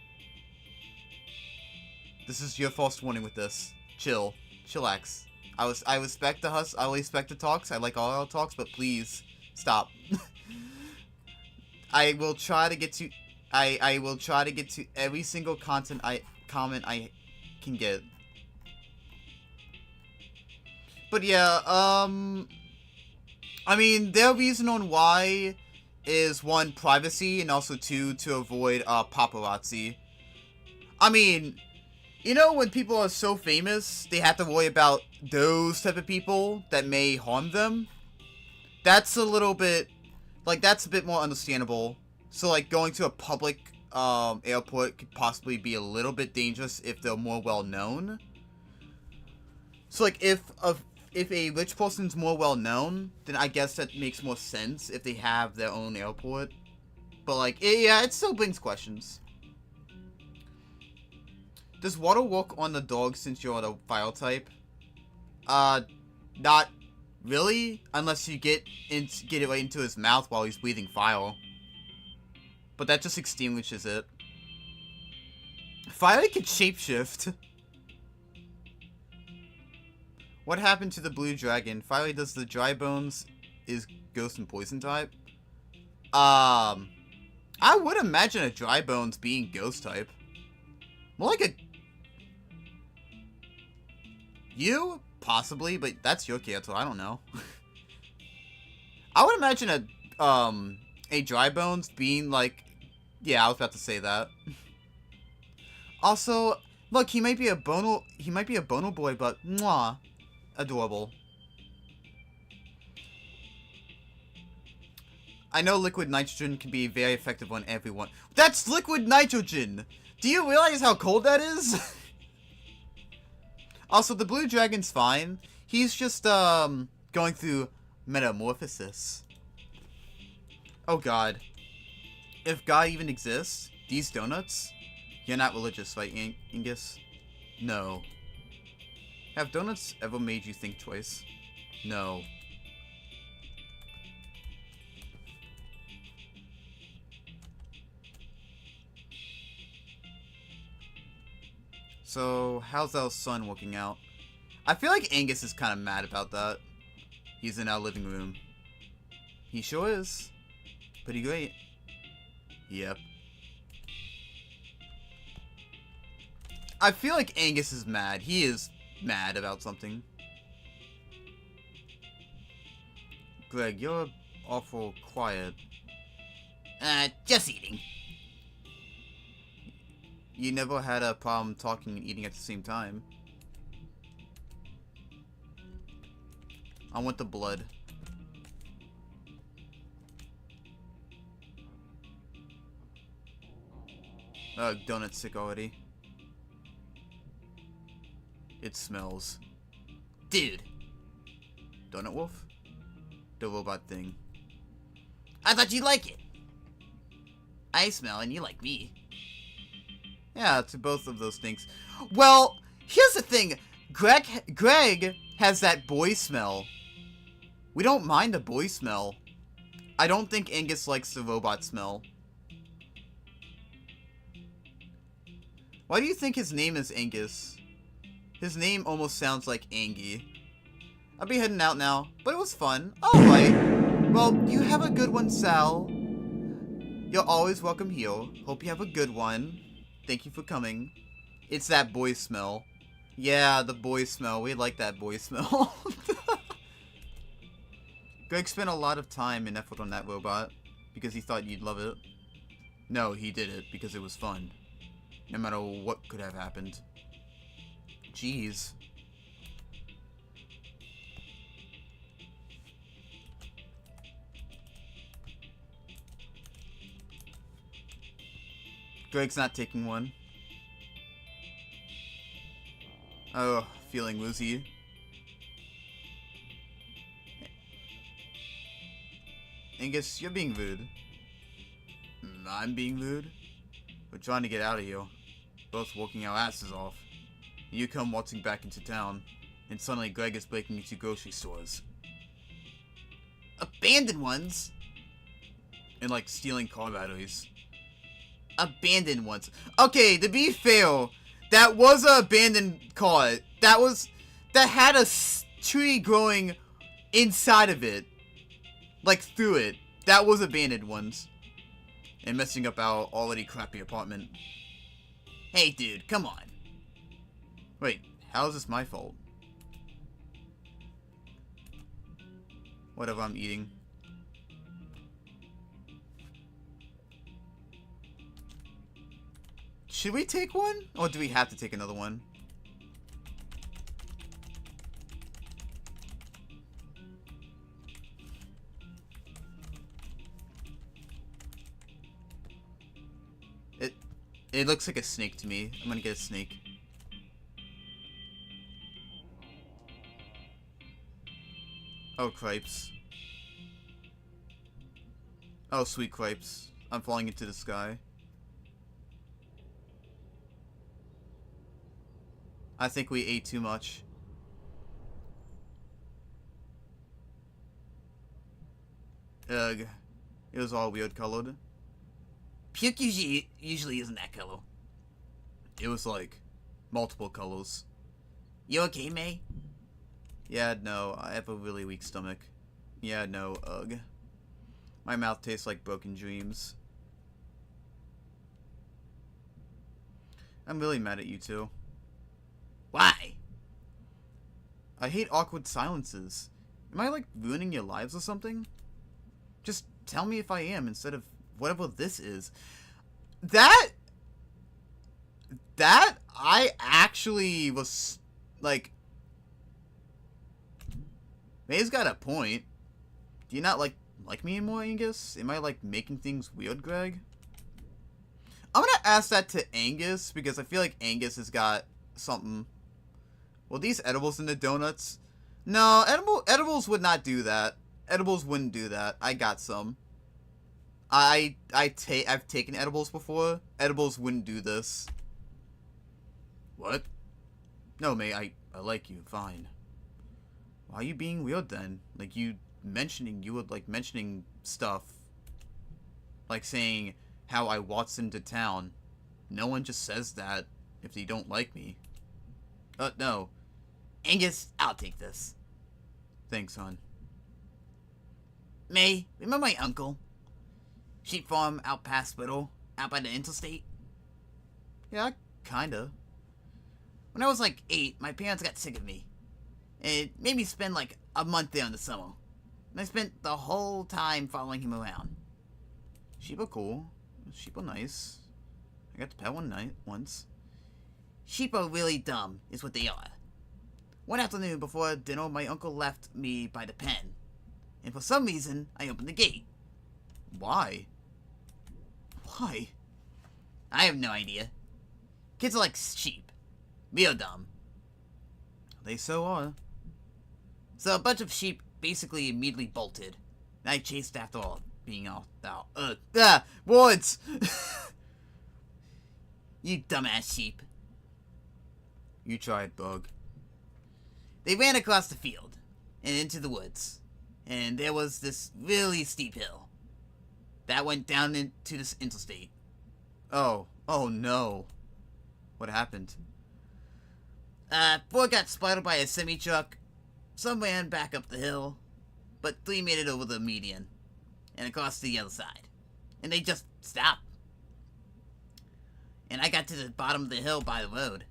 This is your first warning with this. Chill. Chillax. I respect the I respect the talks. I like all our talks, but please stop. I will try to get to I will try to get to every single comment I can get. But yeah, I mean, their reason on why is, one, privacy, and also, two, to avoid paparazzi. I mean, you know, when people are so famous, they have to worry about those type of people that may harm them. That's a little bit, like, that's a bit more understandable. So, like, going to a public airport could possibly be a little bit dangerous if they're more well-known. So, like, if a rich person's more well-known, then I guess that makes more sense if they have their own airport. But, like, yeah, it still brings questions. Does water work on the dog since you're the fire type? Not really, unless you get it right into his mouth while he's breathing fire. But that just extinguishes it. Fire can shapeshift. What happened to the blue dragon? Finally, does the dry bones is ghost and poison type? I would imagine a dry bones being ghost type. More like a... You? Possibly, but that's your character. I don't know. I would imagine a dry bones being like... Yeah, I was about to say that. Also, look, he might be a bono boy, but mwah. Adorable. I know liquid nitrogen can be very effective on everyone. That's liquid nitrogen! Do you realize how cold that is? Also, the blue dragon's fine. He's just, going through metamorphosis. Oh god. If God even exists, these donuts? You're not religious, right, Angus? No. Have donuts ever made you think twice? No. So, how's our son working out? I feel like Angus is kind of mad about that. He's in our living room. He sure is. Pretty great. Yep. I feel like Angus is mad. He is mad about something. Greg, you're awful quiet. Just eating. You never had a problem talking and eating at the same time. I want the blood. Donut's sick already. It smells. Dude. Donut Wolf? The robot thing. I thought you'd like it. I smell and you like me. Yeah, to both of those things. Well, here's the thing. Greg has that boy smell. We don't mind the boy smell. I don't think Angus likes the robot smell. Why do you think his name is Angus? His name almost sounds like Angie. I'll be heading out now, but it was fun. Alright. Well, you have a good one, Sal. You're always welcome here. Hope you have a good one. Thank you for coming. It's that boy smell. Yeah, the boy smell. We like that boy smell. Greg spent a lot of time and effort on that robot because he thought you'd love it. No, he did it because it was fun. No matter what could have happened. Jeez. Greg's not taking one. Oh, feeling woozy. Angus, you're being rude. I'm being rude? We're trying to get out of here. Both working our asses off. You come waltzing back into town, and suddenly Greg is breaking into grocery stores. Abandoned ones? And like stealing car batteries. Abandoned ones. Okay, to be fair, that was an abandoned car. That had a tree growing inside of it. Like through it. That was abandoned ones. And messing up our already crappy apartment. Hey dude, come on. Wait, how is this my fault? Whatever, I'm eating. Should we take one? Or do we have to take another one? It looks like a snake to me. I'm gonna get a snake. Oh, cripes. Oh, sweet cripes. I'm falling into the sky. I think we ate too much. Ugh. It was all weird colored. Puke usually isn't that color. It was like multiple colors. You okay, May? Yeah, no, I have a really weak stomach. Yeah, no, ugh. My mouth tastes like broken dreams. I'm really mad at you two. Why? I hate awkward silences. Am I like ruining your lives or something? Just tell me if I am instead of whatever this is. That I actually was like, May's got a point. Do you not like me anymore, Angus? Am I like making things weird, Greg? I'm gonna ask that to Angus because I feel like Angus has got something. Well, these edibles in the donuts? No, edibles would not do that. Edibles wouldn't do that. I got some. I've taken edibles before. Edibles wouldn't do this. What? No, May, I like you, fine. Why are you being weird then? Like you would like mentioning stuff. Like saying how I waltzed into town. No one just says that if they don't like me. No. Angus, I'll take this. Thanks, hon. May, remember my uncle? Sheep farm out past Whittle, out by the interstate? Yeah, kinda. When I was like 8, my parents got sick of me. It made me spend like a month there in the summer. And I spent the whole time following him around. Sheep are cool. Sheep are nice. I got to pet one night once. Sheep are really dumb, is what they are. One afternoon before dinner, my uncle left me by the pen. And for some reason, I opened the gate. Why? Why? I have no idea. Kids are like sheep. Real dumb. They so are. So a bunch of sheep basically immediately bolted. And I chased after all, being all woods! You dumbass sheep. You tried, Bug. They ran across the field and into the woods. And there was this really steep hill that went down into this interstate. Oh no. What happened? Four got spotted by a semi-truck. Some ran back up the hill, but 3 made it over the median and across to the other side. And they just stopped. And I got to the bottom of the hill by the road,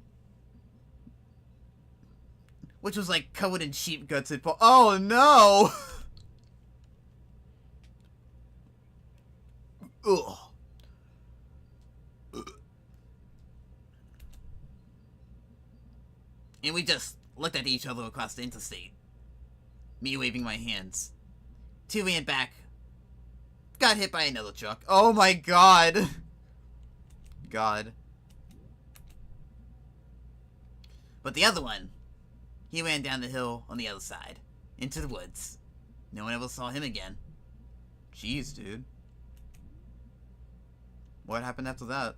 which was like covered in sheep guts and oh no! Ugh. And we just looked at each other across the interstate. Me waving my hands. 2 ran back. Got hit by another truck. Oh my god! God. But the other one, he ran down the hill on the other side, into the woods. No one ever saw him again. Jeez, dude. What happened after that?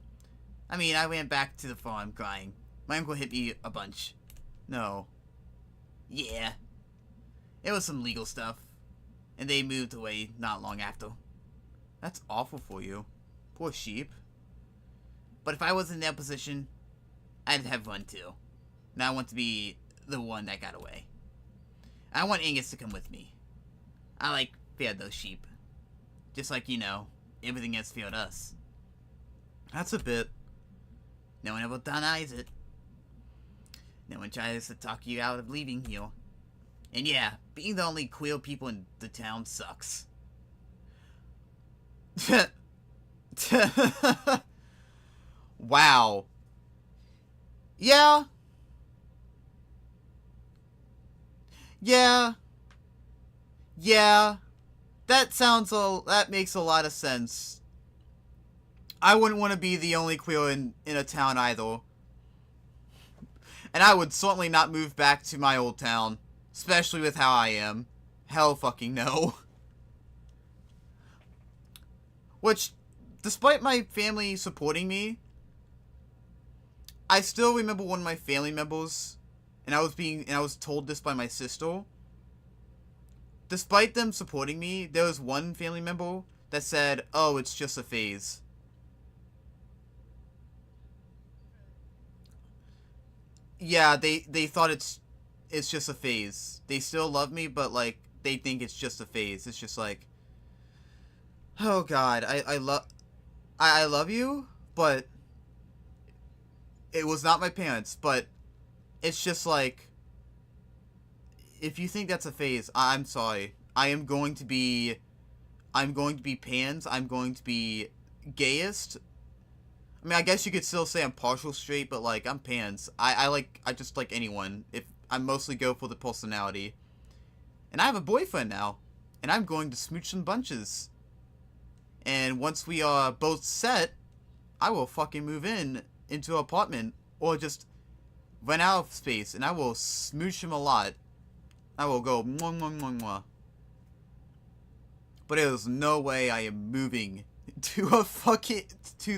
I mean, I ran back to the farm crying. My uncle hit me a bunch. No. Yeah. It was some legal stuff. And they moved away not long after. That's awful for you. Poor sheep. But if I was in their position, I'd have run too. And I want to be the one that got away. I want Angus to come with me. I feared those sheep. Just like, everything has feared us. That's a bit. No one ever denies it. No one tries to talk you out of leaving here. And yeah, being the only queer people in the town sucks. Wow. Yeah. Yeah. Yeah. That makes a lot of sense. I wouldn't want to be the only queer in a town either. And I would certainly not move back to my old town. Especially with how I am. Hell fucking no. Which, despite my family supporting me, I still remember one of my family members, and I was told this by my sister. Despite them supporting me, there was one family member that said, "Oh, it's just a phase." Yeah, they thought it's just a phase. They still love me, but they think it's just a phase. It's just like, oh god, I love you, but it was not my parents. But it's just like, if you think that's a phase, I'm sorry. I'm going to be pans. I'm going to be gayest. I mean, I guess you could still say I'm partial straight, but I'm pans. I just like anyone. If I mostly go for the personality. And I have a boyfriend now, and I'm going to smooch some bunches. And once we are both set, I will fucking move into an apartment, or just rent out of space, and I will smooch him a lot. I will go mwah, mwah, mwah, mwah. But there's no way I am moving to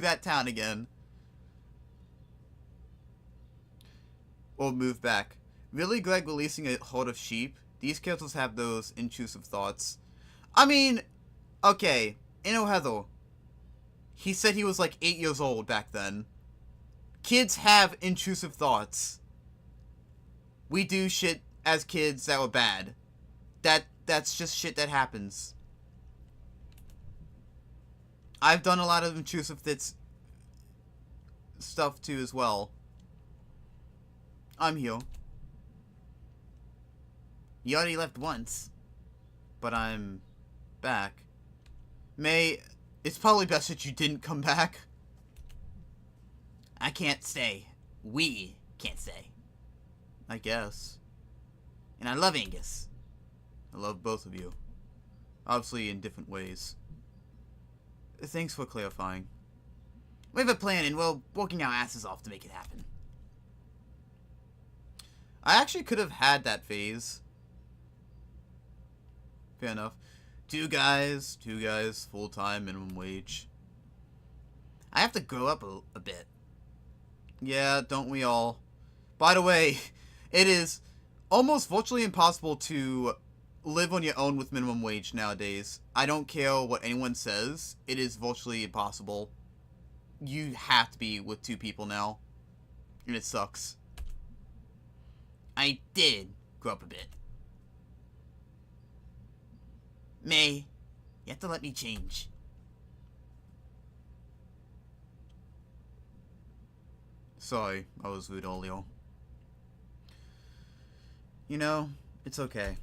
that town again. Or move back. Really, Greg releasing a herd of sheep? These characters have those intrusive thoughts. I mean, okay, Heather. He said he was 8 years old back then. Kids have intrusive thoughts. We do shit as kids that were bad. That's just shit that happens. I've done a lot of intrusive stuff too as well. I'm here. You already left once. but I'm back. May, it's probably best that you didn't come back. I can't stay. We can't stay. I guess. And I love Angus. I love both of you. Obviously in different ways. Thanks for clarifying. We have a plan and we're working our asses off to make it happen. I actually could have had that phase. Fair enough. Two guys, full-time, minimum wage. I have to grow up a bit. Yeah, don't we all? By the way, it is almost virtually impossible to live on your own with minimum wage nowadays. I don't care what anyone says. It is virtually impossible. You have to be with two people now. And it sucks. I did grow up a bit. May, you have to let me change. Sorry, I was rude earlier. You know, it's okay.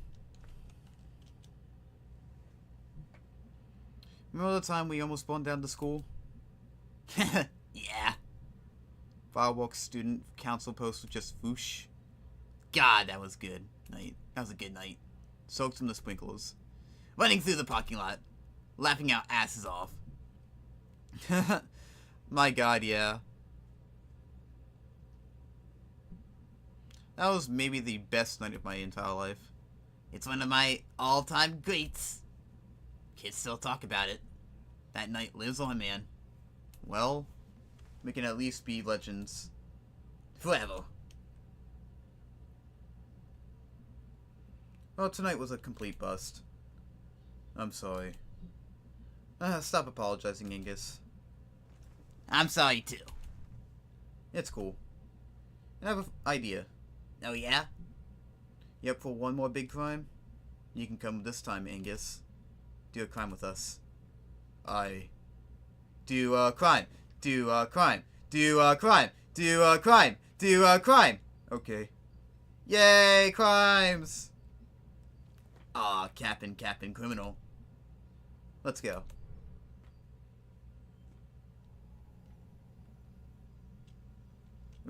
Remember the time we almost burned down the school? Yeah. Fireworks student council post with just whoosh. God, that was good. That was a good night. Soaked from the sprinklers. Running through the parking lot, laughing our asses off. My god, yeah. That was maybe the best night of my entire life. It's one of my all-time greats. Kids still talk about it. That night lives on, man. Well, we can at least be legends. Forever. Well, tonight was a complete bust. I'm sorry. Stop apologizing, Angus. I'm sorry, too. It's cool. I have an idea. Oh, yeah? You up for one more big crime? You can come this time, Angus. Do a crime with us. Do a crime. Do a crime. Do a crime. Do a crime. Do a crime. Okay. Yay, crimes! Aw, Captain, criminal. Let's go.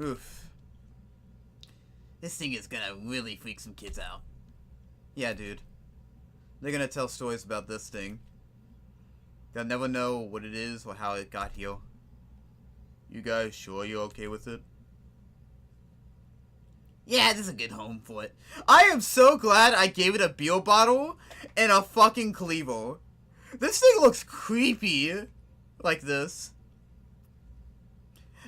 Oof. This thing is gonna really freak some kids out. Yeah, dude. They're gonna tell stories about this thing. They'll never know what it is or how it got here. You guys sure you're okay with it? Yeah, this is a good home for it. I am so glad I gave it a beer bottle and a fucking cleaver. This thing looks creepy. Like this.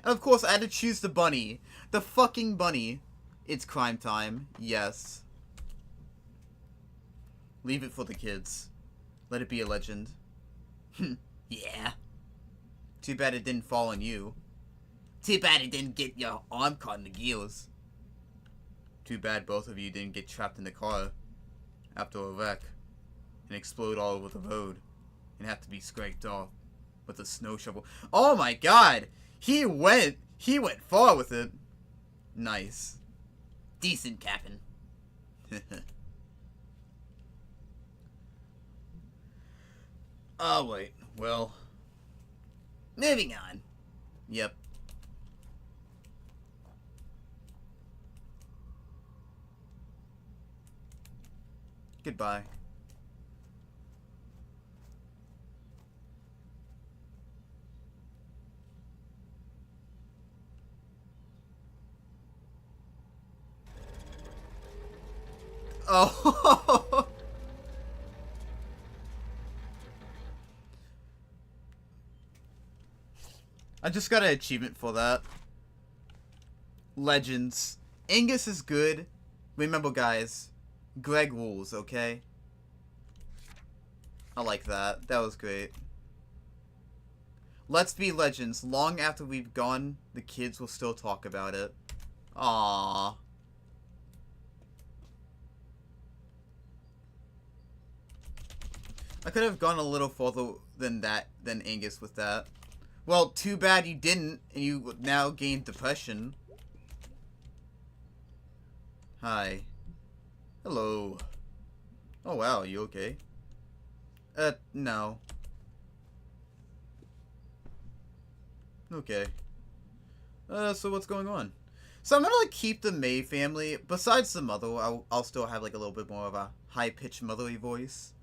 And of course, I had to choose the bunny. The fucking bunny. It's crime time. Yes. Leave it for the kids. Let it be a legend. Yeah. Too bad it didn't fall on you. Too bad it didn't get your arm caught in the gears. Too bad both of you didn't get trapped in the car after a wreck and explode all over the road and have to be scraped off with a snow shovel. Oh my god! He went far with it. Nice. Decent, Captain. Oh wait, well, Moving on. yep. Goodbye. Oh. I just got an achievement for that. Legends. Angus is good. Remember, guys, Greg rules, okay? I like that. That was great. Let's be legends. Long after we've gone, the kids will still talk about it. Aww. I could have gone a little further than Angus with that. Well, too bad you didn't, and you now gained depression. Hi. Hello. Oh wow, you okay? No. Okay. So what's going on? So I'm gonna, like, keep the May family. Besides the mother, I'll still have, like, a little bit more of a high-pitched motherly voice.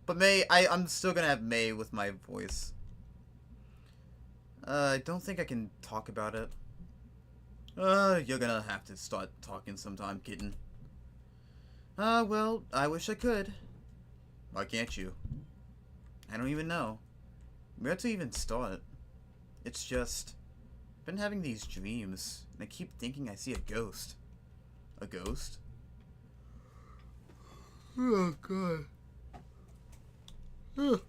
But May, I'm still gonna have May with my voice. I don't think I can talk about it. You're gonna have to start talking sometime, kitten. Well, I wish I could. Why can't you? I don't even know. Where to even start? It's just... I've been having these dreams, and I keep thinking I see a ghost. A ghost? Oh, God. Ugh.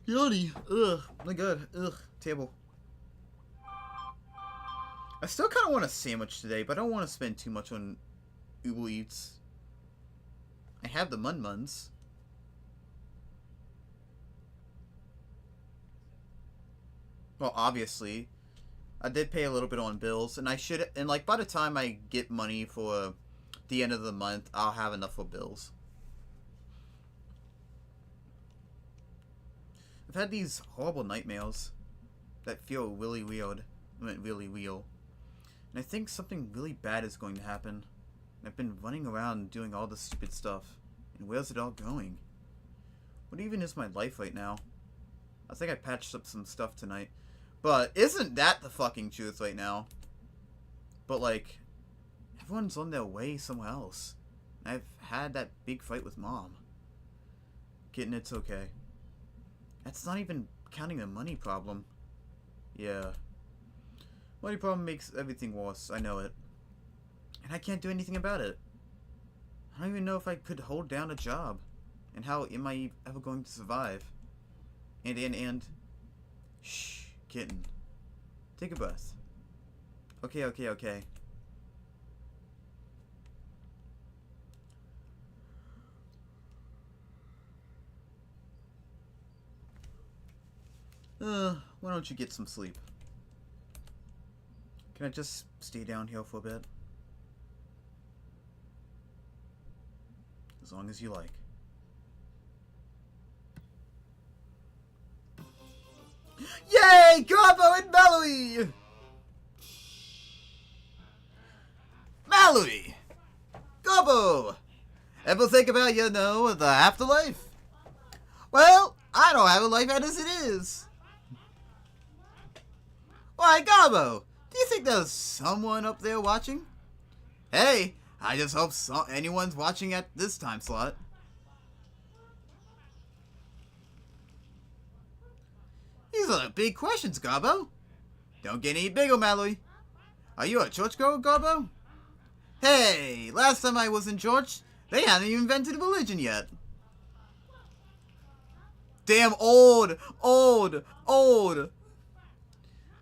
Yoni. Ugh. My God. Ugh. Table. I still kind of want a sandwich today, but I don't want to spend too much on Uber Eats. I have the Mun-Muns. Well, obviously. I did pay a little bit on bills, and I should, and like by the time I get money for the end of the month, I'll have enough for bills. I've had these horrible nightmares that feel really weird. I mean, really real. And I think something really bad is going to happen. And I've been running around doing all this stupid stuff. And where's it all going? What even is my life right now? I think I patched up some stuff tonight. But isn't that the fucking truth right now? But like, everyone's on their way somewhere else. And I've had that big fight with Mom. Kitten, it's okay. That's not even counting the money problem. Yeah. Money problem makes everything worse, I know it. And I can't do anything about it. I don't even know if I could hold down a job. And how am I ever going to survive? And... Shh, kitten. Take a breath. Okay. Why don't you get some sleep? Can I just stay down here for a bit? As long as you like. Yay! Garbo and Mallory! Mallory! Garbo! Ever think about, the afterlife? Well, I don't have a life as it is. Why, Garbo, do you think there's someone up there watching? Hey, I just hope anyone's watching at this time slot. These are big questions, Garbo. Don't get any bigger, Mallory. Are you a churchgoer, Garbo? Hey, last time I was in church, they hadn't even invented religion yet. Damn old.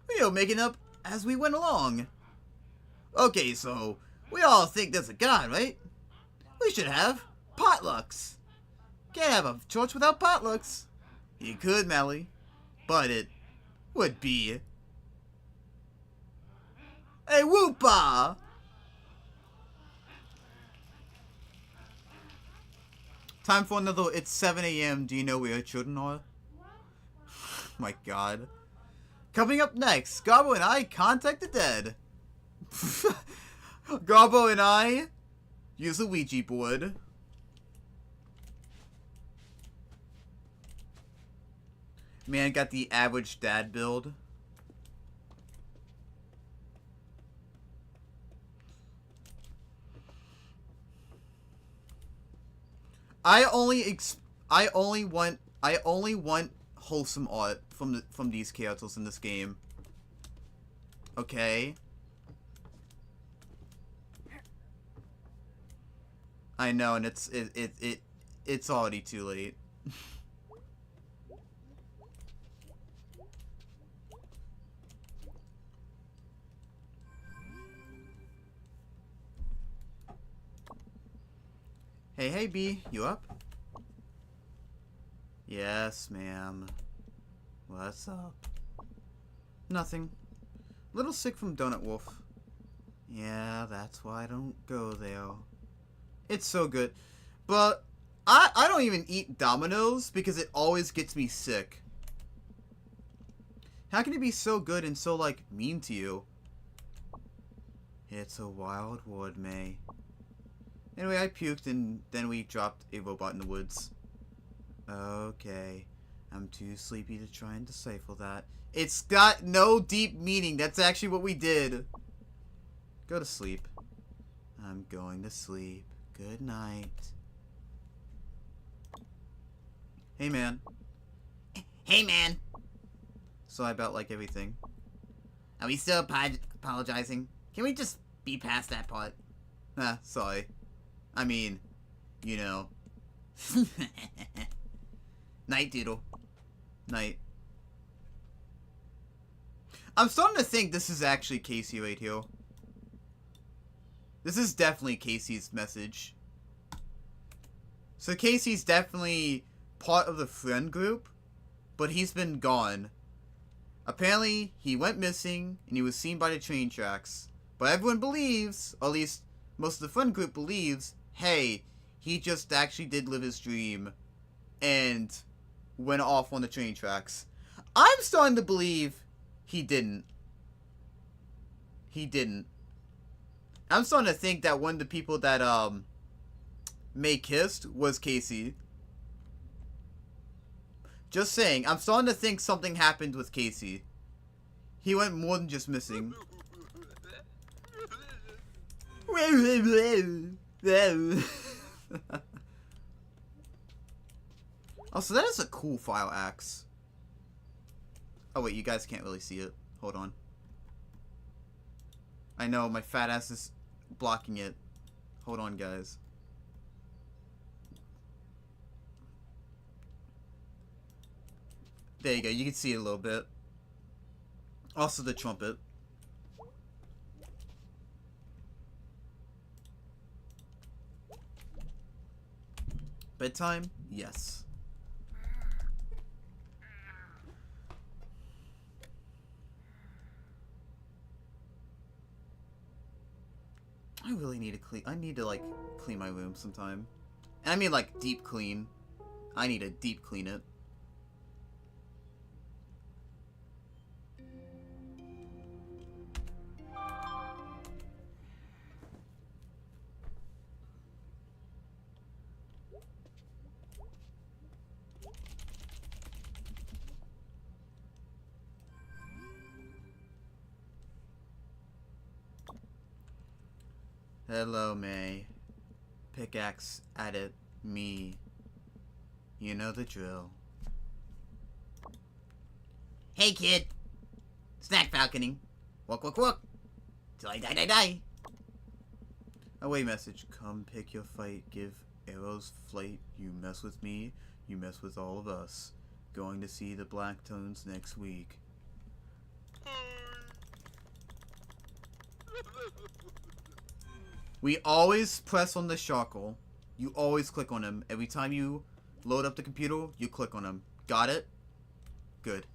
We were making up as we went along. Okay, so we all think there's a God, right? We should have potlucks. Can't have a church without potlucks. You could, Mallory, but it would be a whoopah. Time for another. It's 7 a.m. Do you know where your children are? My God. Coming up next, Garbo and I contact the dead. Garbo and I use a Ouija board. Man got the average dad build. I only want wholesome art from these characters in this game. Okay. I know, and it's already too late. Hey, B, you up? Yes, ma'am. What's up? Nothing. Little sick from Donut Wolf. Yeah, that's why I don't go there. It's so good. But I don't even eat Domino's because it always gets me sick. How can it be so good and so, like, mean to you? It's a wild wood, May. Anyway, I puked and then we dropped a robot in the woods. Okay. I'm too sleepy to try and decipher that. It's got no deep meaning. That's actually what we did. Go to sleep. I'm going to sleep. Good night. Hey, man. Hey, man. Sorry about, like, everything. Are we still apologizing? Can we just be past that part? Sorry. I mean, you know. Night, Doodle. Night. I'm starting to think this is actually Casey right here. This is definitely Casey's message. So Casey's definitely part of the friend group, but he's been gone. Apparently, he went missing, and he was seen by the train tracks. But everyone believes, or at least most of the friend group believes, hey, he just actually did live his dream, and went off on the train tracks. I'm starting to believe he didn't. He didn't. I'm starting to think that one of the people that, May kissed was Casey. Just saying, I'm starting to think something happened with Casey. He went more than just missing. Also, that is a cool file axe. Oh wait, you guys can't really see it. Hold on. I know, my fat ass is blocking it. Hold on, guys. There you go, you can see it a little bit. Also the trumpet. Bedtime? Yes. I really need to clean. I need to, like, clean my room sometime. And I mean, like, deep clean. I need to deep clean it. Hello, May. Pickaxe at it, me. You know the drill. Hey, kid. Snack falconing. Walk, walk, walk. Till I die, die, die. Away message. Come pick your fight. Give arrows flight. You mess with me, you mess with all of us. Going to see the Blacktones next week. We always press on the shackle. You always click on him. Every time you load up the computer, you click on him. Got it? Good.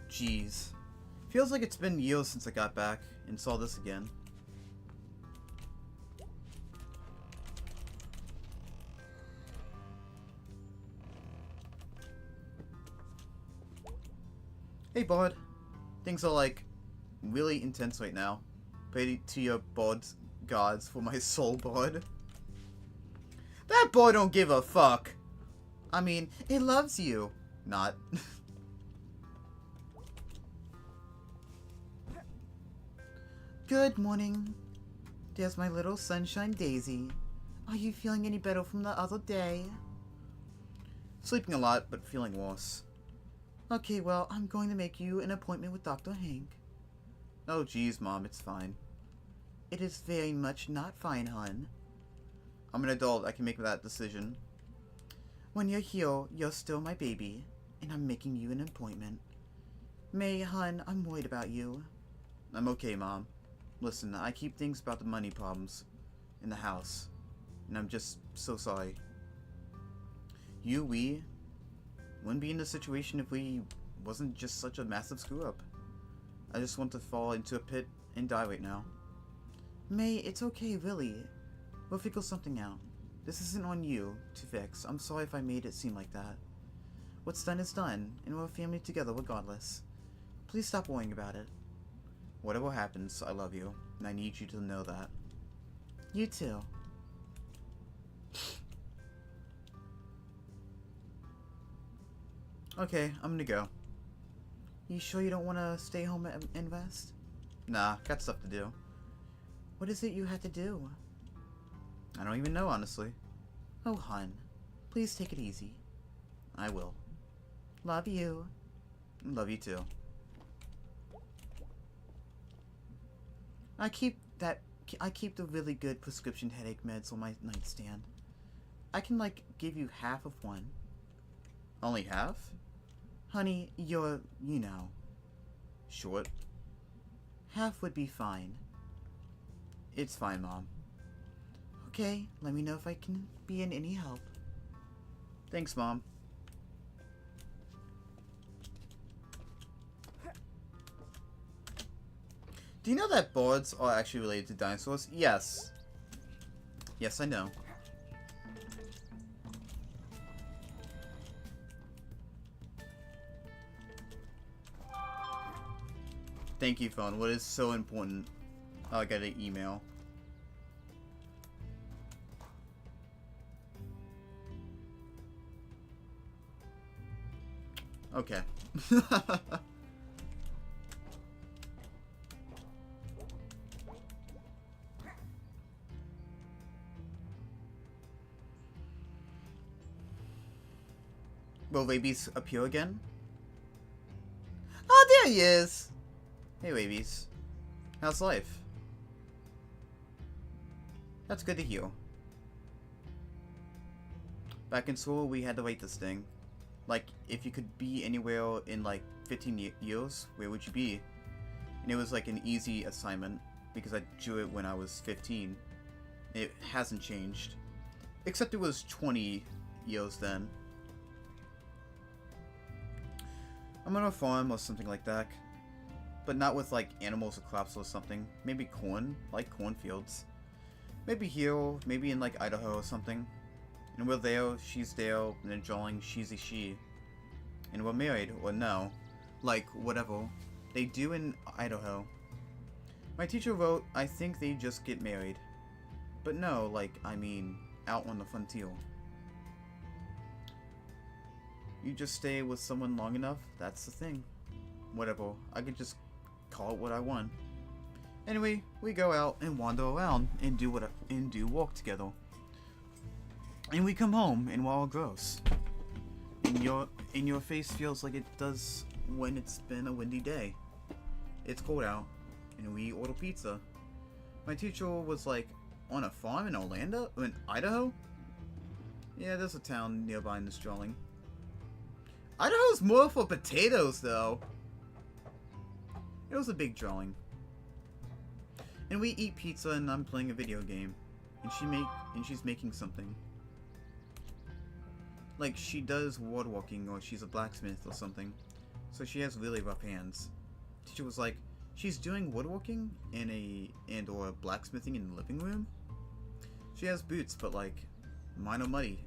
Jeez. Feels like it's been years since I got back and saw this again. Hey, bud. Things are, like, really intense right now. Pray to your gods for my soul, bud. That boy don't give a fuck. I mean, it loves you. Not. Good morning. There's my little sunshine Daisy. Are you feeling any better from the other day? Sleeping a lot, but feeling worse. Okay, well, I'm going to make you an appointment with Dr. Hank. Oh, geez, Mom, it's fine. It is very much not fine, hon. I'm an adult. I can make that decision. When you're here, you're still my baby, and I'm making you an appointment. May, hon, I'm worried about you. I'm okay, Mom. Listen, I keep things about the money problems in the house, and I'm just so sorry. We wouldn't be in this situation if we wasn't just such a massive screw-up. I just want to fall into a pit and die right now. May, it's okay, really. We'll figure something out. This isn't on you to fix. I'm sorry if I made it seem like that. What's done is done, and we're a family together regardless. Please stop worrying about it. Whatever happens, I love you, and I need you to know that. You too. Okay, I'm gonna go. You sure you don't want to stay home and rest? Nah, got stuff to do. What is it you had to do? I don't even know, honestly. Oh, hon. Please take it easy. I will. Love you. Love you too. I keep the really good prescription headache meds on my nightstand. I can, like, give you half of one. Only half? Honey, you're, you know, short. Half would be fine. It's fine, Mom. Okay, let me know if I can be in any help. Thanks, Mom. Do you know that birds are actually related to dinosaurs? Yes. Yes, I know. Thank you, phone. What is so important? Oh, I got an email. Okay. Will Rabies appear again? Oh, there he is! Hey, Rabies. How's life? That's good to hear. Back in school, we had to write this thing. Like, if you could be anywhere in, like, 15 years, where would you be? And it was, like, an easy assignment, because I drew it when I was 15. It hasn't changed. Except it was 20 years then. I'm on a farm or something like that. But not with, like, animals or crops or something. Maybe corn, like cornfields. Maybe here, maybe in, like, Idaho or something. And we're there, she's there, and then drawing she's a she. And we're married, or no. Like, whatever. They do in Idaho. My teacher wrote, I think they just get married. But no, like, I mean, out on the frontier. You just stay with someone long enough, that's the thing. Whatever, I could just call it what I want. Anyway, we go out and wander around and do walk together. And we come home and we're all gross. And your face feels like it does when it's been a windy day. It's cold out, and we order pizza. My teacher was like, on a farm in Idaho? Yeah, there's a town nearby in this drawing. Idaho's more for potatoes, though. It was a big drawing. And we eat pizza, and I'm playing a video game, and she's making something. Like, she does woodworking, or she's a blacksmith or something. So she has really rough hands. Teacher was like, she's doing woodworking or blacksmithing in the living room. She has boots, but like, mine are muddy.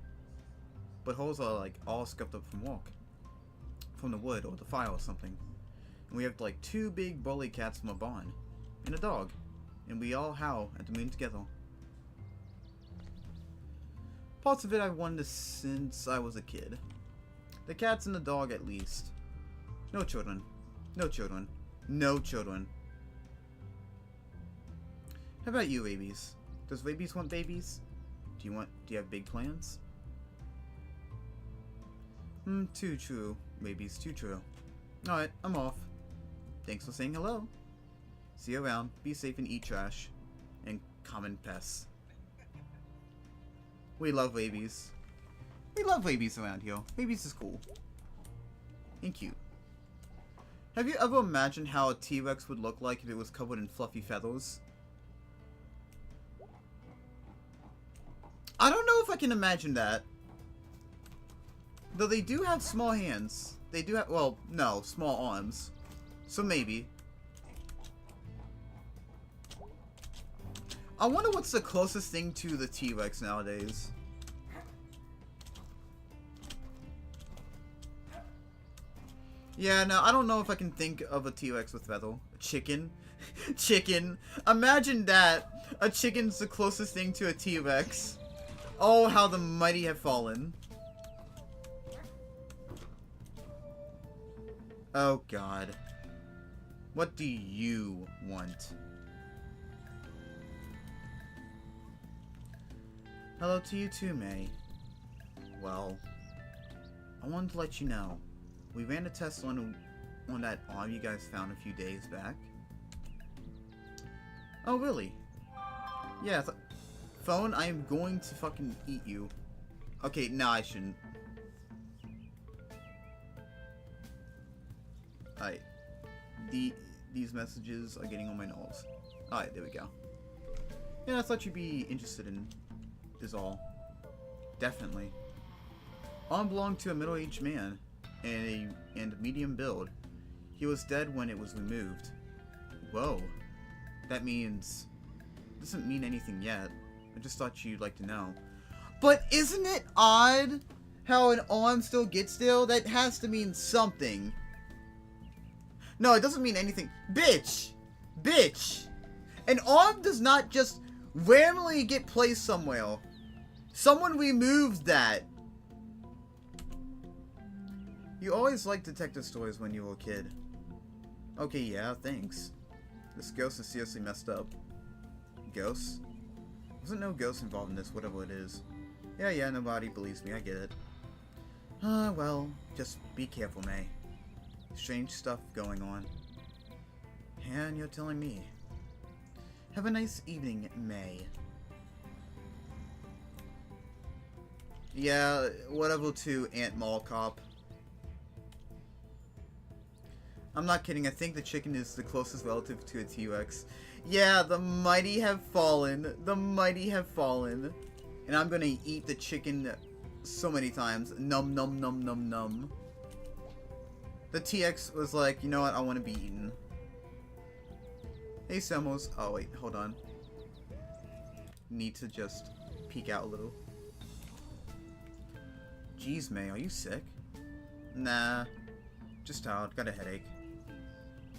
But hers are like all scuffed up from the wood or the fire or something. And we have like 2 big burly cats from a barn, and a dog, and we all howl at the moon together. Parts of it I've wanted since I was a kid. The cats and the dog at least. No children. No children. No children. How about you, Rabies? Does Rabies want babies? Do you have big plans? Too true. Rabies, too true. Alright, I'm off. Thanks for saying hello. See you around. Be safe and eat trash. And common pests. We love Rabies. We love Rabies around here. Rabies is cool. And cute. Have you ever imagined how a T-Rex would look like if it was covered in fluffy feathers? I don't know if I can imagine that. Though they do have small hands. They do have, well, no, small arms. So maybe. I wonder what's the closest thing to the T-Rex nowadays. Yeah, no, I don't know if I can think of a T-Rex with feather. Chicken. Chicken. Imagine that. A chicken's the closest thing to a T-Rex. Oh, how the mighty have fallen. Oh, God. What do you want? Hello to you too, May. Well, I wanted to let you know. We ran a test on that arm you guys found a few days back. Oh, really? Yeah, Phone, I am going to fucking eat you. Okay, no, I shouldn't. Alright. These messages are getting on my nerves. Alright, there we go. Yeah, I thought you'd be interested in this all. Definitely. Arm belonged to a middle-aged man. And medium build. He was dead when it was removed. Whoa. That means... doesn't mean anything yet. I just thought you'd like to know. But isn't it odd how an arm still gets there? That has to mean something. No, it doesn't mean anything. Bitch! Bitch! An arm does not just randomly get placed somewhere. Someone removed that. You always liked detective stories when you were a kid. Okay, yeah, thanks. This ghost is seriously messed up. Ghosts? Wasn't no ghost involved in this, whatever it is. Yeah, nobody believes me, I get it. Well, just be careful, May. Strange stuff going on. And you're telling me. Have a nice evening, May. Yeah, whatever to Aunt Mall Cop. I'm not kidding, I think the chicken is the closest relative to a T-Rex. Yeah, the mighty have fallen. The mighty have fallen. And I'm gonna eat the chicken so many times. Num num num num num. The TX was like, you know what, I want to be eaten. Hey, Semos. Oh, wait, hold on. Need to just peek out a little. Jeez, May, are you sick? Nah. Just tired, got a headache.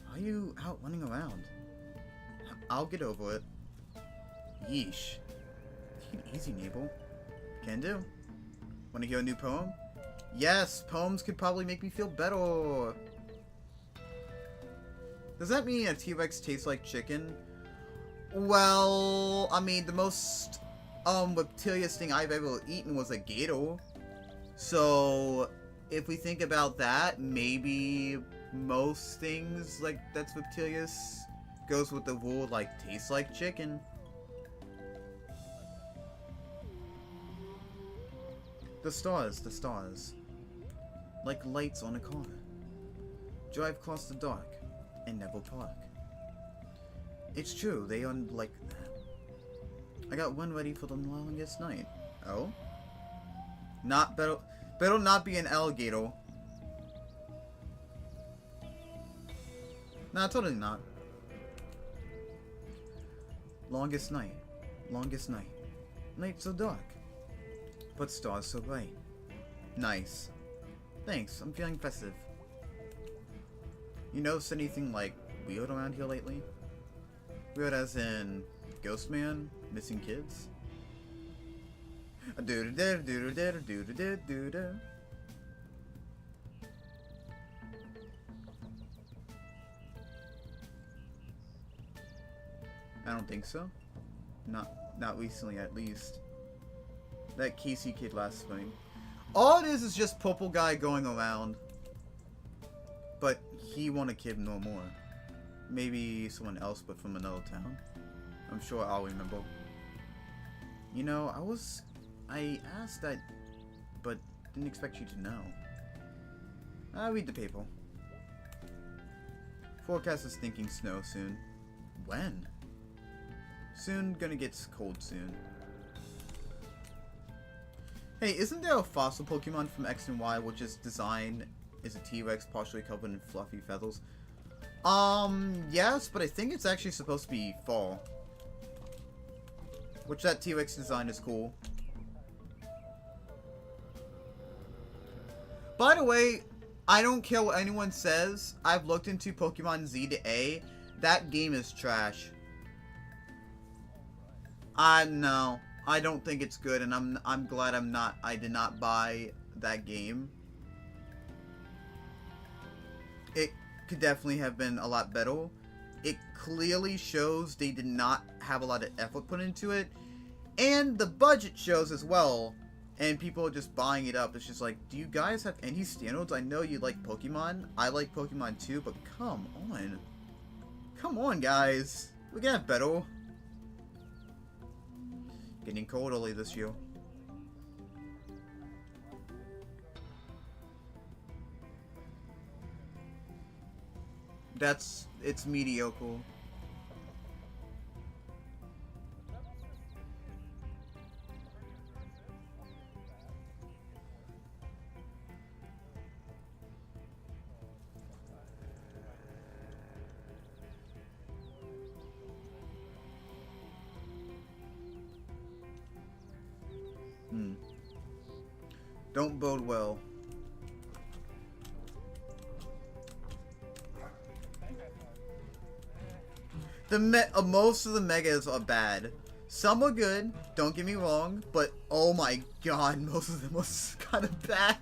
Why are you out running around? I'll get over it. Yeesh. Take it easy, Nabel. Can do. Wanna hear a new poem? Yes, poems could probably make me feel better. Does that mean a T-Rex tastes like chicken? Well, I mean, the most reptilious thing I've ever eaten was a gator. So, if we think about that, maybe most things like that's reptilious goes with the rule like tastes like chicken. The stars. Like lights on a car. Drive across the dark and never park. It's true, they are like that. I got one ready for the longest night. Oh? Not better not be an alligator. Nah, totally not. Longest night. Longest night. Night so dark. But stars so bright. Nice. Thanks, I'm feeling festive. You notice anything, like, weird around here lately? Weird as in Ghost Man? Missing kids? I don't think so. Not recently, at least. That Casey kid last spring. All it is just purple guy going around. But he won't a kid no more. Maybe someone else, but from another town. I'm sure I'll remember. You know, I asked that, but didn't expect you to know. I'll read the paper. Forecast is thinking snow soon. When? Soon, gonna get cold soon. Hey, isn't there a fossil Pokemon from X and Y which is designed as a T-Rex partially covered in fluffy feathers? Yes, but I think it's actually supposed to be fall. Which that T-Rex design is cool. By the way, I don't care what anyone says. I've looked into Pokemon Z to A. That game is trash. No, I don't think it's good, and I'm glad I did not buy that game. It could definitely have been a lot better. It clearly shows they did not have a lot of effort put into it, and the budget shows as well. And people are just buying it up. It's just like, do you guys have any standards? I know you like Pokemon. I like Pokemon too, but come on. Come on, guys. We can have better. Getting cold early this year. It's mediocre. Don't bode well. Most of the megas are bad. Some are good, don't get me wrong, but oh my god, most of them was kind of bad.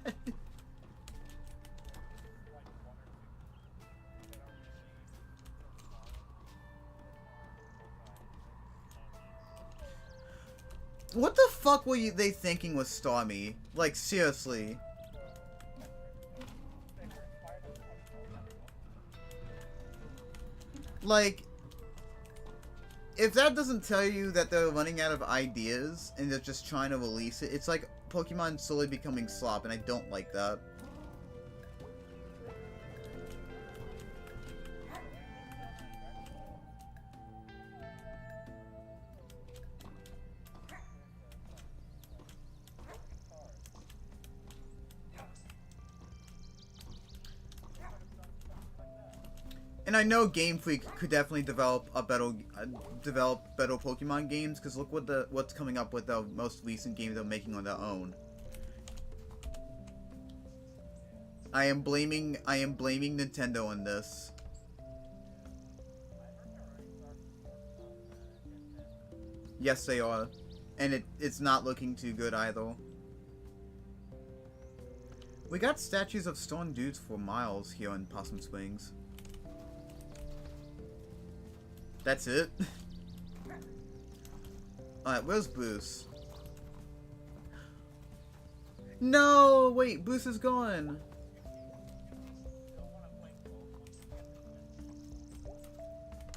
What the fuck were they thinking with Starmie? Like, seriously. Like, if that doesn't tell you that they're running out of ideas and they're just trying to release it, it's like Pokemon slowly becoming slop, and I don't like that. And I know Game Freak could definitely develop better Pokemon games, because look what's coming up with the most recent game they're making on their own. I am blaming Nintendo on this. Yes, they are, and it's not looking too good either. We got statues of stone dudes for miles here in Possum Springs. That's it? Alright, where's Bruce? No! Wait, Bruce is gone!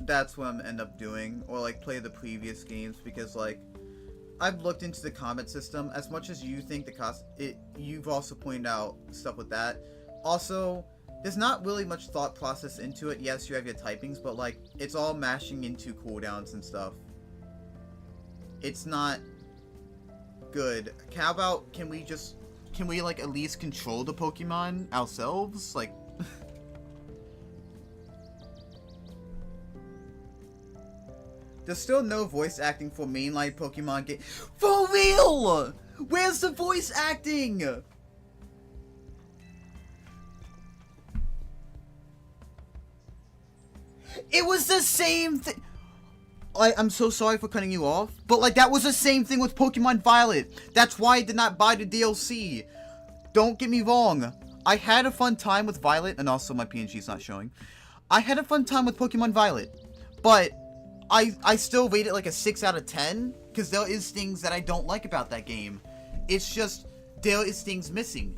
That's what I'm gonna end up doing. Or, like, play the previous games, because, like, I've looked into the comment system. As much as you think you've also pointed out stuff with that. Also, there's not really much thought process into it. Yes, you have your typings, but like, it's all mashing into cooldowns and stuff. It's not good. How about, can we like at least control the Pokemon ourselves? Like, there's still no voice acting for mainline Pokemon game. For real! Where's the voice acting? It was the same thing. I'm so sorry for cutting you off, but like, that was the same thing with Pokemon Violet. That's why I did not buy the DLC. Don't get me wrong. I had a fun time with Violet, and also my PNG is not showing. I had a fun time with Pokemon Violet, but I still rate it like a 6 out of 10, because there is things that I don't like about that game. It's just, there is things missing.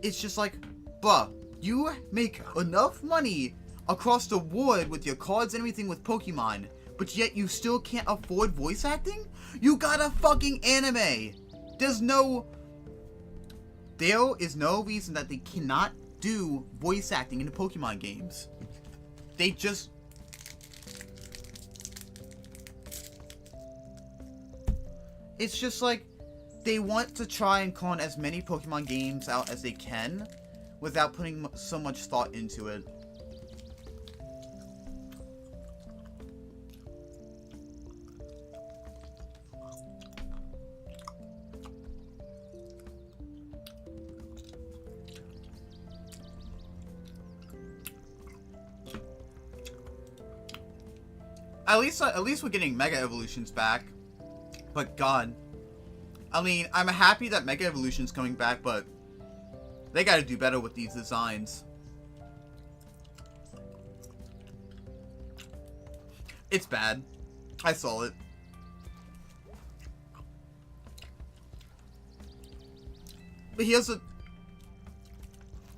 It's just like, bruh, you make enough money across the board with your cards and everything with Pokemon, but yet you still can't afford voice acting? You got a fucking anime! There is no reason that they cannot do voice acting in the Pokemon games. They just... It's just like, they want to try and con as many Pokemon games out as they can, without putting so much thought into it. At least we're getting Mega Evolutions back. But God, I mean, I'm happy that Mega Evolution's coming back, but they gotta do better with these designs. It's bad. I saw it. But here's a...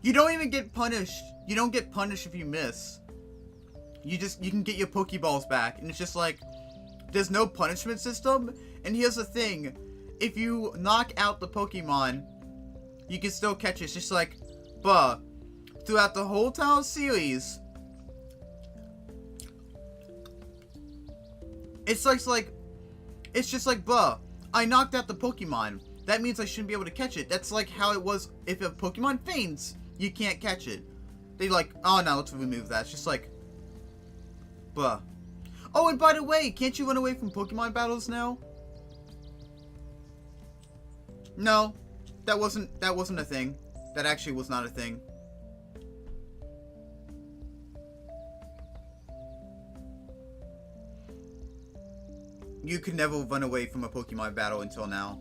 You don't even get punished. You don't get punished if you miss. You can get your Pokeballs back. And it's just like, there's no punishment system. And here's the thing. If you knock out the Pokemon, you can still catch it. It's just like, bruh, throughout the whole town series, it's just like, bruh, I knocked out the Pokemon. That means I shouldn't be able to catch it. That's like how it was if a Pokemon faints, you can't catch it. They like, oh no, let's remove that. It's just like, bruh. Oh, and by the way, can't you run away from Pokemon battles now? No, that wasn't a thing. That actually was not a thing. You could never run away from a Pokemon battle until now.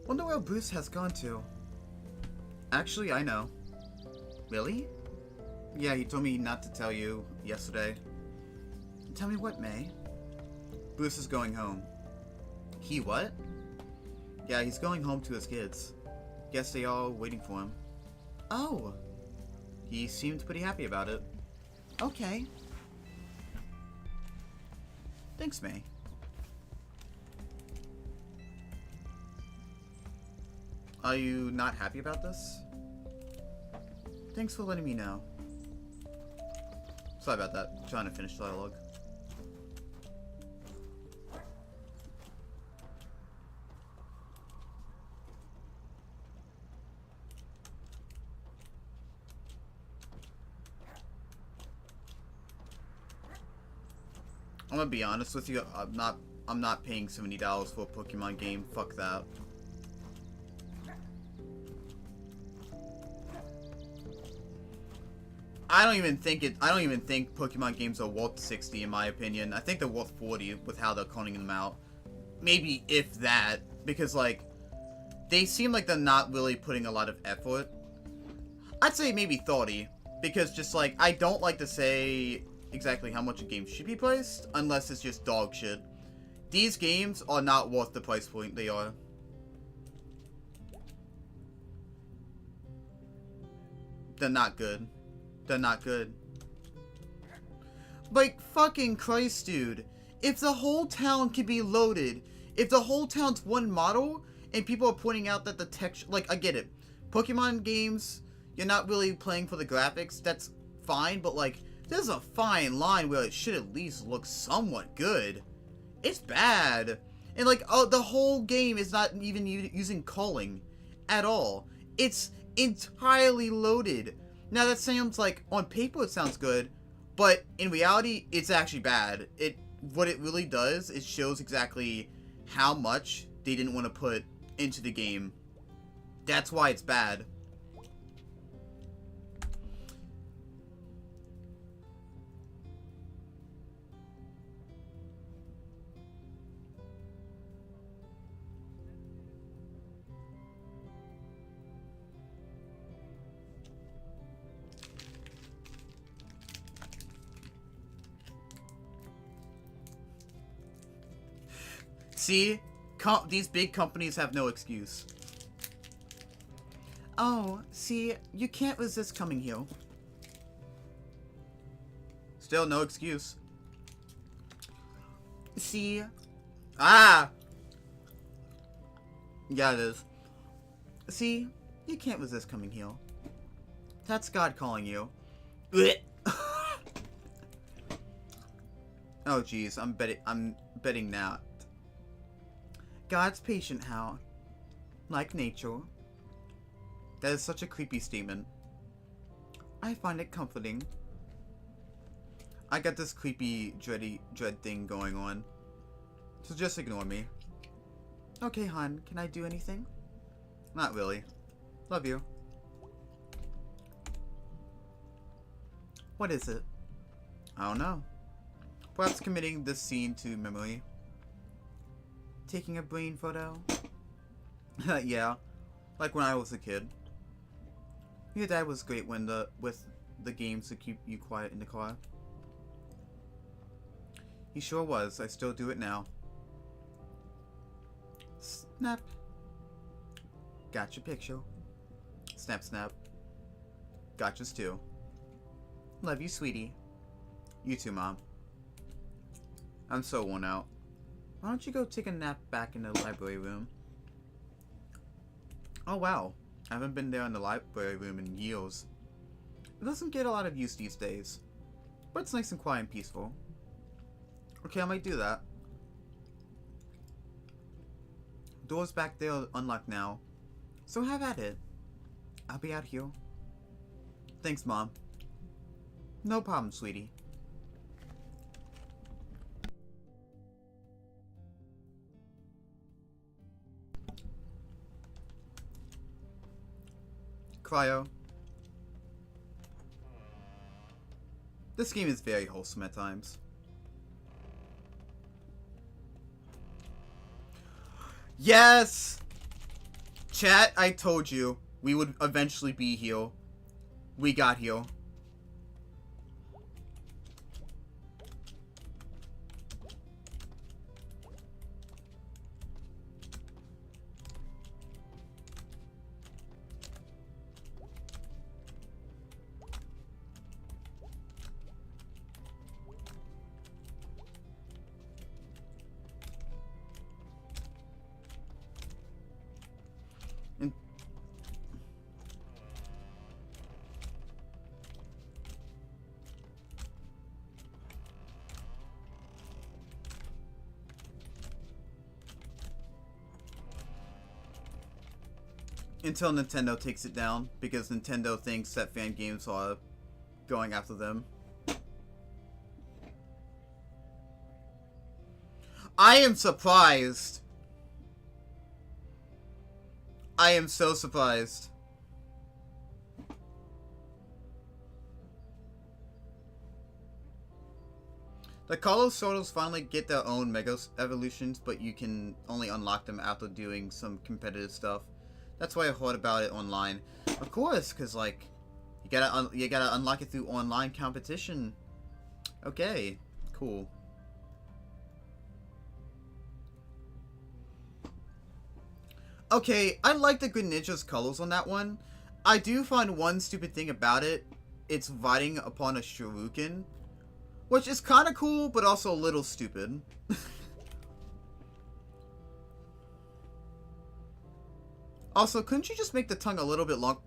Wonder where Bruce has gone to. Actually, I know. Really? Yeah, he told me not to tell you yesterday. Tell me what, May? Bruce is going home. He what? Yeah, he's going home to his kids. Guess they all waiting for him. Oh. He seemed pretty happy about it. Okay. Thanks, May. Are you not happy about this? Thanks for letting me know. Sorry about that. I'm trying to finish dialogue. I'm gonna be honest with you. I'm not paying $70 for a Pokemon game. Fuck that. I don't even think Pokemon games are worth $60 in my opinion. I think they're worth $40 with how they're coning them out. Maybe if that, because like they seem like they're not really putting a lot of effort. I'd say maybe 30, because just like I don't like to say exactly how much a game should be priced unless it's just dog shit. These games are not worth the price point they are. They're not good. They're not good. Like, fucking Christ, dude. If the whole town can be loaded, if the whole town's one model, and people are pointing out that the texture... Like, I get it. Pokemon games, you're not really playing for the graphics. That's fine, but, like, there's a fine line where it should at least look somewhat good. It's bad. And, like, oh, the whole game is not even using culling at all. It's entirely loaded. Now that sounds like, on paper it sounds good, but in reality, it's actually bad. What it really does is shows exactly how much they didn't want to put into the game. That's why it's bad. See? These big companies have no excuse. Oh, see, you can't resist coming here. Still no excuse. See? Ah! Yeah, it is. See? You can't resist coming here. That's God calling you. Oh, jeez, I'm betting now. God's patient, how? Like nature. That is such a creepy statement. I find it comforting. I got this creepy, dread thing going on. So just ignore me. Okay, hon, can I do anything? Not really. Love you. What is it? I don't know. Perhaps committing this scene to memory. Taking a brain photo? Yeah, like when I was a kid. Your dad was great with the games to keep you quiet in the car. He sure was. I still do it now. Snap. Got your picture. Snap, snap. Got yours too. Love you, sweetie. You too, Mom. I'm so worn out. Why don't you go take a nap back in the library room? Oh wow. I haven't been there in the library room in years. It doesn't get a lot of use these days. But it's nice and quiet and peaceful. Okay, I might do that. Doors back there are unlocked now. So have at it. I'll be out here. Thanks, Mom. No problem, sweetie. Cryo. This game is very wholesome at times. Yes! Chat, I told you we would eventually be here. We got here. Until Nintendo takes it down, because Nintendo thinks that fan games are going after them. I am surprised. I am so surprised. The Kalos Sortles finally get their own Mega Evolutions, but you can only unlock them after doing some competitive stuff. That's why I heard about it online. Of course, because, like, you gotta unlock it through online competition. Okay, cool. Okay, I like the Greninja's colors on that one. I do find one stupid thing about it. It's riding upon a Shuriken, which is kind of cool, but also a little stupid. Also, couldn't you just make the tongue a little bit long?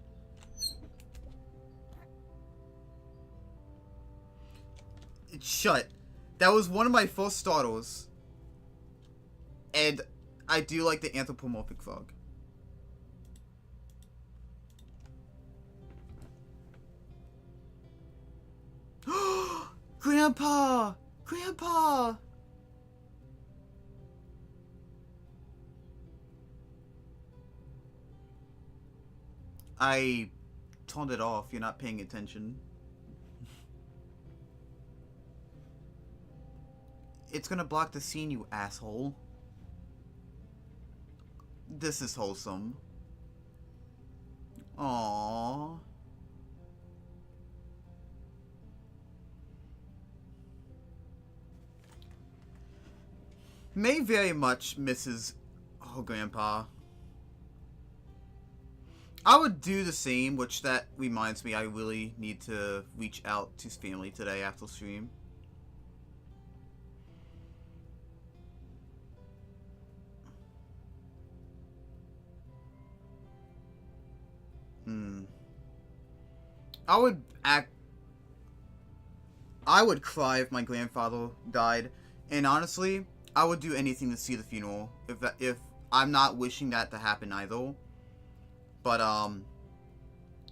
Shut. That was one of my first starters. And I do like the anthropomorphic frog. Grandpa! Grandpa! I turned it off. You're not paying attention. It's gonna block the scene, you asshole. This is wholesome. Aww. May very much misses her grandpa. I would do the same, which that reminds me I really need to reach out to his family today after stream. I would cry if my grandfather died, and honestly, I would do anything to see the funeral. If I'm not wishing that to happen either. But,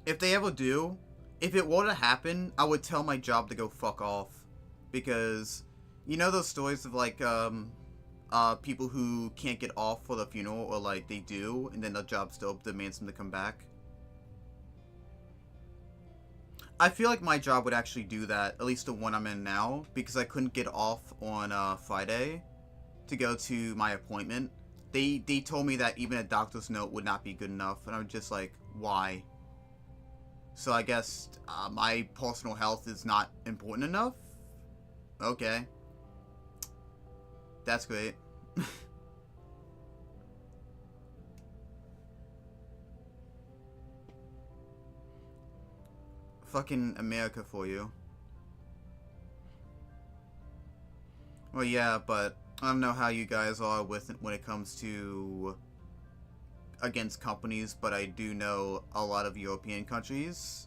if they ever do, if it were to happen, I would tell my job to go fuck off. Because, you know those stories of, like, people who can't get off for the funeral, or like they do, and then the job still demands them to come back. I feel like my job would actually do that, at least the one I'm in now, because I couldn't get off on Friday to go to my appointment. They told me that even a doctor's note would not be good enough, and I'm just like, why? So I guess my personal health is not important enough? Okay. That's great. Fucking America for you. Well, yeah, but I don't know how you guys are with it when it comes to against companies, but I do know a lot of European countries,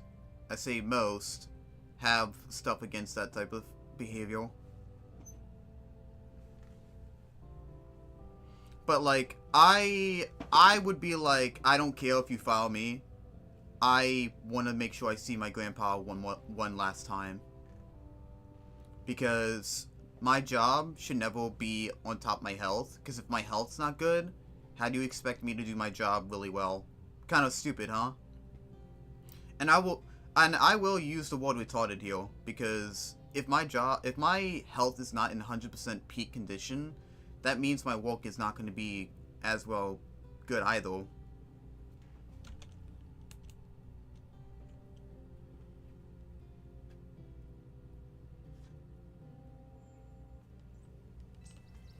I say most, have stuff against that type of behavior. But like, I would be like, I don't care if you file me. I want to make sure I see my grandpa one last time. Because my job should never be on top of my health. Because if my health's not good, how do you expect me to do my job really well? Kind of stupid, huh? And I will use the word retarded here. Because if my health is not in 100% peak condition, that means my work is not going to be as well good either.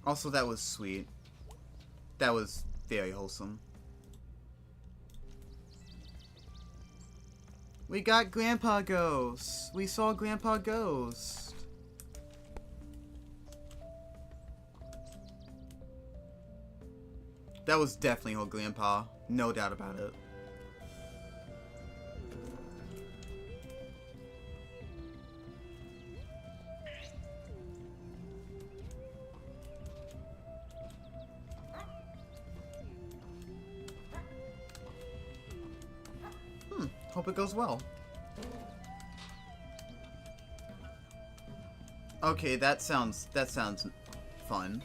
Also, that was sweet. That was very wholesome. We got Grandpa Ghost. We saw Grandpa Ghost. That was definitely her grandpa. No doubt about it. Hope it goes well. Okay, that sounds fun.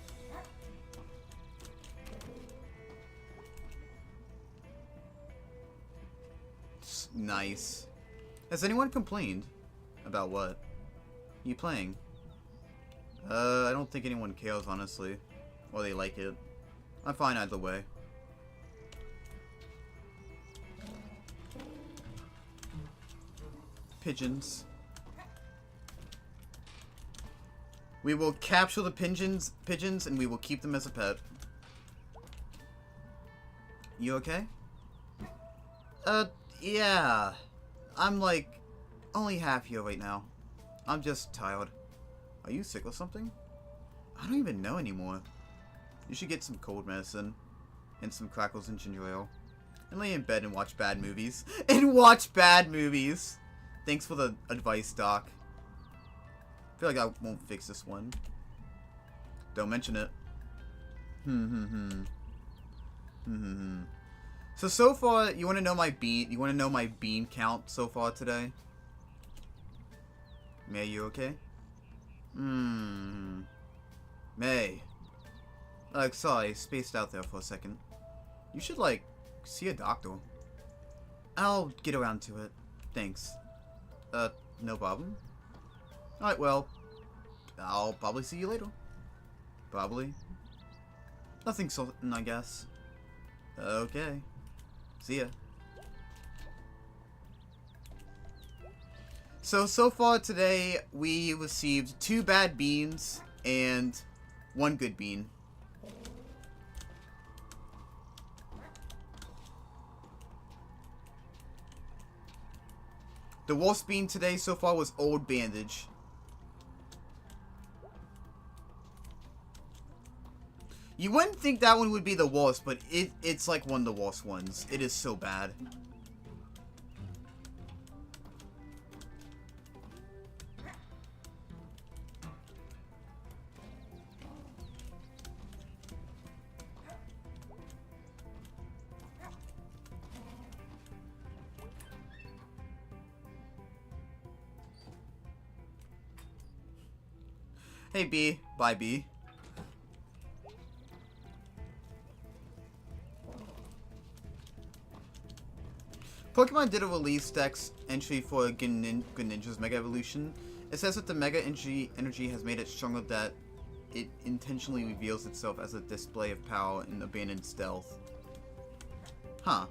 Nice. Has anyone complained? About what? You playing? I don't think anyone cares, honestly. Or they like it. I'm fine either way. Pigeons. We will capture the pigeons, and we will keep them as a pet. You okay? Yeah. I'm like only half here right now. I'm just tired. Are you sick or something? I don't even know anymore. You should get some cold medicine and some crackles and ginger ale. And lay in bed and watch bad movies. And watch bad movies! Thanks for the advice, Doc. I feel like I won't fix this one. Don't mention it. So far, you want to know my bean? You want to know my bean count so far today? May, you okay? May. Sorry, spaced out there for a second. You should, like, see a doctor. I'll get around to it. Thanks. No problem. Alright, well, I'll probably see you later. Probably. Nothing certain, I guess. Okay. See ya. So far today, we received 2 bad beans and 1 good bean. The worst bean today so far was Old Bandage. You wouldn't think that one would be the worst, but it's like one of the worst ones. It is so bad. Hey, B. Bye, B. Pokemon did a release dex entry for Greninja's Mega Evolution. It says that the Mega energy has made it stronger, that it intentionally reveals itself as a display of power and abandoned stealth. Huh.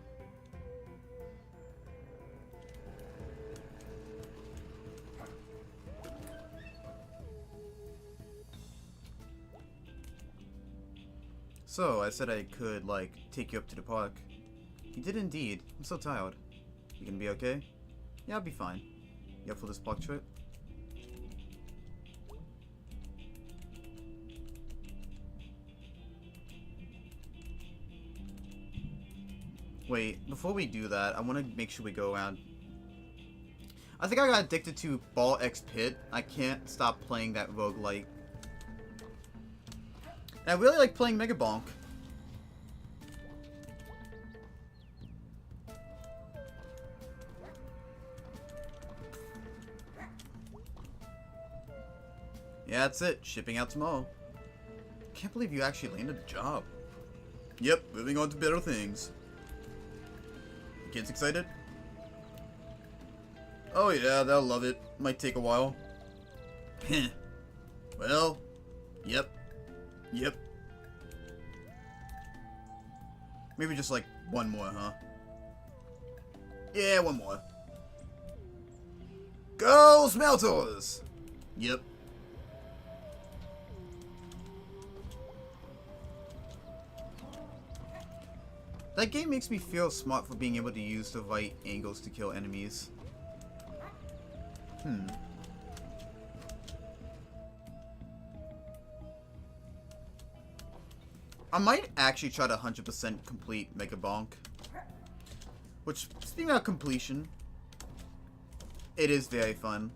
So, I said I could, like, take you up to the park. You did indeed. I'm so tired. You gonna be okay? Yeah, I'll be fine. You up for this park trip? Wait, before we do that, I want to make sure we go around. I think I got addicted to Ball X Pit. I can't stop playing that roguelike. And I really like playing Mega Bonk. Yeah, that's it. Shipping out tomorrow. Can't believe you actually landed the job. Yep, moving on to better things. Kids excited? Oh yeah, they'll love it. Might take a while. Well, yep. Maybe just like one more, huh? Yeah, one more. Go Smelters! Yep. That game makes me feel smart for being able to use the right angles to kill enemies. I might actually try to 100% complete Mega Bonk. Which, speaking of completion, it is very fun.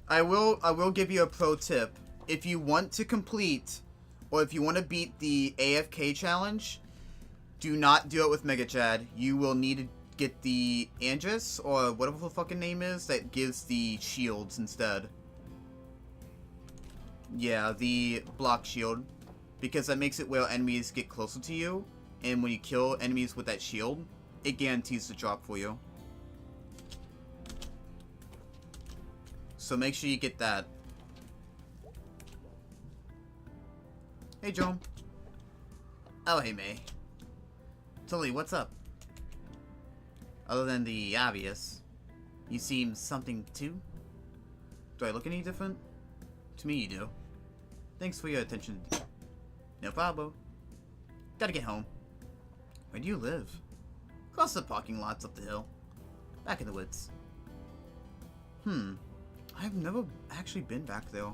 I will give you a pro tip. If you want to complete, or if you want to beat the AFK challenge, do not do it with Mega Chad. You will need to get the Andress, or whatever the fucking name is, that gives the shields instead. Yeah, the block shield. Because that makes it where enemies get closer to you, and when you kill enemies with that shield, it guarantees the drop for you. So make sure you get that. Hey, Joan. Oh, hey, May. Tully, what's up? Other than the obvious, you seem something too? Do I look any different? To me, you do. Thanks for your attention. No problem. Gotta get home. Where do you live? Across the parking lots up the hill. Back in the woods. I've never actually been back there.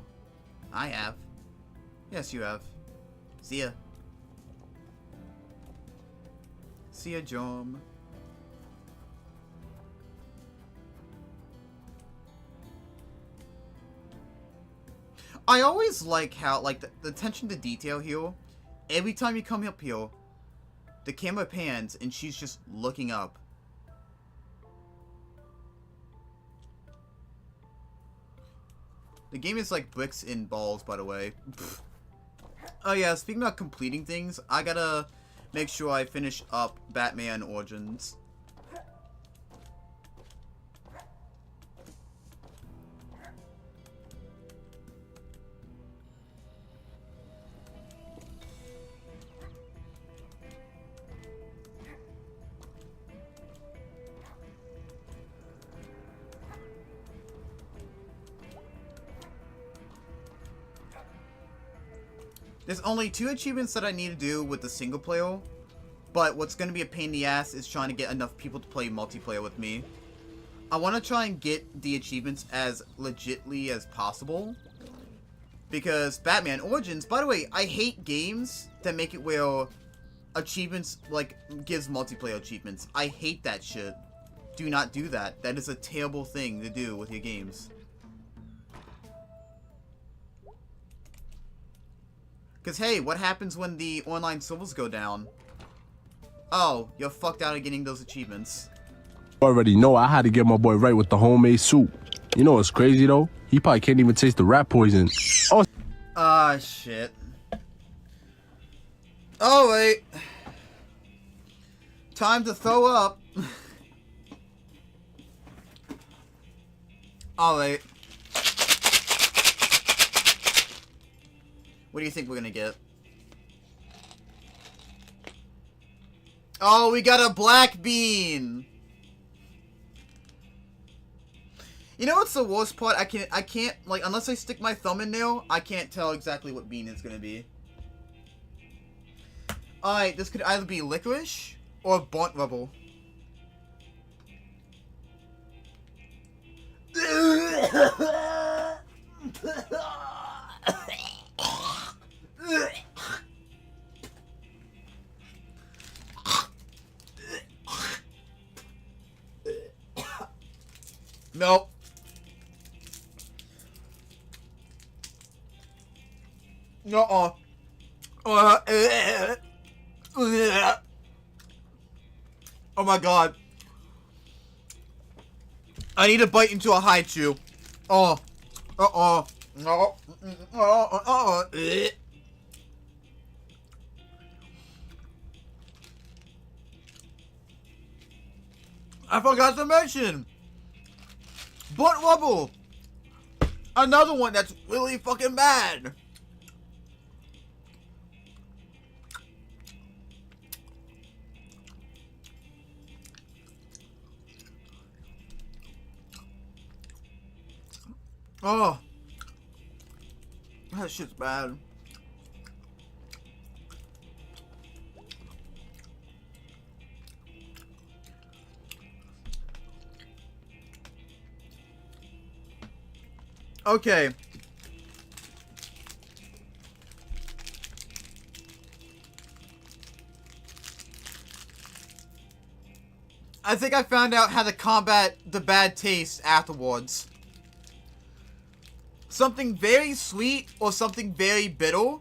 I have. Yes, you have. See ya. See ya, Jom. I always like how, like, the attention to detail here. Every time you come up here, the camera pans and she's just looking up. The game is like bricks and balls, by the way. Oh yeah, speaking about completing things, I gotta make sure I finish up Batman Origins. There's only 2 achievements that I need to do with the single player, but what's going to be a pain in the ass is trying to get enough people to play multiplayer with me. I want to try and get the achievements as legitly as possible, because Batman Origins, by the way, I hate games that make it where achievements, like, gives multiplayer achievements. I hate that shit. Do not do that. That is a terrible thing to do with your games. Because, hey, what happens when the online servers go down? Oh, you're fucked out of getting those achievements. Already know I had to get my boy right with the homemade soup. You know what's crazy, though? He probably can't even taste the rat poison. Oh, ah, shit. Oh wait. Time to throw up. Oh wait. What do you think we're gonna get? Oh, we got a black bean. You know what's the worst part? I can't, like, unless I stick my thumb in there, I can't tell exactly what bean it's gonna be. Alright, this could either be licorice or burnt rubble. Nope. Uh-uh. Oh my god. I need to bite into a high chew. Oh. Uh-oh. No. I forgot to mention. Burnt rubble. Another one that's really fucking bad. Oh. That shit's bad. Okay. I think I found out how to combat the bad taste afterwards. Something very sweet or something very bitter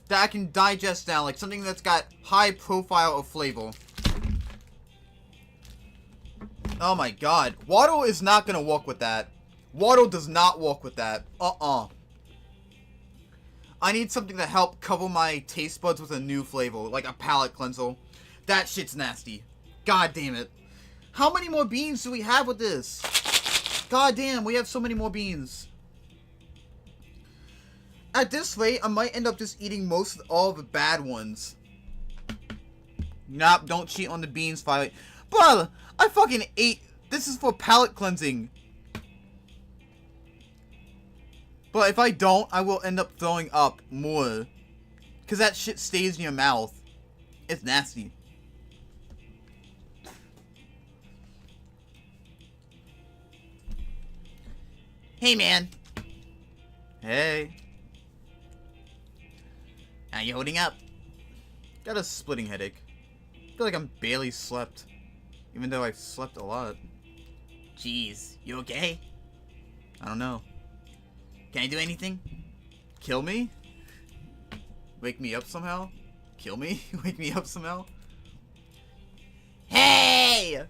that I can digest now, like something that's got high profile of flavor. Oh my god. Waddle is not gonna work with that. Waddle does not work with that. I need something to help cover my taste buds with a new flavor, like a palate cleanser. That shit's nasty. God damn it. How many more beans do we have with this? God damn, we have so many more beans. At this rate, I might end up just eating all the bad ones. Nope, don't cheat on the beans, Violet. Bro, I fucking ate. This is for palate cleansing. But if I don't, I will end up throwing up more. Because that shit stays in your mouth. It's nasty. Hey, man. Hey. How you holding up? Got a splitting headache. Feel like I'm barely slept. Even though I've slept a lot. Jeez, you okay? I don't know. Can I do anything? Kill me? Wake me up somehow? Kill me? Wake me up somehow? Hey!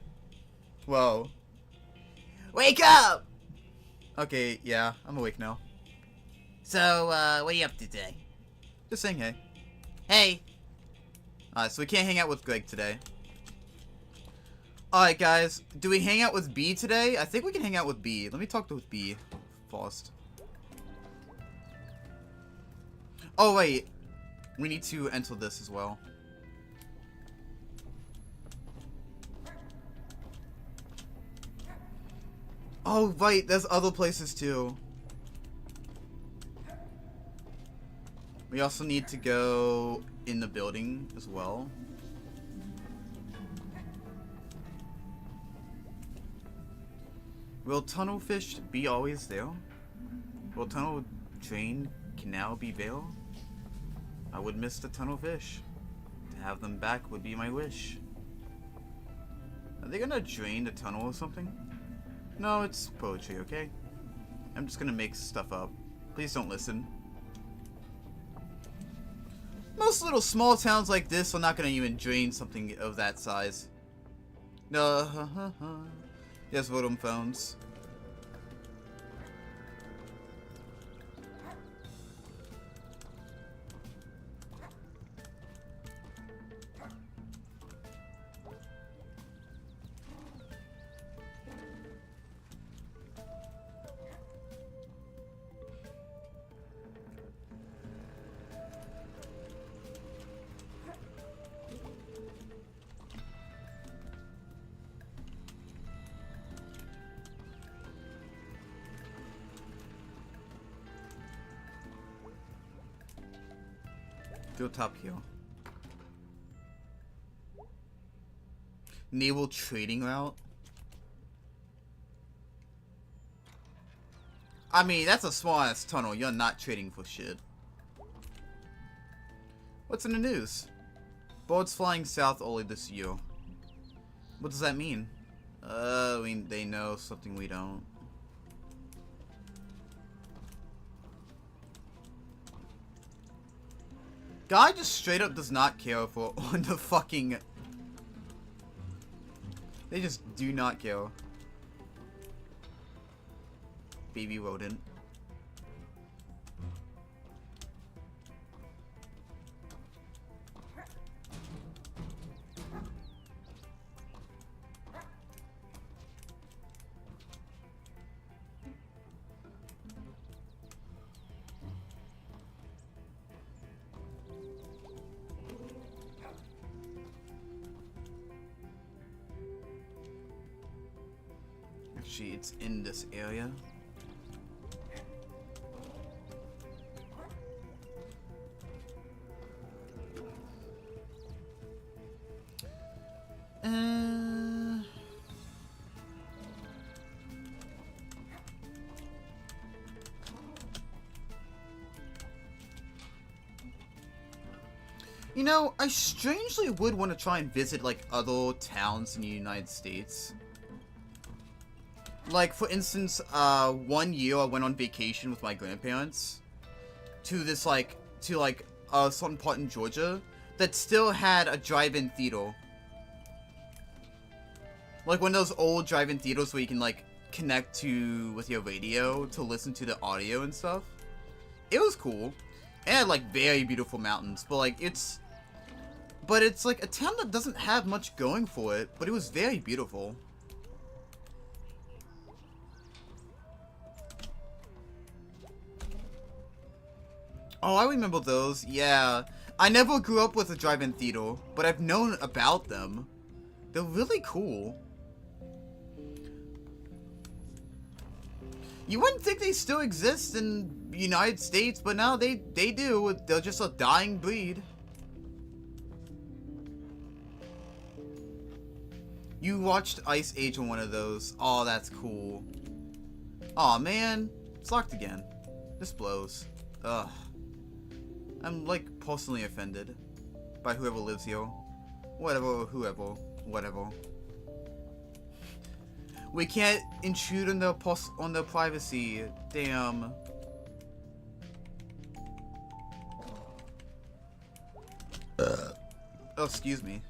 Whoa. Wake up! Okay, yeah, I'm awake now. So, what are you up to today? Just saying hey. Hey! Alright, so we can't hang out with Greg today. Alright, guys. Do we hang out with B today? I think we can hang out with B. Let me talk with B first. Oh, wait. We need to enter this as well. Oh, right. There's other places, too. We also need to go in the building as well. Will tunnelfish be always there? Will tunnel drain canal be there? I would miss the tunnelfish. To have them back would be my wish. Are they gonna drain the tunnel or something? No, it's poetry, okay? I'm just gonna make stuff up. Please don't listen. Most little small towns like this are not gonna even drain something of that size. No, yes, Vodum phones. Go top hill. Naval trading route. I mean, that's a small ass tunnel. You're not trading for shit. What's in the news? Boats flying south only this year. What does that mean? They know something we don't. Guy just straight up does not care for on the fucking... They just do not care. Baby rodent. Actually, it's in this area. You know, I strangely would want to try and visit, like, other towns in the United States. Like, for instance, 1 year I went on vacation with my grandparents to this, certain part in Georgia that still had a drive-in theater. Like, one of those old drive-in theaters where you can, like, connect with your radio to listen to the audio and stuff. It was cool. It had, like, very beautiful mountains, but, like, it's like a town that doesn't have much going for it, but it was very beautiful. Oh, I remember those. Yeah. I never grew up with a drive-in theater, but I've known about them. They're really cool. You wouldn't think they still exist in the United States, but now they do. They're just a dying breed. You watched Ice Age on one of those. Oh, that's cool. Aw, man. It's locked again. This blows. Ugh. I'm, like, personally offended by whoever lives here. Whatever, whoever, whatever. We can't intrude on their privacy. Damn. Oh, excuse me.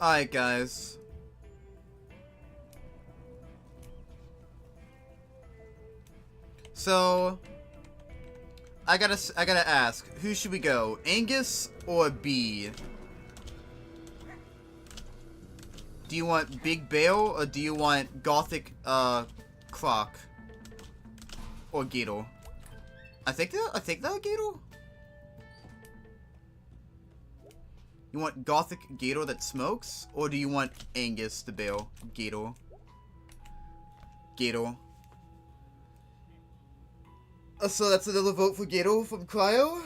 Alright, guys. So, I gotta ask, who should we go? Angus or B? Do you want Big Bale or do you want Gothic Croc or Gator? I think they're Gator. You want Gothic Gator that smokes, or do you want Angus the Bale Gator? Gator. So that's another vote for Gator from Cryo.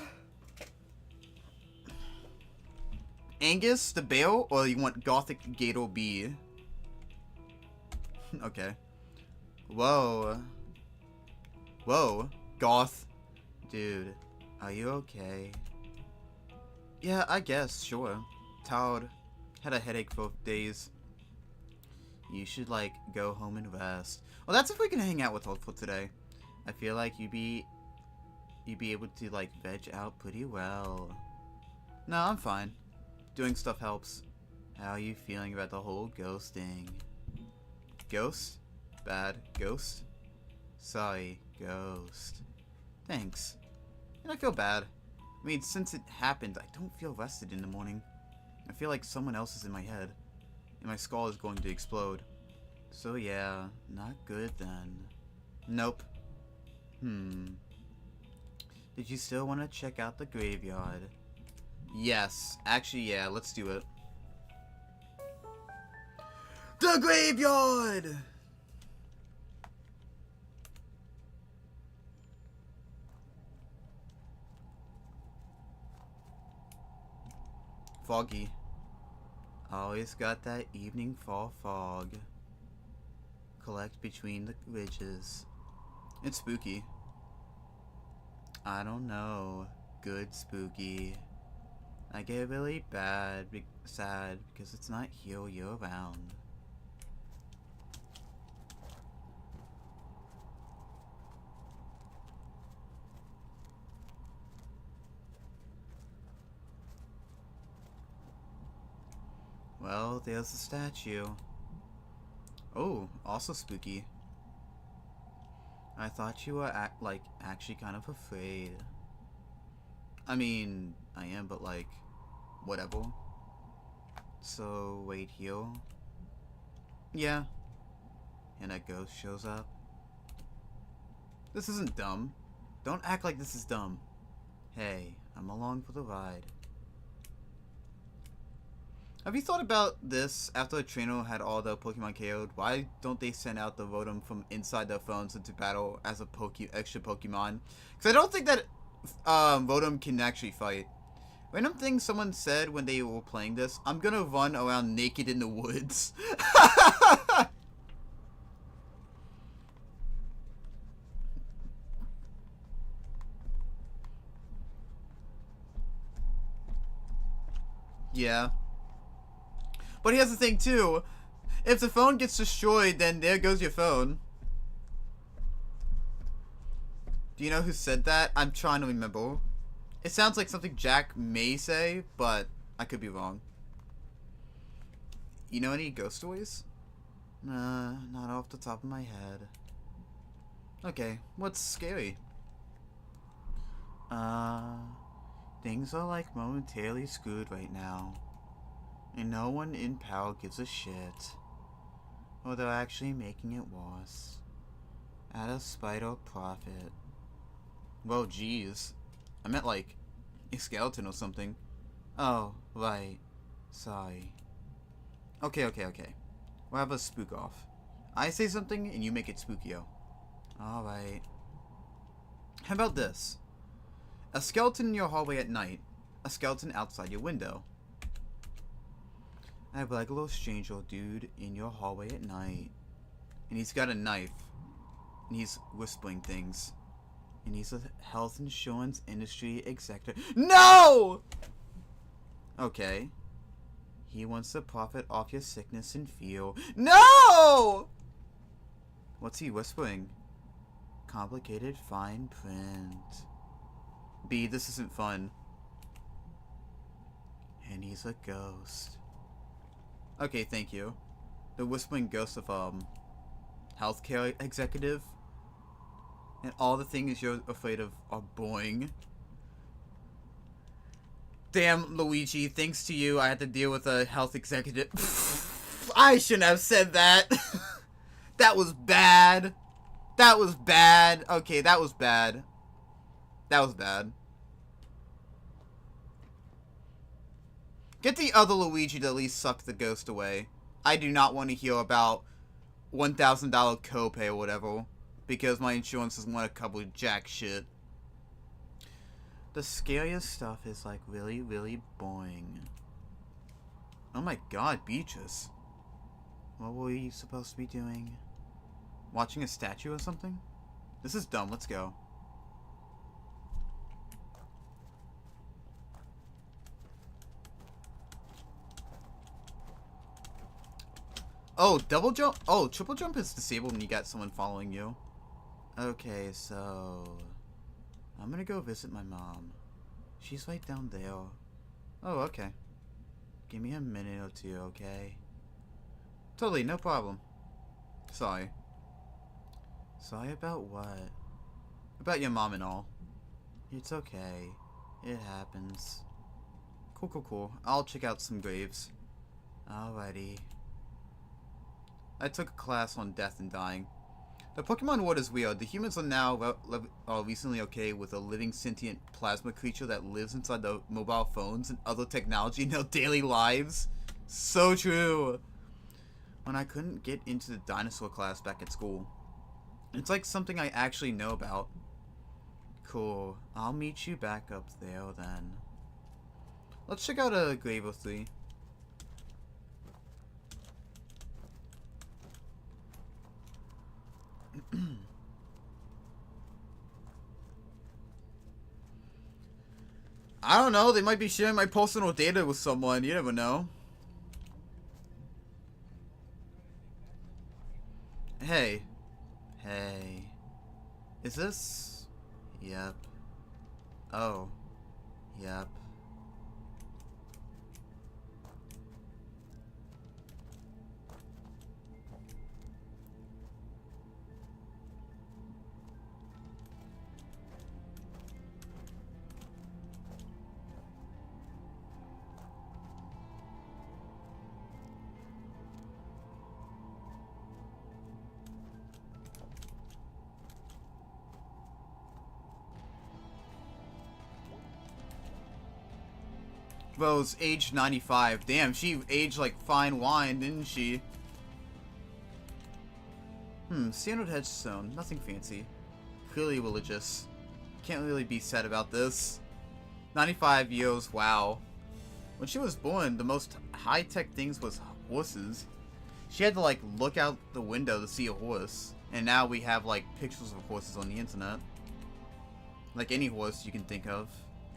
Angus the Bale, or you want Gothic Gator B? Okay. Whoa. Whoa. Goth. Dude, are you okay? Yeah, I guess, sure. Tired. Had a headache for days. You should, like, go home and rest. Well, that's if we can hang out with Hopeful today. I feel like you'd be able to, like, veg out pretty well. No, I'm fine. Doing stuff helps. How are you feeling about the whole ghost thing? Ghost? Bad. Ghost? Sorry, ghost. Thanks. And I feel bad. I mean, since it happened, I don't feel rested in the morning. I feel like someone else is in my head. And my skull is going to explode. So yeah, not good then. Nope. Did you still want to check out the graveyard? Yes. Actually, yeah, let's do it. The graveyard! Foggy. Always got that evening fall fog. Collect between the ridges. It's spooky. I don't know. Good spooky. I get really sad because it's not here year round. Well, there's the statue. Oh, also spooky. I thought you were actually kind of afraid. I mean, I am, but like, whatever. So, wait here. Yeah. And a ghost shows up. This isn't dumb. Don't act like this is dumb. Hey, I'm along for the ride. Have you thought about this? After the trainer had all the Pokemon KO'd, why don't they send out the Rotom from inside their phones into battle as a extra Pokemon? Because I don't think that Rotom can actually fight. Random thing someone said when they were playing this, I'm gonna run around naked in the woods. Yeah. But here's the thing too, if the phone gets destroyed, then there goes your phone. Do you know who said that? I'm trying to remember. It sounds like something Jack may say, but I could be wrong. You know any ghost stories? Nah, not off the top of my head. Okay, what's scary? Things are like momentarily screwed right now. And no one in power gives a shit. Or they're actually making it worse. Out of spite or profit. Well, geez. I meant like a skeleton or something. Oh, right. Sorry. Okay. We'll have a spook off. I say something and you make it spookio. Alright. How about this? A skeleton in your hallway at night. A skeleton outside your window. I have like a little strange old dude in your hallway at night. And he's got a knife. And he's whispering things. And he's a health insurance industry executive. No! Okay. He wants to profit off your sickness and fear. No! What's he whispering? Complicated fine print. B, this isn't fun. And he's a ghost. Okay, thank you. The whispering ghost of, healthcare executive. And all the things you're afraid of are boing. Damn, Luigi, thanks to you, I had to deal with a health executive. I shouldn't have said that. That was bad. That was bad. Okay, that was bad. That was bad. Get the other Luigi to at least suck the ghost away. I do not want to hear about $1,000 copay or whatever. Because my insurance doesn't want to cover jack shit. The scariest stuff is like really, really boring. Oh my god, Beatrice. What were we supposed to be doing? Watching a statue or something? This is dumb, let's go. Oh, double jump? Oh, triple jump is disabled when you got someone following you. Okay, so... I'm gonna go visit my mom. She's right down there. Oh, okay. Give me a minute or two, okay? Totally, no problem. Sorry. Sorry about what? About your mom and all. It's okay. It happens. Cool. I'll check out some graves. Alrighty. I took a class on death and dying. The Pokemon world is weird. The humans are now recently okay with a living sentient plasma creature that lives inside the mobile phones and other technology in their daily lives. So true. when I couldn't get into the dinosaur class back at school. It's like something I actually know about. Cool. I'll meet you back up there then. Let's check out a Grave of 3. I don't know, they might be sharing my personal data with someone, you never know. Hey. Hey. Is this? Yep. Oh. Yep. Rose, aged 95. Damn, she aged like fine wine, didn't she? Standard headstone. Nothing fancy. Clearly religious. Can't really be sad about this. 95 years, wow. When she was born, the most high-tech things was horses. She had to like look out the window to see a horse. And now we have like pictures of horses on the internet. Like any horse you can think of.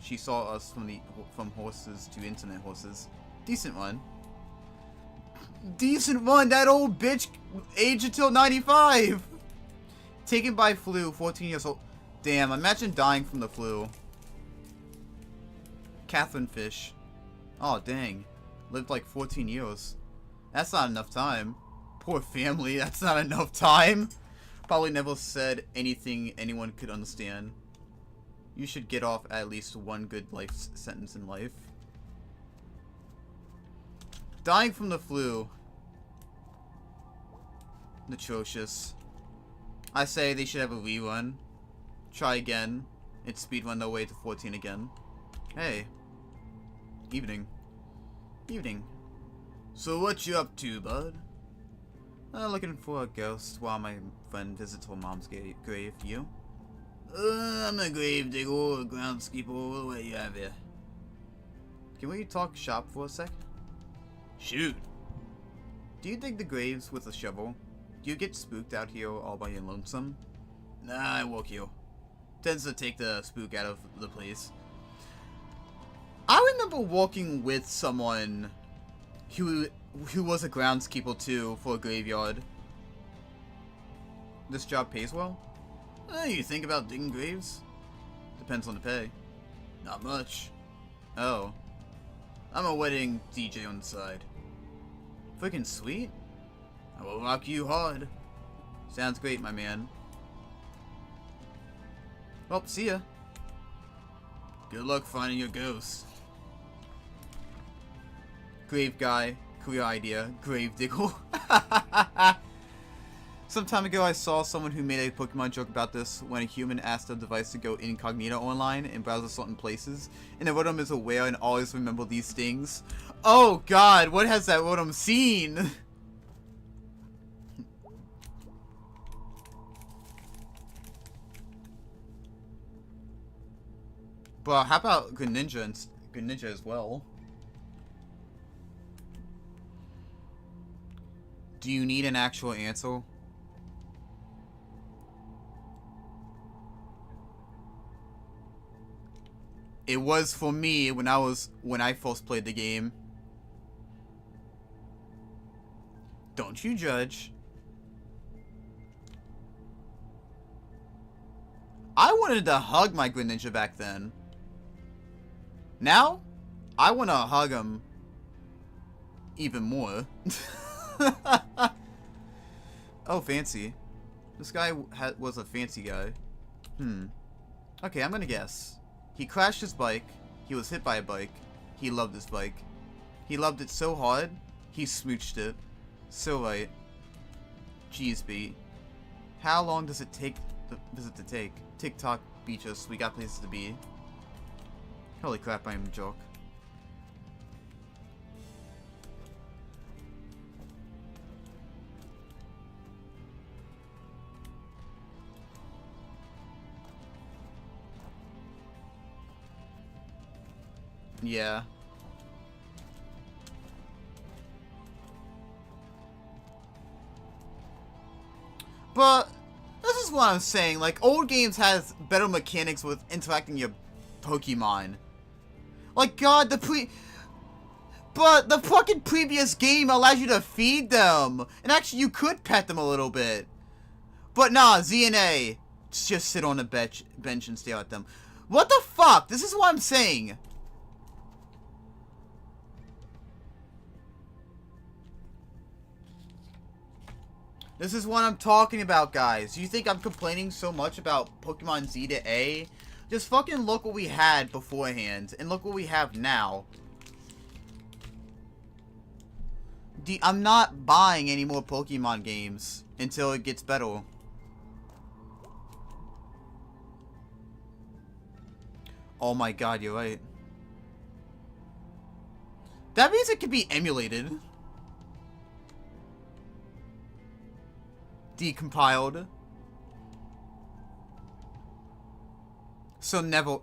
She saw us from horses to internet horses. Decent one. Decent one! That old bitch aged until 95! Taken by flu, 14 years old. Damn, imagine dying from the flu. Catherine Fish. Oh, dang. Lived like 14 years. That's not enough time. Poor family, that's not enough time. Probably never said anything anyone could understand. You should get off at least one good life sentence in life. Dying from the flu. Atrocious. I say they should have a rerun. Try again. And speedrun their way to 14 again. Hey. Evening. Evening. So what you up to, bud? Looking for a ghost while my friend visits her mom's grave. You? I'm a grave digger or a groundskeeper. What do you have here? Can we talk shop for a sec? Shoot. Do you dig the graves with a shovel? Do you get spooked out here all by your lonesome? Nah, I walk you. Tends to take the spook out of the place. I remember walking with someone who was a groundskeeper too for a graveyard. This job pays well? You think about digging graves? Depends on the pay. Not much. Oh. I'm a wedding DJ on the side. Freaking sweet. I will rock you hard. Sounds great, my man. Well, see ya. Good luck finding your ghost. Grave guy. Career idea. Grave digger. Some time ago, I saw someone who made a Pokemon joke about this when a human asked a device to go incognito online and browse certain places, and the Rotom is aware and always remember these things. Oh god, what has that Rotom seen? But how about Greninja as well? Do you need an actual answer? It was for me when I first played the game. Don't you judge. I wanted to hug my Greninja back then. Now, I want to hug him even more. Oh, fancy. This guy was a fancy guy. Okay, I'm gonna guess. He crashed his bike. He was hit by a bike. He loved his bike. He loved it so hard, he smooched it. So right. Jeez, B. How long does it take the visit to take? TikTok beaches. We got places to be. Holy crap, I am a joke. Yeah. But this is what I'm saying. Like, old games has better mechanics with interacting your Pokemon. Like, God, But the fucking previous game allows you to feed them. And actually, you could pet them a little bit. But nah, ZNA. Just sit on a bench and stare at them. What the fuck? This is what I'm saying. This is what I'm talking about, guys. You think I'm complaining so much about Pokemon Z to A? Just fucking look what we had beforehand. And look what we have now. I'm not buying any more Pokemon games until it gets better. Oh my god, you're right. That means it can be emulated. Decompiled. So never...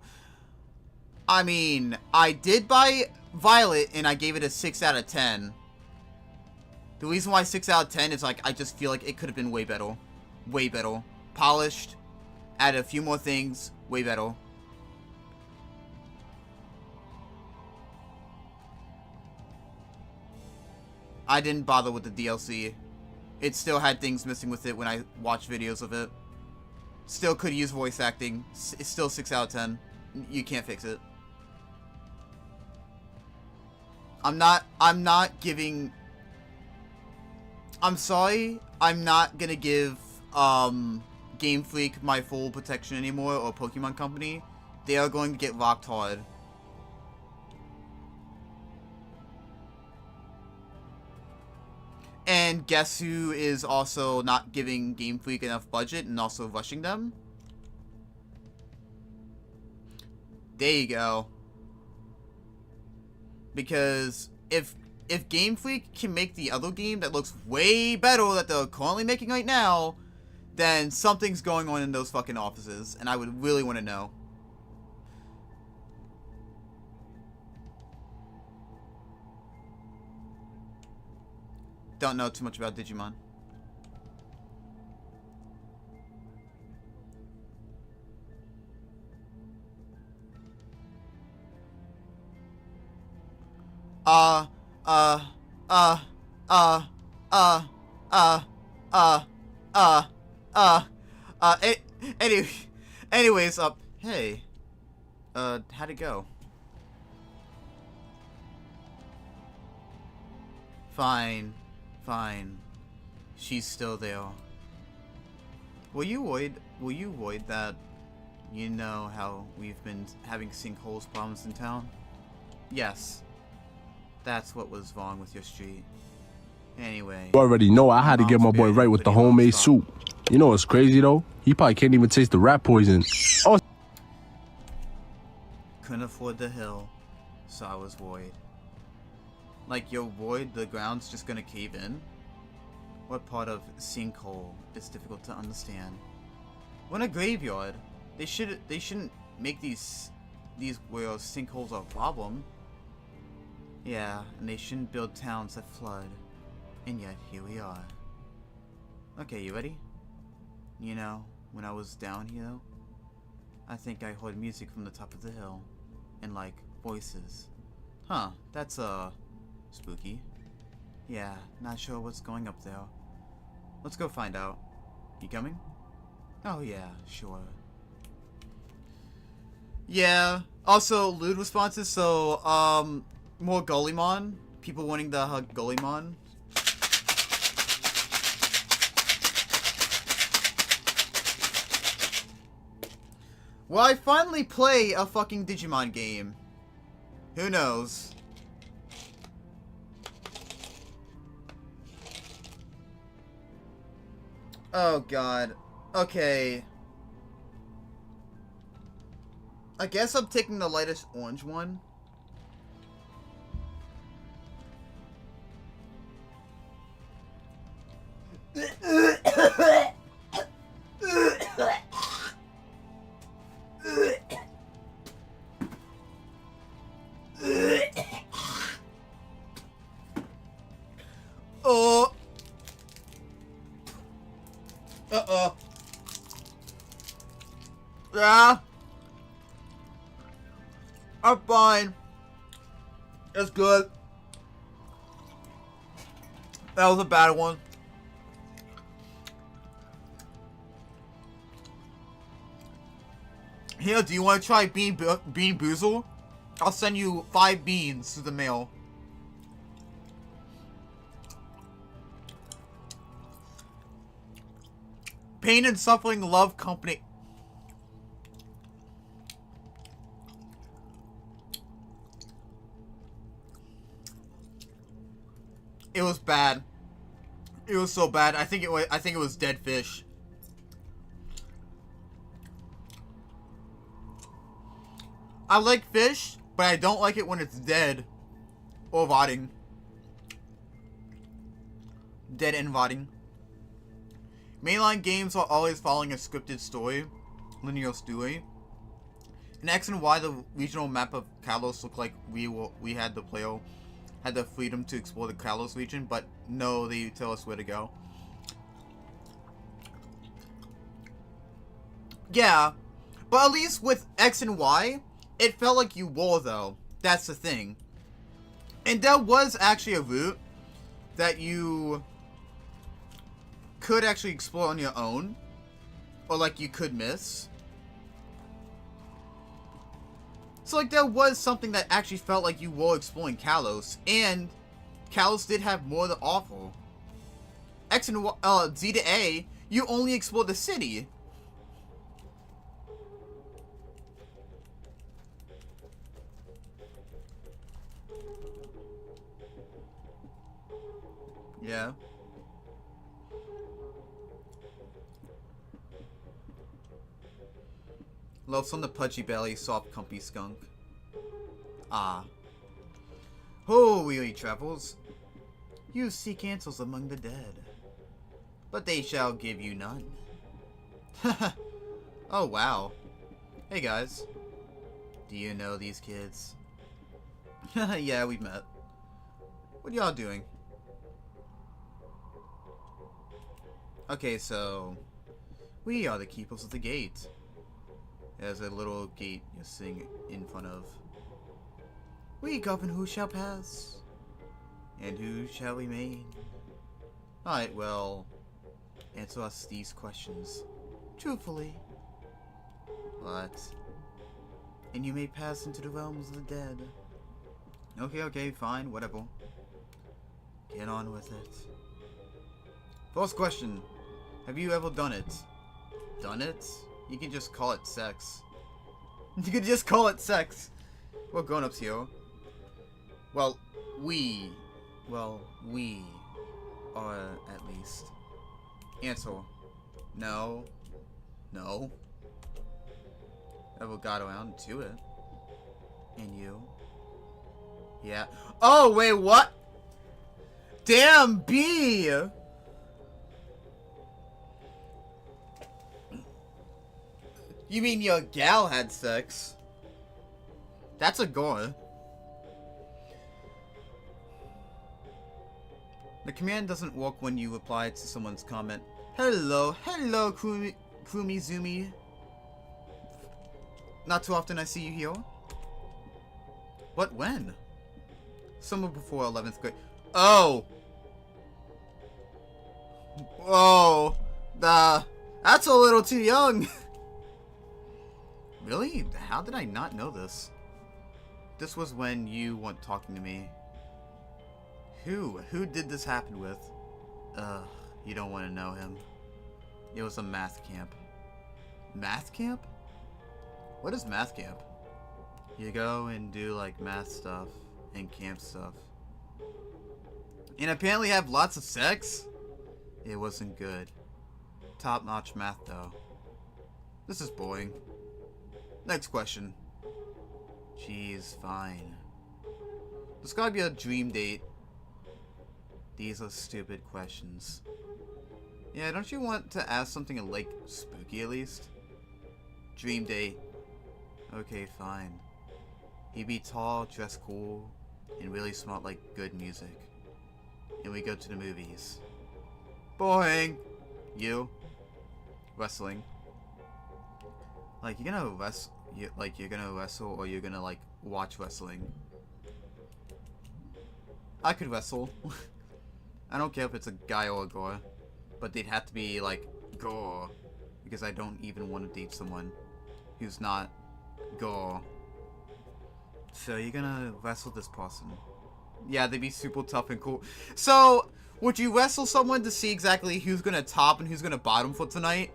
I mean, I did buy Violet and I gave it a 6 out of 10. The reason why 6 out of 10 is like, I just feel like it could have been way better. Way better. Polished. Added a few more things. Way better. I didn't bother with the DLC. It still had things missing with it when I watched videos of it. Still could use voice acting. It's still 6 out of 10. You can't fix it. I'm not giving... I'm sorry. I'm not gonna give, Game Freak my full protection anymore, or Pokemon Company. They are going to get rocked hard. And guess who is also not giving Game Freak enough budget and also rushing them? There you go. Because if Game Freak can make the other game that looks way better that they're currently making right now, then something's going on in those fucking offices, and I would really want to know. Don't know too much about Digimon. Anyways, hey, how'd it go? Fine. She's still there. Were you worried that, you know how we've been having sinkholes problems in town? Yes. That's what was wrong with your street. Anyway. You already know I had to get my boy right with the homemade soup. You know what's crazy though? He probably can't even taste the rat poison. Oh. Couldn't afford the hill, so I was worried. Like, you're worried the ground's just gonna cave in? What part of sinkhole is difficult to understand? When a graveyard, they shouldn't make these where sinkholes are a problem. Yeah, and they shouldn't build towns that flood. And yet, here we are. Okay, you ready? You know, when I was down here, I think I heard music from the top of the hill. And, like, voices. Huh, that's, spooky. Yeah, not sure what's going up there. Let's go find out. You coming? Oh yeah, sure. Yeah, also, lewd responses, so, more Golemon. People wanting to hug Golemon. Will I finally play a fucking Digimon game? Who knows? Oh god. Okay. I guess I'm taking the lightest orange one. Yeah. I'm fine. It's good. That was a bad one. Here, do you want to try Bean Boozle? I'll send you 5 beans to the mail. Pain and Suffering Love Company. It was bad. It was so bad. I think it was dead fish. I like fish, but I don't like it when it's dead or rotting. Dead and rotting. Mainline games are always following a scripted story, linear story. In X and Y, the regional map of Kalos looked like we had the player had the freedom to explore the Kalos region, but no, they tell us where to go. Yeah, but at least with X and Y, it felt like you were, though. That's the thing. And there was actually a route that you could actually explore on your own, or like you could miss. So like there was something that actually felt like you were exploring Kalos, and Kalos did have more to offer. X and Y, Z to A, you only explore the city. Yeah. Loves on the pudgy belly, soft comfy skunk. Ah. Oh, weary travels. You seek answers among the dead, but they shall give you none. Oh, wow. Hey, guys. Do you know these kids? Yeah, we've met. What y'all doing? Okay, so we are the keepers of the gate. There's a little gate you're sitting in front of. We govern who shall pass, and who shall remain. Alright, well, answer us these questions truthfully. And you may pass into the realms of the dead. Okay, fine, whatever. Get on with it. First question. Have you ever done it? Done it? You can just call it sex. You can just call it sex. We're grown-ups here. Well, we are at least. Answer. No. No. Ever got around to it. And you? Yeah. Oh, wait, what? Damn, B! You mean your gal had sex? That's a gore. The command doesn't work when you reply to someone's comment. Hello, Krumizumi. Not too often I see you here. What, when? Somewhere before 11th grade. Oh! Whoa! That's a little too young! Really? How did I not know this? This was when you weren't talking to me. Who? Who did this happen with? You don't want to know him. It was a math camp. Math camp? What is math camp? You go and do like math stuff and camp stuff. And apparently have lots of sex? It wasn't good. Top-notch math though. This is boring. Next question. Jeez, fine. Describe your dream date. These are stupid questions. Yeah, don't you want to ask something like spooky at least? Dream date. Okay, fine. He'd be tall, dressed cool, and really smart like good music. And we go to the movies. Boring! You? Wrestling. Like, you're gonna wrestle, you're gonna wrestle, or you're gonna, like, watch wrestling. I could wrestle. I don't care if it's a guy or a girl, but they'd have to be, like, girl, because I don't even want to date someone who's not girl. So you're gonna wrestle this person. Yeah, they'd be super tough and cool. So, would you wrestle someone to see exactly who's gonna top and who's gonna bottom for tonight?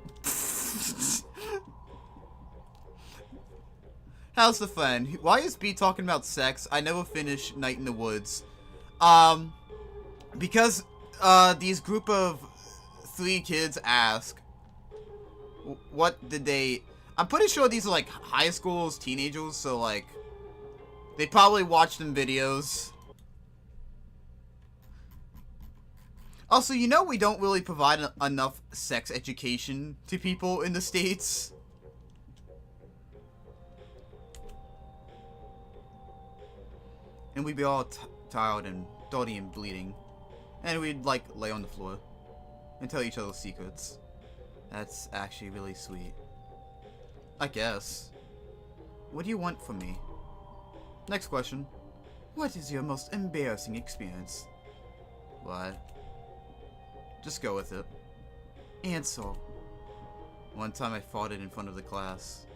How's the friend? Why is B talking about sex? I never finished Night in the Woods. Because, these group of 3 kids ask, what did they... I'm pretty sure these are, like, high schools, teenagers, so, like, they probably watched them videos. Also, you know we don't really provide enough sex education to people in the States. And we'd be all tired and dirty and bleeding. And we'd, like, lay on the floor and tell each other secrets. That's actually really sweet. I guess. What do you want from me? Next question. What is your most embarrassing experience? What? Just go with it. Answer. One time I farted in front of the class.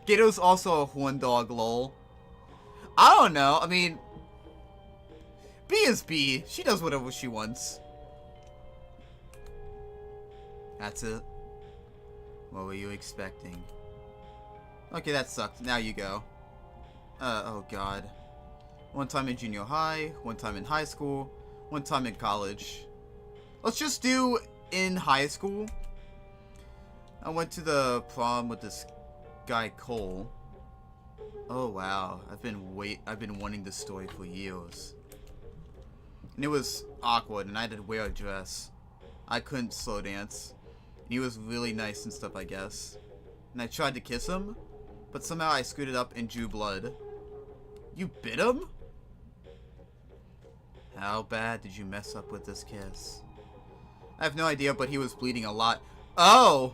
Gato's also a horn dog, lol. I don't know, I mean... B is B. She does whatever she wants. That's it. What were you expecting? Okay, that sucked. Now you go. Oh god. One time in junior high, one time in high school, one time in college. Let's just do in high school. I went to the prom with this guy Cole. Oh wow, I've been wanting this story for years. And it was awkward, and I had to wear a dress. I couldn't slow dance. He was really nice and stuff, I guess. And I tried to kiss him, but somehow I screwed it up and drew blood. You bit him? How bad did you mess up with this kiss? I have no idea, but he was bleeding a lot. Oh!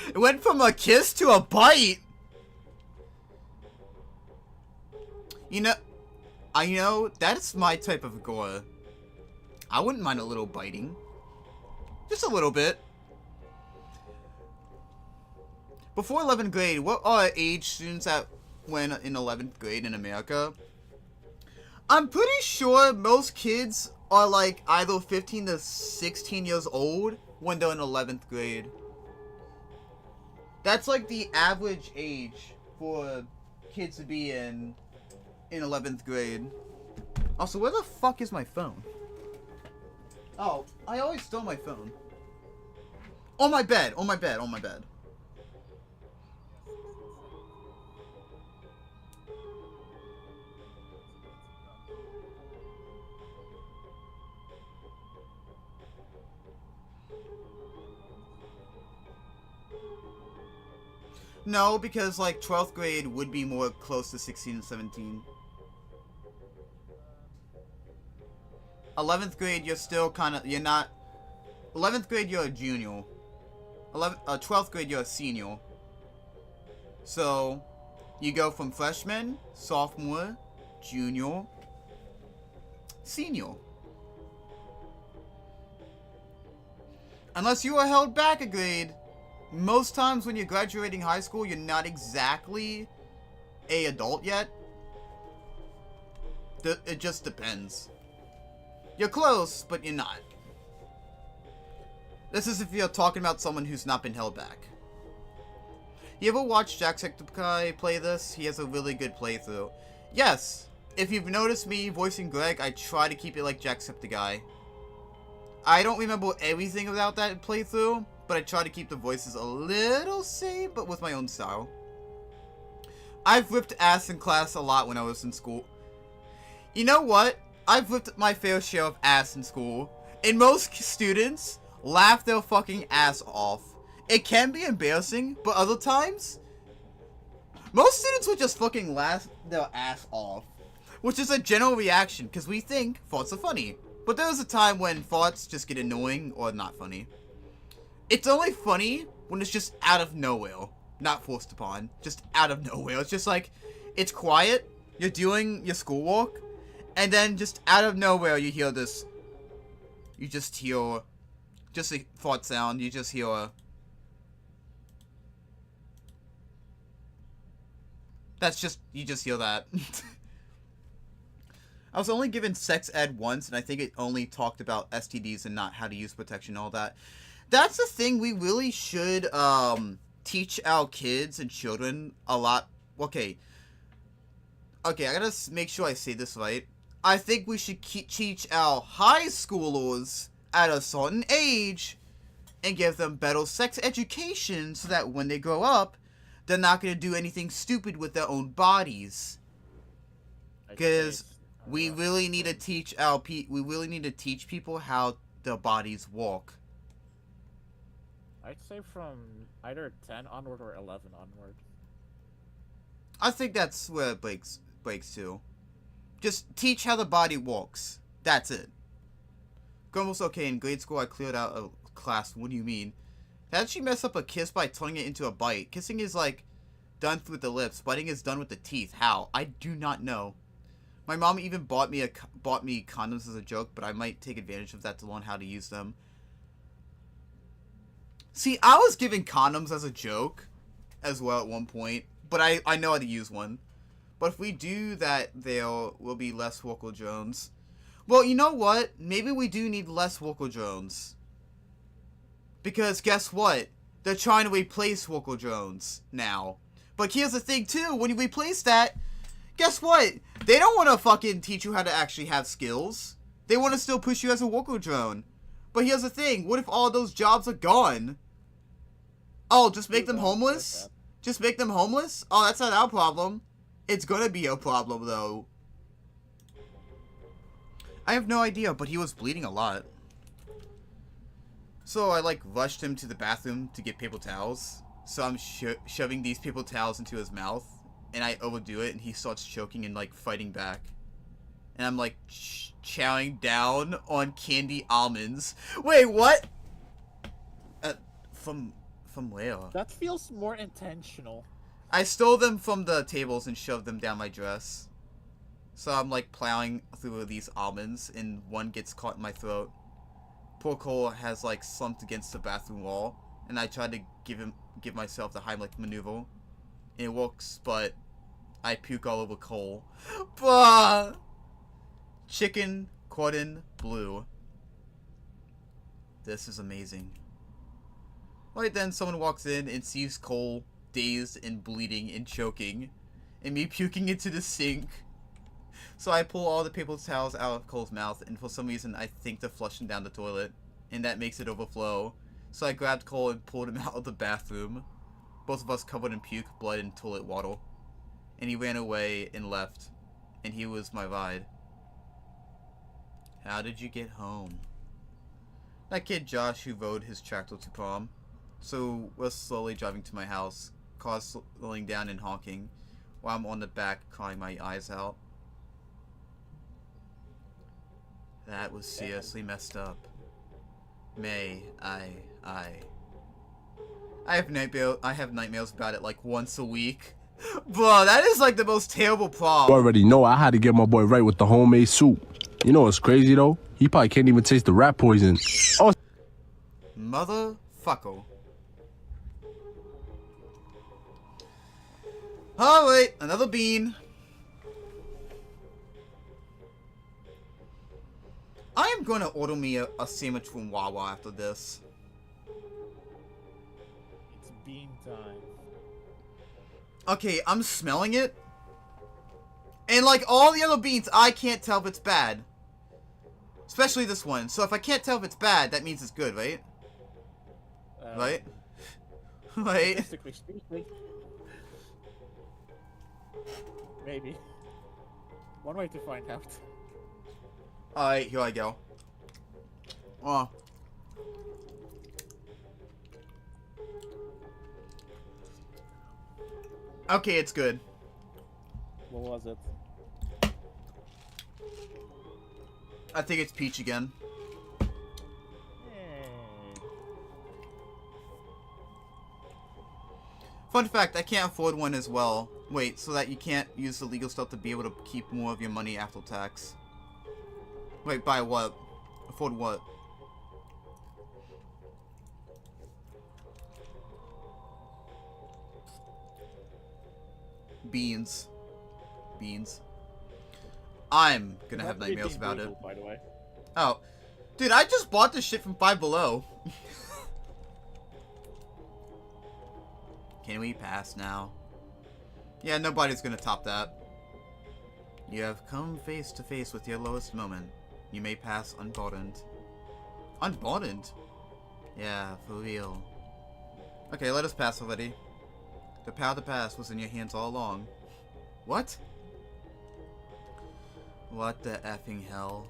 It went from a kiss to a bite! You know, that's my type of gore. I wouldn't mind a little biting. Just a little bit. Before 11th grade, what are age students that went in 11th grade in America? I'm pretty sure most kids are like either 15 to 16 years old when they're in 11th grade. That's like the average age for kids to be in 11th grade. Also, where the fuck is my phone? Oh, I always stole my phone. On my bed, on my bed, on my bed. No, because, like, 12th grade would be more close to 16 and 17. 11th grade, you're still kind of, you're not... 11th grade, you're a junior. 12th grade, you're a senior. So, you go from freshman, sophomore, junior, senior. Unless you are held back a grade. Most times when you're graduating high school, you're not exactly a adult yet. It just depends. You're close, but you're not. This is if you're talking about someone who's not been held back. You ever watch Jacksepticeye play this? He has a really good playthrough. Yes, if you've noticed me voicing Greg, I try to keep it like Jacksepticeye. I don't remember everything about that playthrough, but I try to keep the voices a little same, but with my own style. I've ripped ass in class a lot when I was in school. You know what? I've ripped my fair share of ass in school, and most students laugh their fucking ass off. It can be embarrassing, but other times, most students would just fucking laugh their ass off, which is a general reaction, because we think farts are funny. But there is a time when farts just get annoying or not funny. It's only funny when it's just out of nowhere. Not forced upon. Just out of nowhere. It's just like, it's quiet, you're doing your schoolwork, and then just out of nowhere you hear this. You just hear, just a fart sound, you just hear that's just, you just hear that. I was only given sex ed once, and I think it only talked about STDs and not how to use protection and all that. That's the thing we really should, teach our kids and children a lot. Okay, I gotta make sure I say this right. I think we should teach our high schoolers at a certain age and give them better sex education so that when they grow up, they're not gonna do anything stupid with their own bodies. Because we really need to teach people how their bodies work. I'd say from either 10 onward or 11 onward. I think that's where it breaks too. Just teach how the body works. That's it. Almost okay. In grade school, I cleared out a class. What do you mean? How did she mess up a kiss by turning it into a bite? Kissing is like done with the lips. Biting is done with the teeth. How? I do not know. My mom even bought me condoms as a joke, but I might take advantage of that to learn how to use them. See, I was given condoms as a joke as well at one point, but I know how to use one. But if we do that, there will be less vocal drones. Well, you know what? Maybe we do need less vocal drones. Because guess what? They're trying to replace vocal drones now. But here's the thing too, when you replace that, guess what? They don't want to fucking teach you how to actually have skills. They want to still push you as a vocal drone. But here's the thing, what if all those jobs are gone? Oh, just make them homeless? Just make them homeless? Oh, that's not our problem. It's gonna be a problem, though. I have no idea, but he was bleeding a lot. So I, like, rushed him to the bathroom to get paper towels. So I'm shoving these paper towels into his mouth. And I overdo it, and he starts choking and, like, fighting back. And I'm, like, chowing down on candy almonds. Wait, what? From where? That feels more intentional. I stole them from the tables and shoved them down my dress. So I'm like plowing through these almonds and one gets caught in my throat. Poor Cole has like slumped against the bathroom wall and I tried to give myself the Heimlich maneuver. And it works, but I puke all over Cole. Bah! Chicken cordon bleu. This is amazing. Right then, someone walks in and sees Cole dazed and bleeding and choking, and me puking into the sink. So I pull all the paper towels out of Cole's mouth, and for some reason I think to flush him down the toilet, and that makes it overflow. So I grabbed Cole and pulled him out of the bathroom, both of us covered in puke, blood, and toilet water. And he ran away and left, and he was my ride. How did you get home? That kid Josh who rode his tractor to prom. So we're slowly driving to my house, car slowing down and honking, while I'm on the back crying my eyes out. That was seriously messed up. May I have nightmares about it like once a week. Bro, that is like the most terrible You problem. already know I had to get my boy right with the homemade soup. You know what's crazy though? He probably can't even taste the rat poison. Oh, Motherfucker. Oh wait, another bean. I am gonna order me a sandwich from Wawa after this. It's bean time. Okay, I'm smelling it. And like all the other beans, I can't tell if it's bad. Especially this one. So if I can't tell if it's bad, that means it's good, right? Right? Right? Statistically speaking. Maybe. One way to find out. Alright, here I go. Oh. Okay, it's good. What was it? I think it's peach again. Fun fact, I can't afford one as well. Wait, so that you can't use the legal stuff to be able to keep more of your money after tax. Wait, buy what? Afford what? Beans. Beans. I'm gonna have That'd be nightmares about it. illegal, by the way. Oh. Dude, I just bought this shit from Five Below. Can we pass now? Yeah, nobody's gonna top that. You have come face to face with your lowest moment. You may pass unburdened. Unburdened? Yeah, for real. Okay, let us pass already. The power to pass was in your hands all along. What? What the effing hell?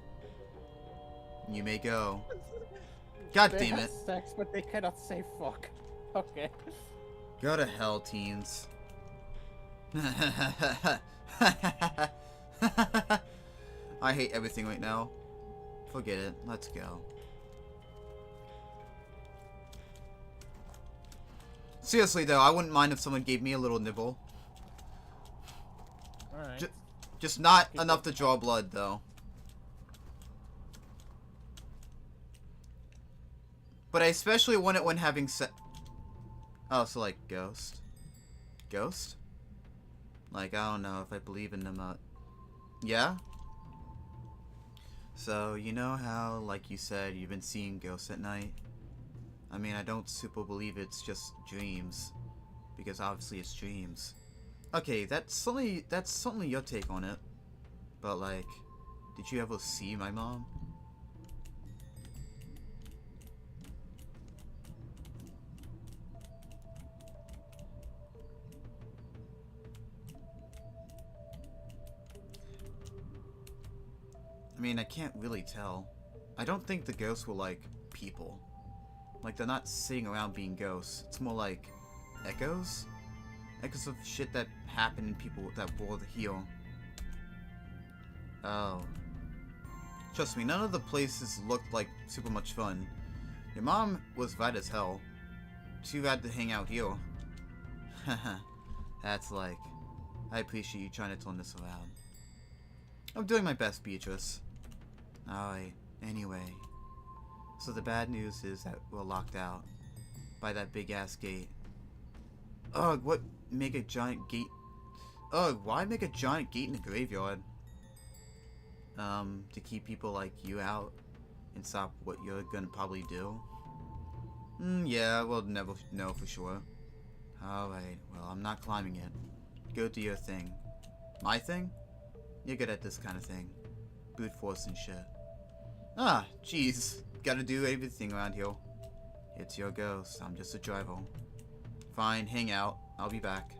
You may go. God They damn have it. sex, but they cannot say fuck. Okay. Go to hell, teens. I hate everything right now. Forget it. Let's go. Seriously though, I wouldn't mind if someone gave me a little nibble. Alright. Just not enough to draw blood though. But I especially want it when having Oh, so like Ghost? Ghost? Like, I don't know if I believe in them. Yeah? So, you know how, like you said, you've been seeing ghosts at night? I mean, I don't super believe it's just dreams. Because obviously it's dreams. Okay, that's certainly your take on it. But like, did you ever see my mom? I mean, I can't really tell. I don't think the ghosts were like people. Like, they're not sitting around being ghosts. It's more like echoes? Echoes of shit that happened in people that were here. Oh. Trust me, none of the places looked like super much fun. Your mom was right as hell. Too bad to hang out here. Haha. That's like... I appreciate you trying to turn this around. I'm doing my best, Beatrice. Alright, anyway. So the bad news is that we're locked out. By that big ass gate. Ugh, what? Make a giant gate? Ugh, why make a giant gate in a graveyard? To keep people like you out and stop what you're gonna probably do? Yeah, we'll never know for sure. Alright, well, I'm not climbing it. Go do your thing. My thing? You're good at this kind of thing. Brute force and shit. Ah, jeez. Gotta do everything around here. It's your ghost. I'm just a driver. Fine, hang out. I'll be back.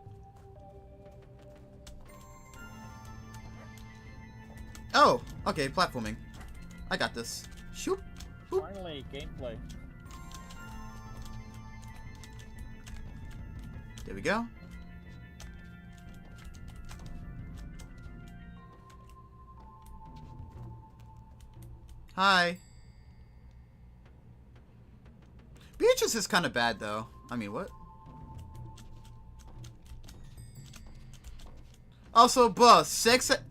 Oh, okay, platforming. I got this. Shoop. Boop. Finally, gameplay. There we go. Hi. Beatrice is kind of bad, though. I mean, what? Also, bruh, sex at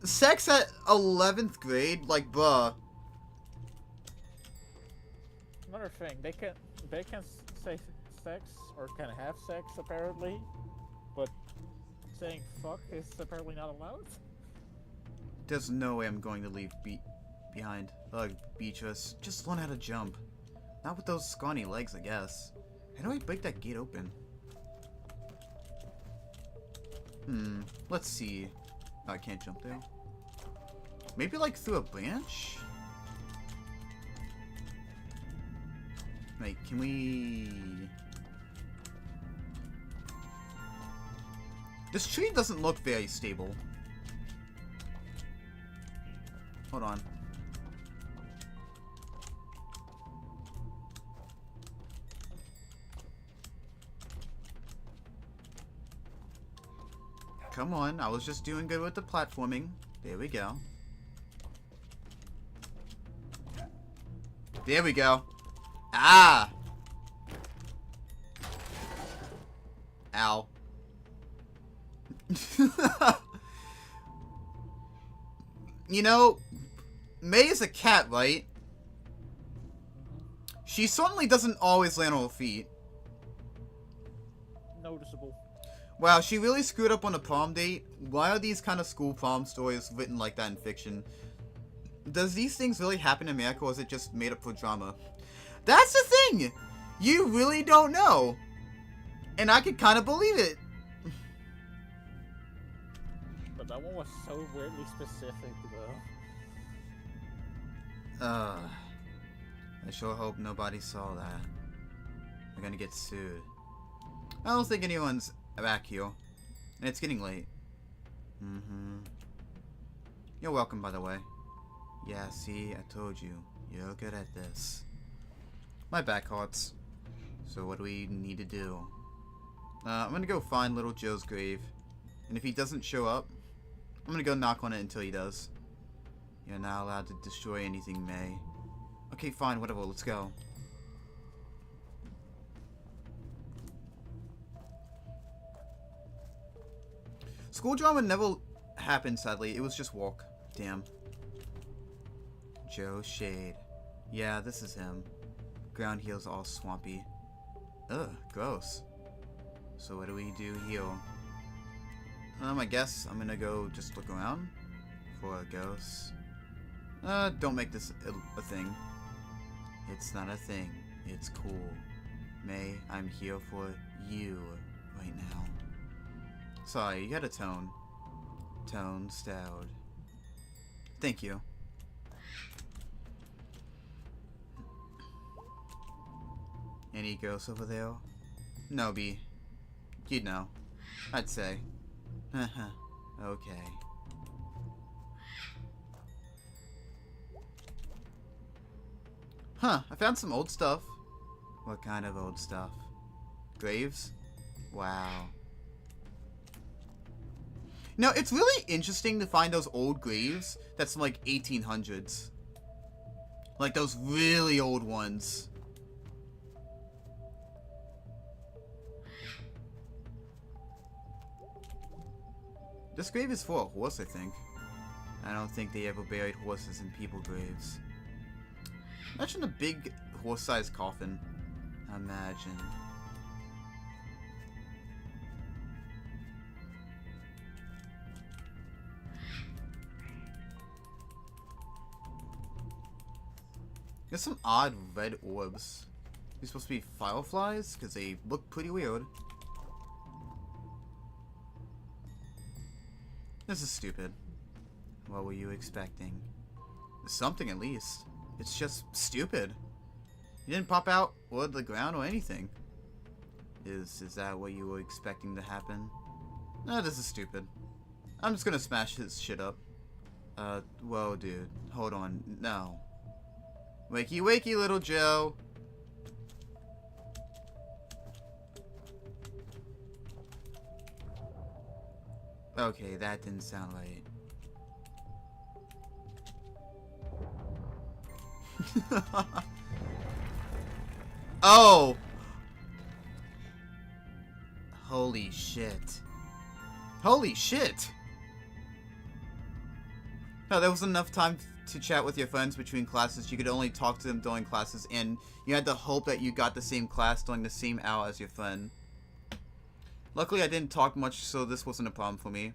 11th grade? Like, bruh. Another thing, they can say sex or can have sex apparently, but saying fuck is apparently not allowed. There's no way I'm going to leave behind. Ugh, Beatrice. Just learn how to jump. Not with those scrawny legs, I guess. How do I break that gate open? Let's see. Oh, I can't jump there. Maybe like through a branch? Wait, can we... This tree doesn't look very stable. Hold on. Come on, I was just doing good with the platforming. There we go. There we go. Ah! Ow. You know, May is a cat, right? She certainly doesn't always land on her feet. Noticeable. Wow, she really screwed up on the prom date. Why are these kind of school prom stories written like that in fiction? Does these things really happen in America, or is it just made up for drama? That's the thing! You really don't know. And I could kind of believe it. But that one was so weirdly specific, though. I sure hope nobody saw that. We're gonna get sued. I don't think anyone's back here. And it's getting late. You're welcome, by the way. Yeah, see, I told you. You're good at this. My back hurts. So what do we need to do? I'm gonna go find little Joe's grave. And if he doesn't show up, I'm gonna go knock on it until he does. You're not allowed to destroy anything, May. Okay, fine, whatever, let's go. School drama never happened, sadly. It was just walk. Damn. Joe Shade. Yeah, this is him. Ground here's all swampy. Ugh, gross. So what do we do here? I guess I'm gonna go just look around for a ghost. Don't make this a thing. It's not a thing. It's cool. May, I'm here for you right now. Sorry, you had a tone. Tone stowed. Thank you. Any ghosts over there? No, B. You'd know. I'd say. Okay. Huh, I found some old stuff. What kind of old stuff? Graves? Wow. Now, it's really interesting to find those old graves that's from like 1800s. Like those really old ones. This grave is for a horse, I think. I don't think they ever buried horses in people graves. Imagine a big horse-sized coffin. Imagine. There's some odd red orbs. These supposed to be fireflies? Because they look pretty weird. This is stupid. What were you expecting? Something at least. It's just stupid. You didn't pop out or the ground or anything. Is that what you were expecting to happen? No, this is stupid. I'm just gonna smash his shit up. Whoa, dude. Hold on. No. Wakey, wakey, little Joe. Okay, that didn't sound right. Oh! Holy shit. Holy shit! No, there was enough time to chat with your friends between classes. You could only talk to them during classes, and you had to hope that you got the same class during the same hour as your friend. Luckily, I didn't talk much, so this wasn't a problem for me.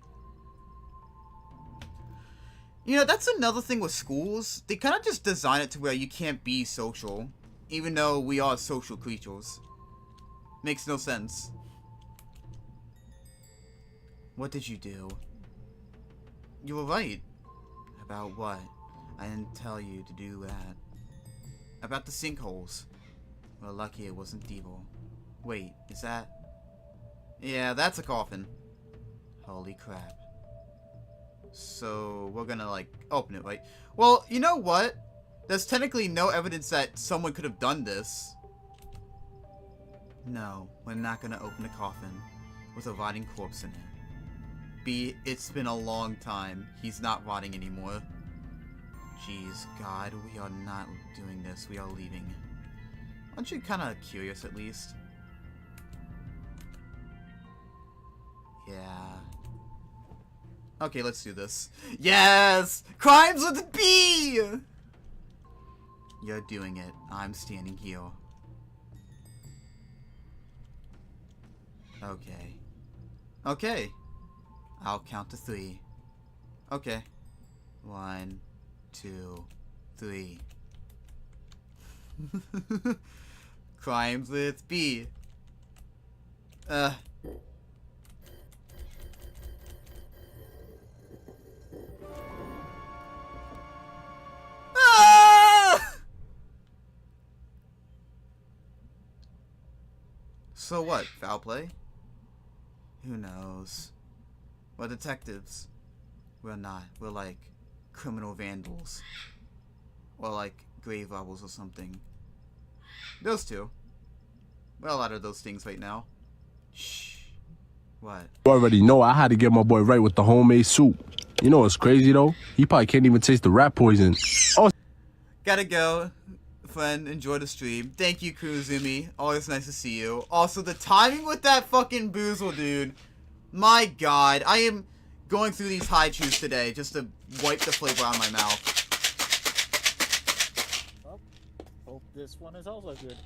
You know, that's another thing with schools. They kind of just design it to where you can't be social, even though we are social creatures. Makes no sense. What did you do? You were right. About what? I didn't tell you to do that. About the sinkholes. Well, lucky it wasn't Devo. Wait, is that... Yeah, that's a coffin. Holy crap. So, we're gonna, like, open it, right? Well, you know what? There's technically no evidence that someone could have done this. No, we're not gonna open a coffin with a rotting corpse in it. B, it's been a long time. He's not rotting anymore. Jeez, God, we are not doing this. We are leaving. Aren't you kind of curious, at least? Okay, let's do this. Yes! Crimes with B! You're doing it. I'm standing here. Okay. Okay. I'll count to 3. Okay. 1, 2, 3. Crimes with B. Ah! So what? Foul play? Who knows? We're detectives. We're not. We're like criminal vandals. Or like grave robbers or something. Those two. We're a lot of those things right now. Shh. What? You already know I had to get my boy right with the homemade soup. You know what's crazy though? He probably can't even taste the rat poison. Oh, Gotta go. Friend, enjoy the stream. Thank you, Kurozumi. Always nice to see you. Also, the timing with that fucking boozle, dude. My god. I am going through these high chews today just to wipe the flavor out of my mouth. Well, hope this one is also good.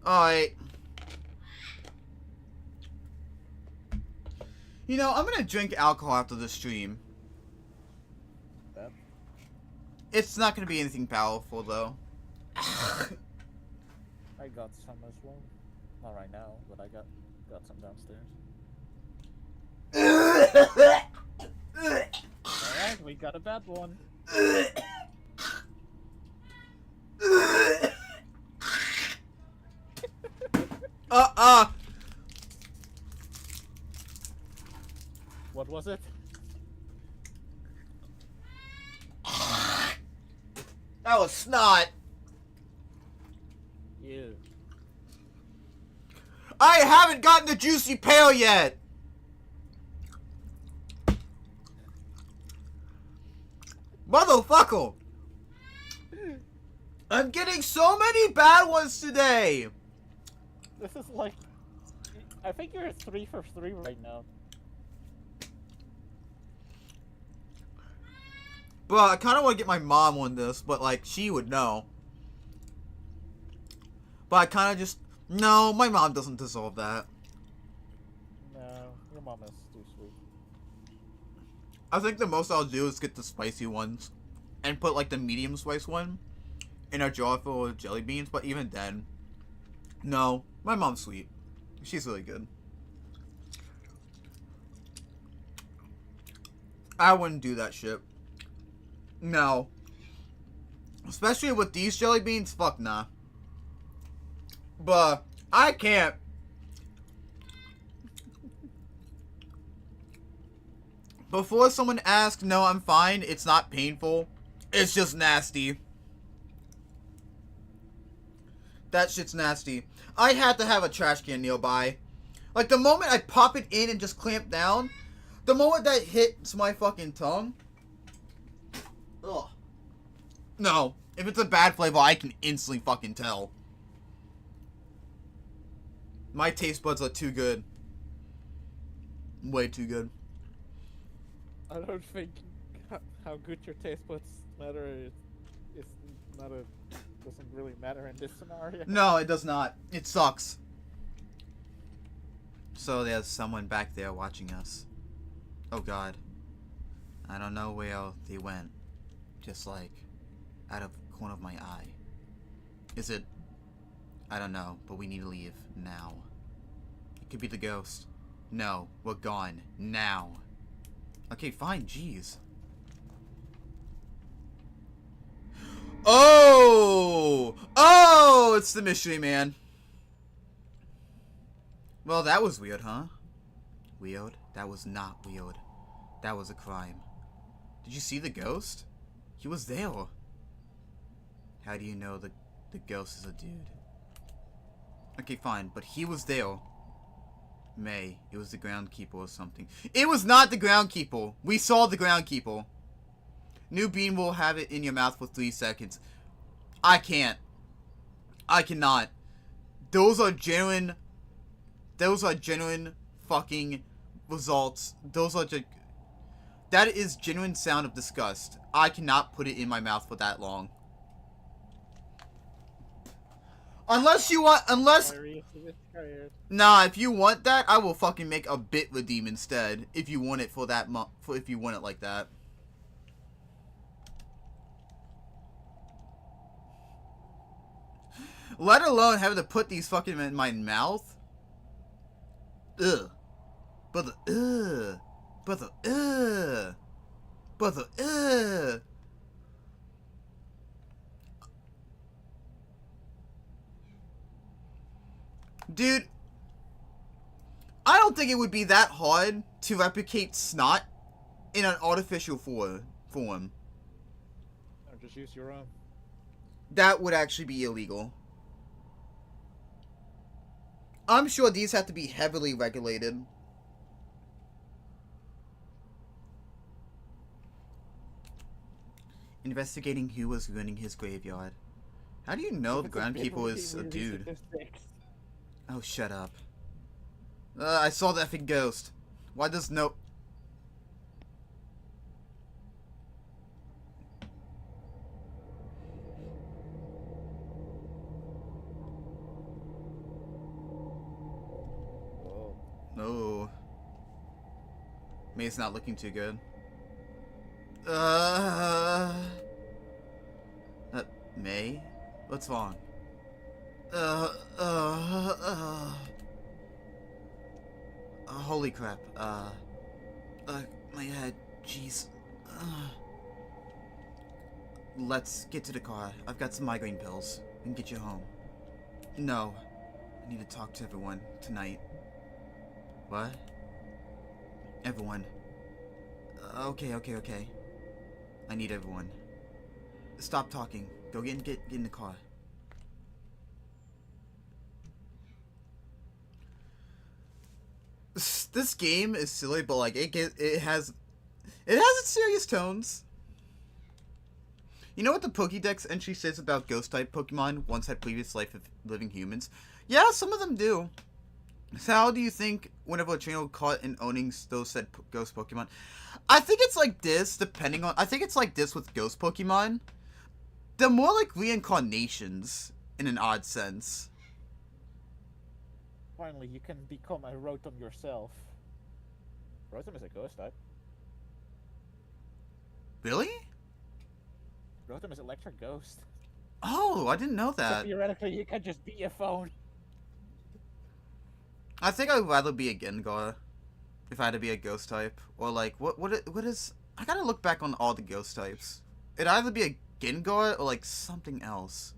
Alright. You know, I'm gonna drink alcohol after the stream. That It's not gonna be anything powerful, though. I got some as well. Not right now, but I got some downstairs. Alright, we got a bad one. What was it? That was snot. Ew. I haven't gotten the juicy pale yet. Motherfucker. I'm getting so many bad ones today. This is like... I think you're 3 for 3 right now. Bro, I kind of want to get my mom on this, but like, she would know. But I kind of just... No, my mom doesn't deserve that. No, your mom is too sweet. I think the most I'll do is get the spicy ones. And put like the medium spice one in a jar full of jelly beans, but even then... No, my mom's sweet. She's really good. I wouldn't do that shit. No. Especially with these jelly beans, fuck nah. But I can't. Before someone asks, no, I'm fine, it's not painful. It's just nasty. That shit's nasty. I had to have a trash can nearby. Like, the moment I pop it in and just clamp down, the moment that hits my fucking tongue... Ugh. No. If it's a bad flavor, I can instantly fucking tell. My taste buds are too good. Way too good. I don't think how good your taste buds matter is not a... doesn't really matter in this scenario. No, it does not. It sucks. So there's someone back there watching us. Oh god. I don't know where they went. Just like, out of the corner of my eye. Is it... I don't know, but we need to leave now. It could be the ghost. No, we're gone. Now. Okay, fine, jeez. Oh! Oh! It's the mystery man. Well, that was weird, huh? Weird? That was not weird. That was a crime. Did you see the ghost? He was there. How do you know the ghost is a dude? Okay, fine, but he was there. May, it was the groundkeeper or something. It was not the groundkeeper. We saw the groundkeeper. New bean will have it in your mouth for 3 seconds. I can't. I cannot. Those are genuine fucking results. Those are just That is genuine sound of disgust. I cannot put it in my mouth for that long. Unless you want, nah, if you want that, I will fucking make a bit redeem instead. If you want it for that if you want it like that. Let alone having to put these fucking in my mouth. Ugh. Brother, ugh. Brother, ugh. Brother, ugh. Dude, I don't think it would be that hard to replicate snot in an artificial form. Or just use your own. That would actually be illegal. I'm sure these have to be heavily regulated. Investigating who was ruining his graveyard. How do you know the groundkeeper is a dude? Oh, shut up. I saw the effing ghost. Why does no... No. May's not looking too good. May? What's wrong? Holy crap. My head. Jeez. Let's get to the car. I've got some migraine pills. We can get you home. No. I need to talk to everyone tonight. What? Everyone. Okay. I need everyone. Stop talking. Go get in the car. This game is silly, but like it has its serious tones. You know what the Pokédex entry says about ghost type Pokemon once had previous life of living humans? Yeah, some of them do. So how do you think whenever a trainer caught in owning those said ghost Pokemon? I think it's like this, I think it's like this with ghost Pokemon. They're more like reincarnations, in an odd sense. Finally, you can become a Rotom yourself. Rotom is a ghost type. Really? Rotom is electric ghost. Oh, I didn't know So that. theoretically, you can just be a phone. I think I'd rather be a Gengar if I had to be a ghost type. Or like, what is... I gotta look back on all the ghost types. It'd either be a Gengar or like something else.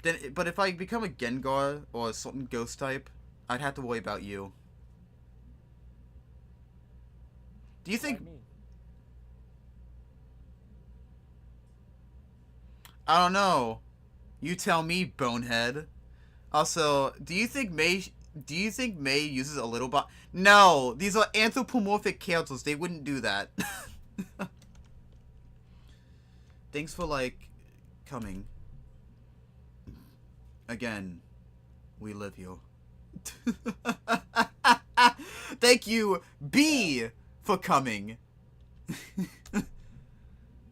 Then, but if I become a Gengar or a certain ghost type, I'd have to worry about you. Do you think... I don't know. You tell me, bonehead. Also, do you think May uses a little bot? No, these are anthropomorphic councils. They wouldn't do that. Thanks for like coming. Again, we live here. Thank you, B, for coming.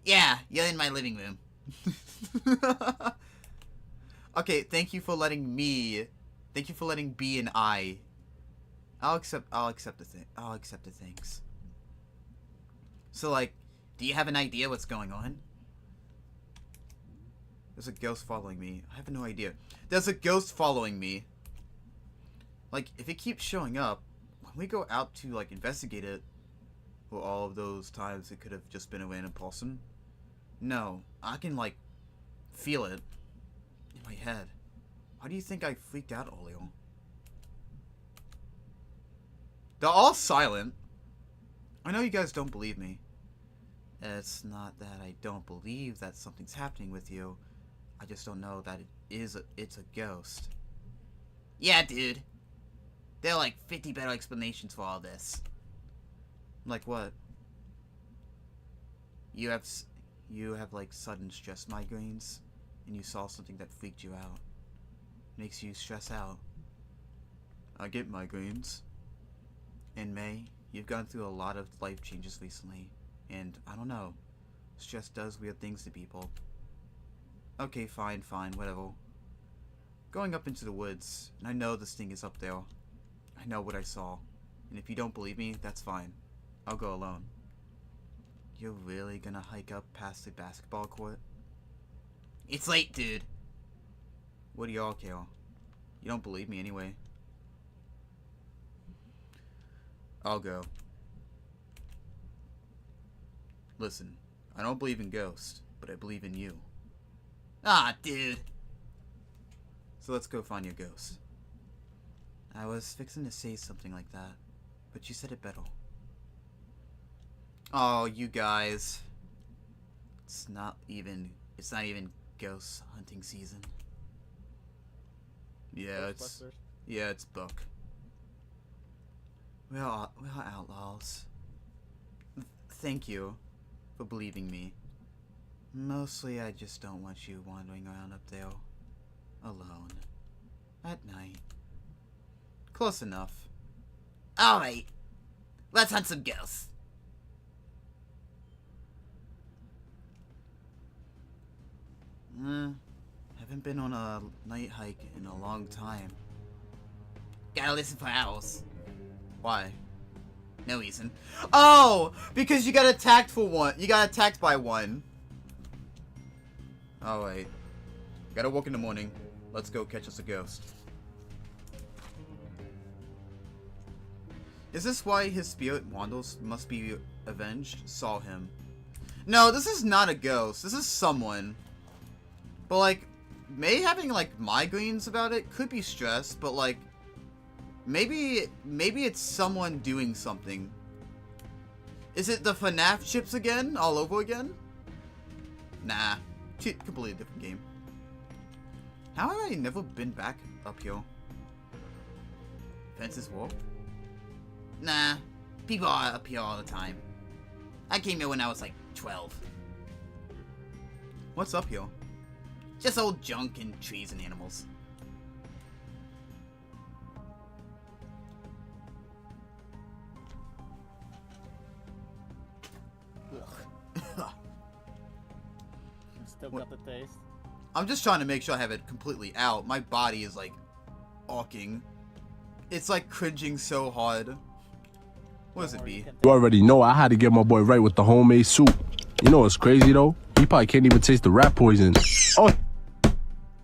Yeah, you're in my living room. Okay, thank you for letting me. Thank you for letting B and I. I'll accept the thanks. So like, do you have an idea what's going on? There's a ghost following me. I have no idea. There's a ghost following me. Like, if it keeps showing up, when we go out to like investigate it, for all of those times it could have just been a random person. No, I can like feel it in my head. Why do you think I freaked out earlier? They're all silent. I know you guys don't believe me. It's not that I don't believe that something's happening with you. I just don't know that it's a ghost. Yeah, dude. There are like 50 better explanations for all this. Like what? You have like sudden stress migraines, and you saw something that freaked you out. Makes you stress out. I get migraines. In May, you've gone through a lot of life changes recently, and I don't know, stress does weird things to people. Okay, fine, whatever. Going up into the woods, and I know this thing is up there. I know what I saw, and if you don't believe me, that's fine. I'll go alone. You're really gonna hike up past the basketball court? It's late, dude. What do y'all care? You don't believe me anyway. I'll go. Listen, I don't believe in ghosts, but I believe in you. Ah, dude. So let's go find your ghost. I was fixing to say something like that, but you said it better. Oh, you guys. It's not even ghost hunting season. Yeah, it's Buck. We're outlaws. Thank you for believing me. Mostly I just don't want you wandering around up there alone at night. Close enough. Alright. Let's hunt some ghosts. Haven't been on a night hike in a long time. Gotta listen for owls. Why? No reason. Oh! Because you got attacked for one. You got attacked by one. Oh, wait. Gotta work in the morning. Let's go catch us a ghost. Is this why his spirit wanders must be avenged? Saw him. No, this is not a ghost. This is someone. But, like, May having, like, migraines about it could be stress, but, like, maybe it's someone doing something. Is it the FNAF chips again? All over again? Nah. Completely different game. How have I never been back up here? Fences War? Nah. People are up here all the time. I came here when I was like 12. What's up here? Just old junk and trees and animals. Still got the taste. I'm just trying to make sure I have it completely out. My body is like awking. It's like cringing so hard. What does it be? You already know I had to get my boy right with the homemade soup. You know what's crazy though? He probably can't even taste the rat poison. Oh.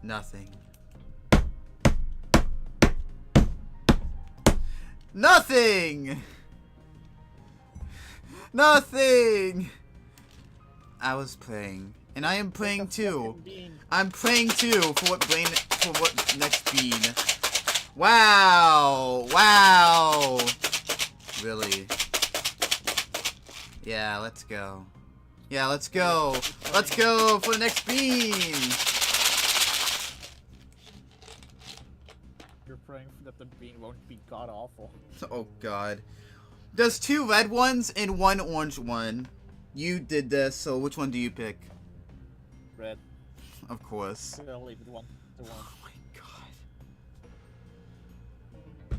Nothing. Nothing! Nothing! I was praying. And I am praying too. I'm praying too for what next bean. Wow! Wow! Really? Yeah, let's go. Yeah, let's go. Let's go for the next bean! You're praying that the bean won't be god awful. Oh god. There's 2 red ones and 1 orange one. You did this, so which one do you pick? Red. Of course. I'll leave it one. The one. Oh my god.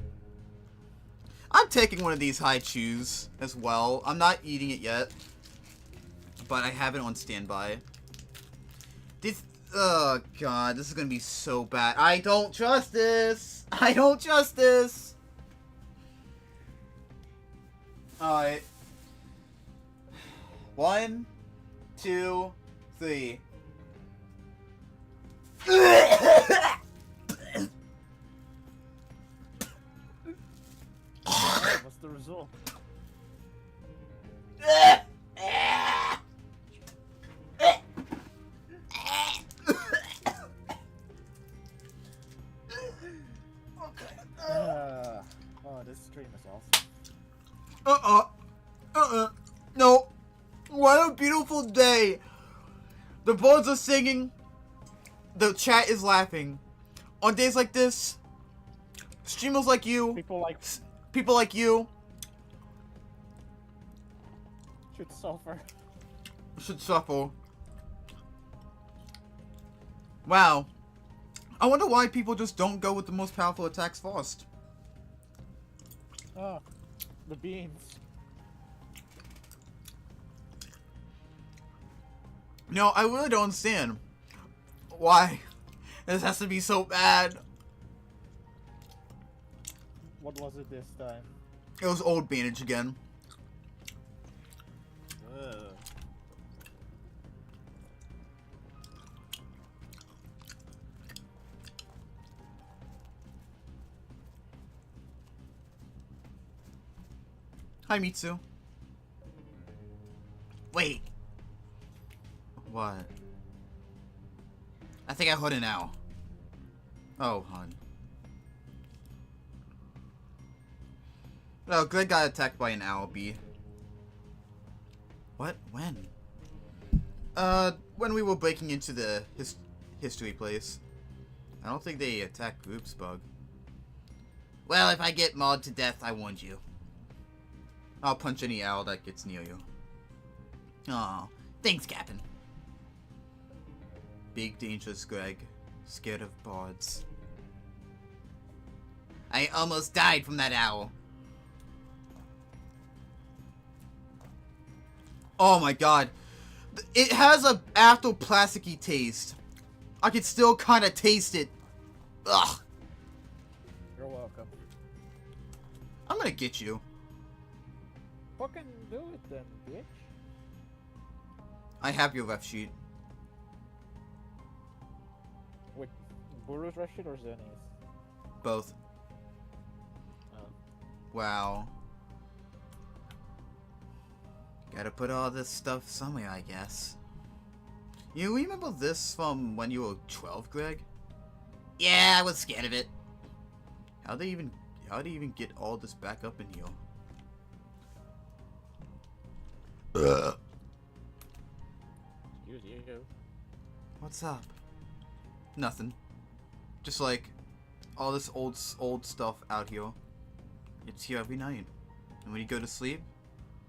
I'm taking one of these high chews as well. I'm not eating it yet, but I have it on standby. Oh god, this is gonna be so bad. I don't trust this. I don't trust this. Alright. 1, 2, 3. What's the result? Oh, this stream is awesome. No. What a beautiful day. The birds are singing. The chat is laughing. On days like this, streamers like you, People like people like you, should suffer. should suffer. Wow. I wonder why people just don't go with the most powerful attacks first. Oh, the beans. No, I really don't understand why this has to be so bad. What was it this time? It was old bandage again. Ugh. Hi, Mitsu. Wait. What? I think I heard an owl. Oh, hon. Oh, Greg got attacked by an owl bee. What? When? When we were breaking into the history place. I don't think they attacked Groups Bug. Well, if I get mauled to death, I warned you. I'll punch any owl that gets near you. Aw, thanks, Captain. Big dangerous Greg. Scared of bards. I almost died from that owl. Oh my god. It has a after plasticky taste. I can still kind of taste it. Ugh. You're welcome. I'm gonna get you. Fucking do it then, bitch. I have your ref sheet. Wait, Buru's rush it or Zenny's? Both. Oh. Wow. Gotta put all this stuff somewhere, I guess. You remember this from when you were 12, Greg? Yeah, I was scared of it. How'd they even get all this back up in here? Excuse you. What's up? Nothing. Just like all this old stuff out here. It's here every night. And when you go to sleep,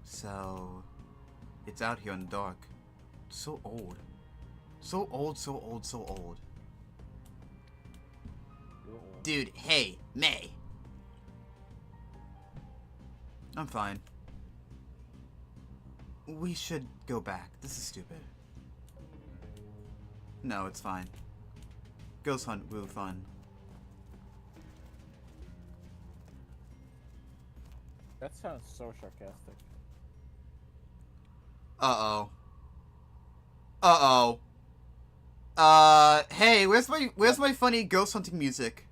so it's out here in the dark. So old. So old, so old, so old. You're old. Dude, hey, May. I'm fine. We should go back. This is stupid. No, it's fine. Ghost hunt will be fun. That sounds so sarcastic. Uh-oh. Uh-oh. Hey, where's my funny ghost hunting music?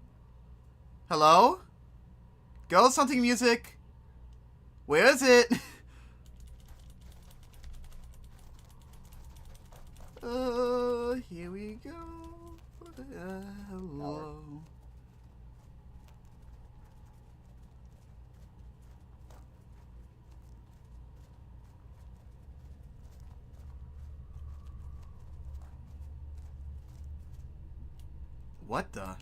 Hello? Ghost hunting music? Where is it? Here we go. Hello. What the?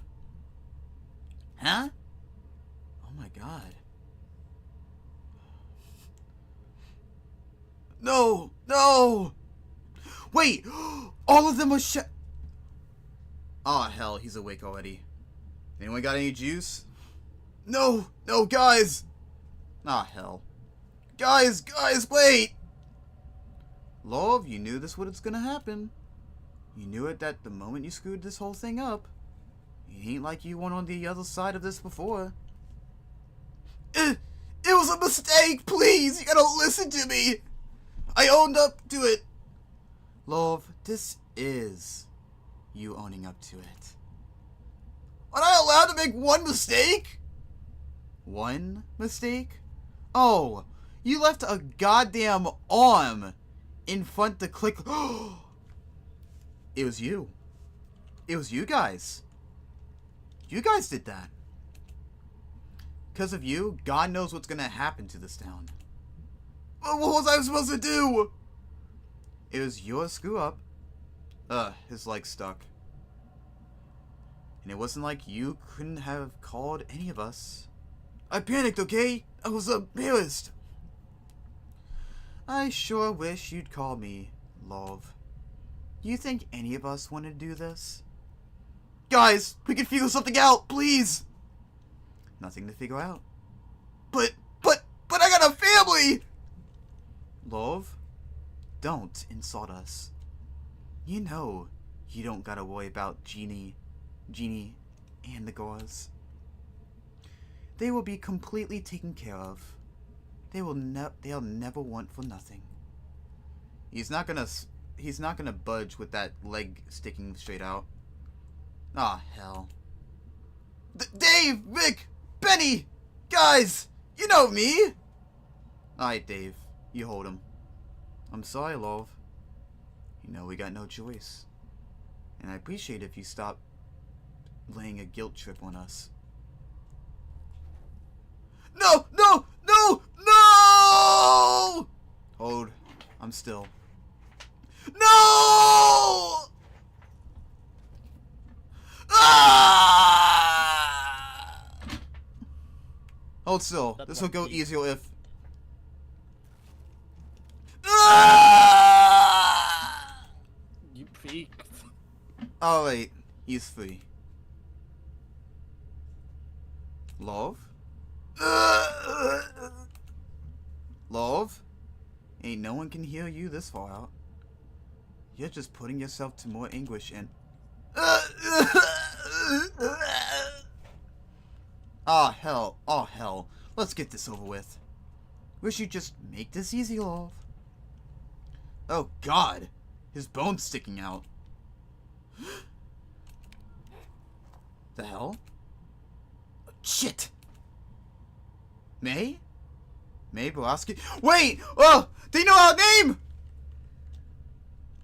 Huh? Oh my god. No! No! Wait! All of them are Oh hell, he's awake already. Anyone got any juice? No! No, guys! Ah hell. Guys, wait! Love, you knew this was gonna happen. You knew it that the moment you screwed this whole thing up. It ain't like you weren't on the other side of this before. It was a mistake, please! You gotta listen to me! I owned up to it! Love, this is you owning up to it. Am I allowed to make one mistake? One mistake? Oh, you left a goddamn arm in front to click. It was you. It was you guys. You guys did that. Because of you, God knows what's gonna happen to this town. What was I supposed to do? It was your screw up. His leg stuck. And it wasn't like you couldn't have called any of us. I panicked, okay? I was embarrassed. I sure wish you'd call me, love. You think any of us want to do this? Guys, we can figure something out, please! Nothing to figure out. But I got Love, don't insult us. You know you don't gotta worry about Genie, and the gauze. They will be completely taken care of. They'll never want for nothing. He's not gonna budge with that leg sticking straight out. Ah, hell. Dave, Vic, Benny, guys, you know me. Alright, Dave, you hold him. I'm sorry, love. You know we got no choice. And I appreciate if you stop laying a guilt trip on us. No! No! No! No! Hold. I'm still. No! Ah! Hold still. That's This will go lucky. easier if... Ah! You peeked. Oh wait, he's free. Love? Love? Ain't no one can hear you this far out. You're just putting yourself to more anguish and... Ah, hell. Oh, hell. Let's get this over with. Wish you'd just make this easy, love. Oh, God. His bone's sticking out. The hell? Shit! May? May Boroski? Wait! Oh! They know our name!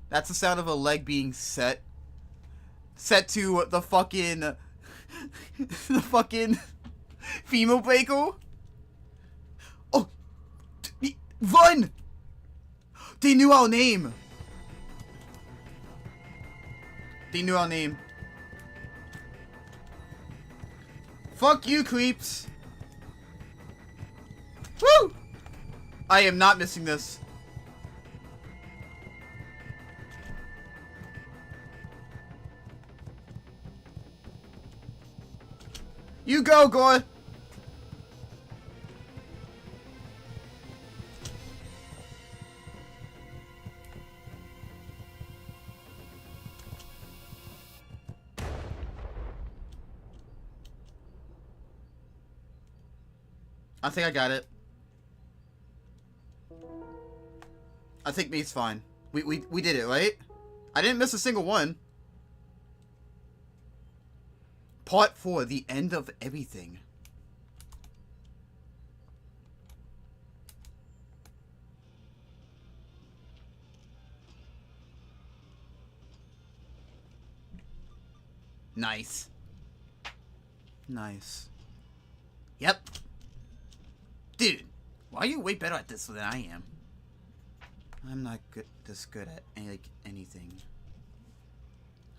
That's the sound of a leg being set. Set to the fucking... the fucking... female breaker? Oh! Run! They knew our name! They knew our name. Fuck you, creeps! Woo! I am not missing this. You go, Gore! I think I got it. I think me's fine. We did it, right? I didn't miss a single one. Part 4, the end of everything. Nice. Nice. Yep. Dude, why are you way better at this than I am? I'm not this good at anything.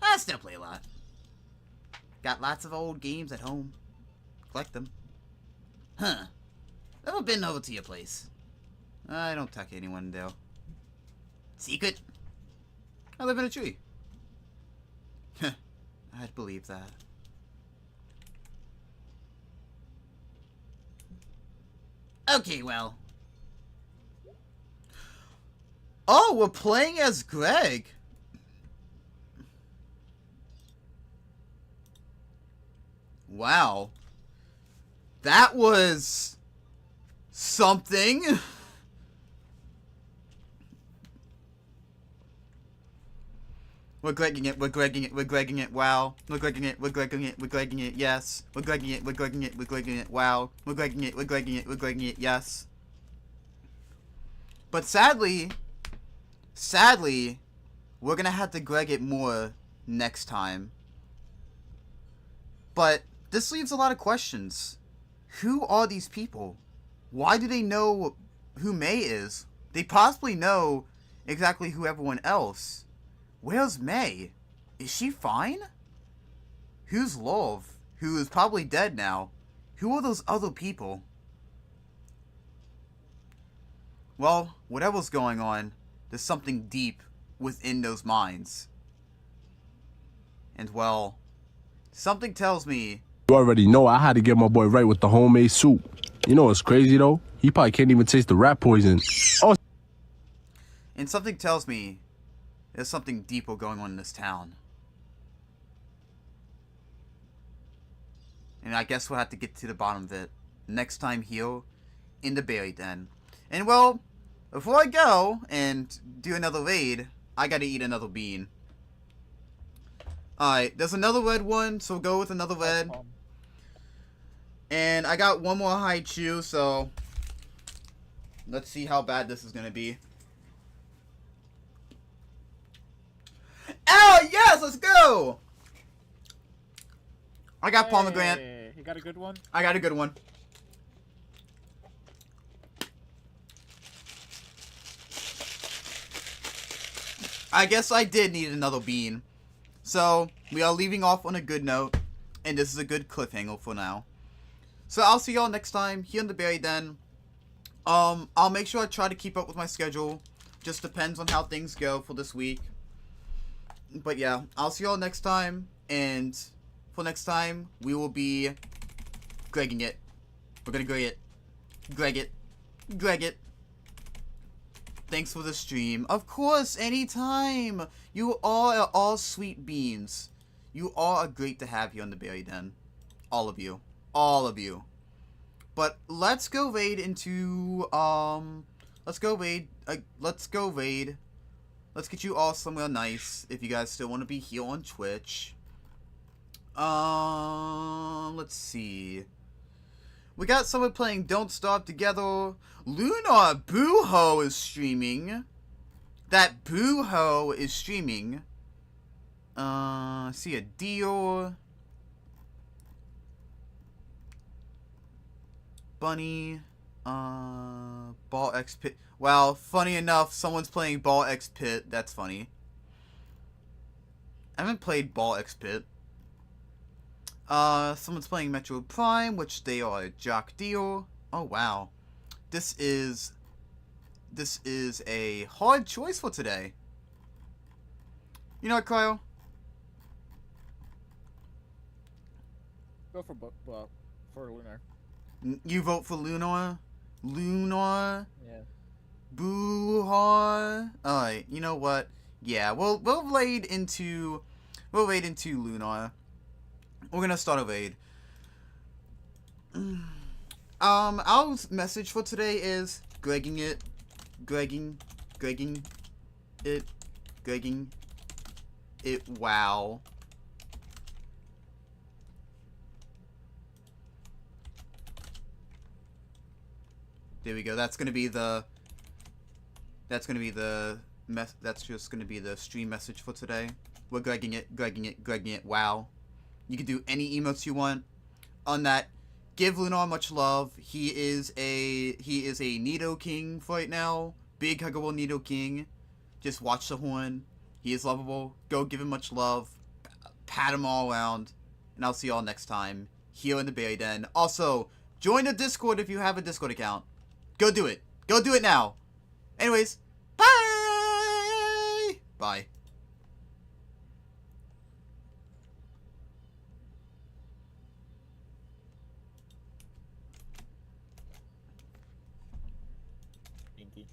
I still play a lot. Got lots of old games at home. Collect them. Huh. Never been over to your place. I don't talk to anyone though. Secret? I live in a tree. I'd believe that. Okay, well. Oh, we're playing as Greg. Wow. That was something. We're Gregging it, we're Gregging it, we're Gregging it, wow. We're Gregging it, we're Gregging it, we're Gregging it, yes. We're Gregging it, we're Gregging it, we're Gregging it, wow. We're Gregging it, we're Gregging it, we're Gregging it, yes. But sadly, we're gonna have to Greg it more next time. But this leaves a lot of questions. Who are these people? Why do they know who May is? They possibly know exactly who everyone else. Where's May? Is she fine? Who's Love, who is probably dead now? Who are those other people? Well, whatever's going on, there's something deep within those minds. And well, something tells me... You already know I had to get my boy right with the homemade soup. You know what's crazy though? He probably can't even taste the rat poison. Oh, And something tells me there's something deeper going on in this town. And I guess we'll have to get to the bottom of it next time here in the Berry Den. And well, before I go and do another raid, I gotta eat another bean. Alright, there's another red one, so we'll go with another red. And I got one more Haichu, so let's see how bad this is gonna be. Oh, yes, let's go! I got pomegranate. Hey, you got a good one? I got a good one. I guess I did need another bean. So, we are leaving off on a good note. And this is a good cliffhanger for now. So, I'll see y'all next time here in the Berry Den. I'll make sure I try to keep up with my schedule. Just depends on how things go for this week. But yeah, I'll see y'all next time. And for next time, we will be Gregging it. We're gonna Greg it. Greg it. Greg it. Thanks for the stream. Of course, anytime. You all are all sweet beans. You all are great to have here on the Berry Den. All of you. All of you. But let's go raid into, let's go raid. Let's get you all somewhere nice if you guys still want to be here on Twitch. Let's see. We got someone playing Don't Starve Together. Lunar Boo-Ho is streaming. That Boo-Ho is streaming. I see a Dior. Bunny. Ball X Pit. Well, funny enough, someone's playing Ball X Pit. That's funny. I haven't played Ball X Pit. Someone's playing Metro Prime, which they are Jock Deal. Oh, wow. This is a hard choice for today. You know what, Kyle? Go for Lunar. You vote for Lunar? Lunar? Yeah. Boo-ha? Alright, you know what? Yeah, we'll raid into Lunar. We're gonna start a raid. Our message for today is Gregging it. Gregging it. Wow. There we go. That's just gonna be the stream message for today. We're Gregging it. Wow. You can do any emotes you want. On that, give Lunar much love. He is a Nido King for right now. Big huggable Nido King. Just watch the horn. He is lovable. Go give him much love. Pat him all around. And I'll see y'all next time here in the Berry Den. Also, join the Discord if you have a Discord account. Go do it. Go do it now. Anyways, bye! Bye. Pinky.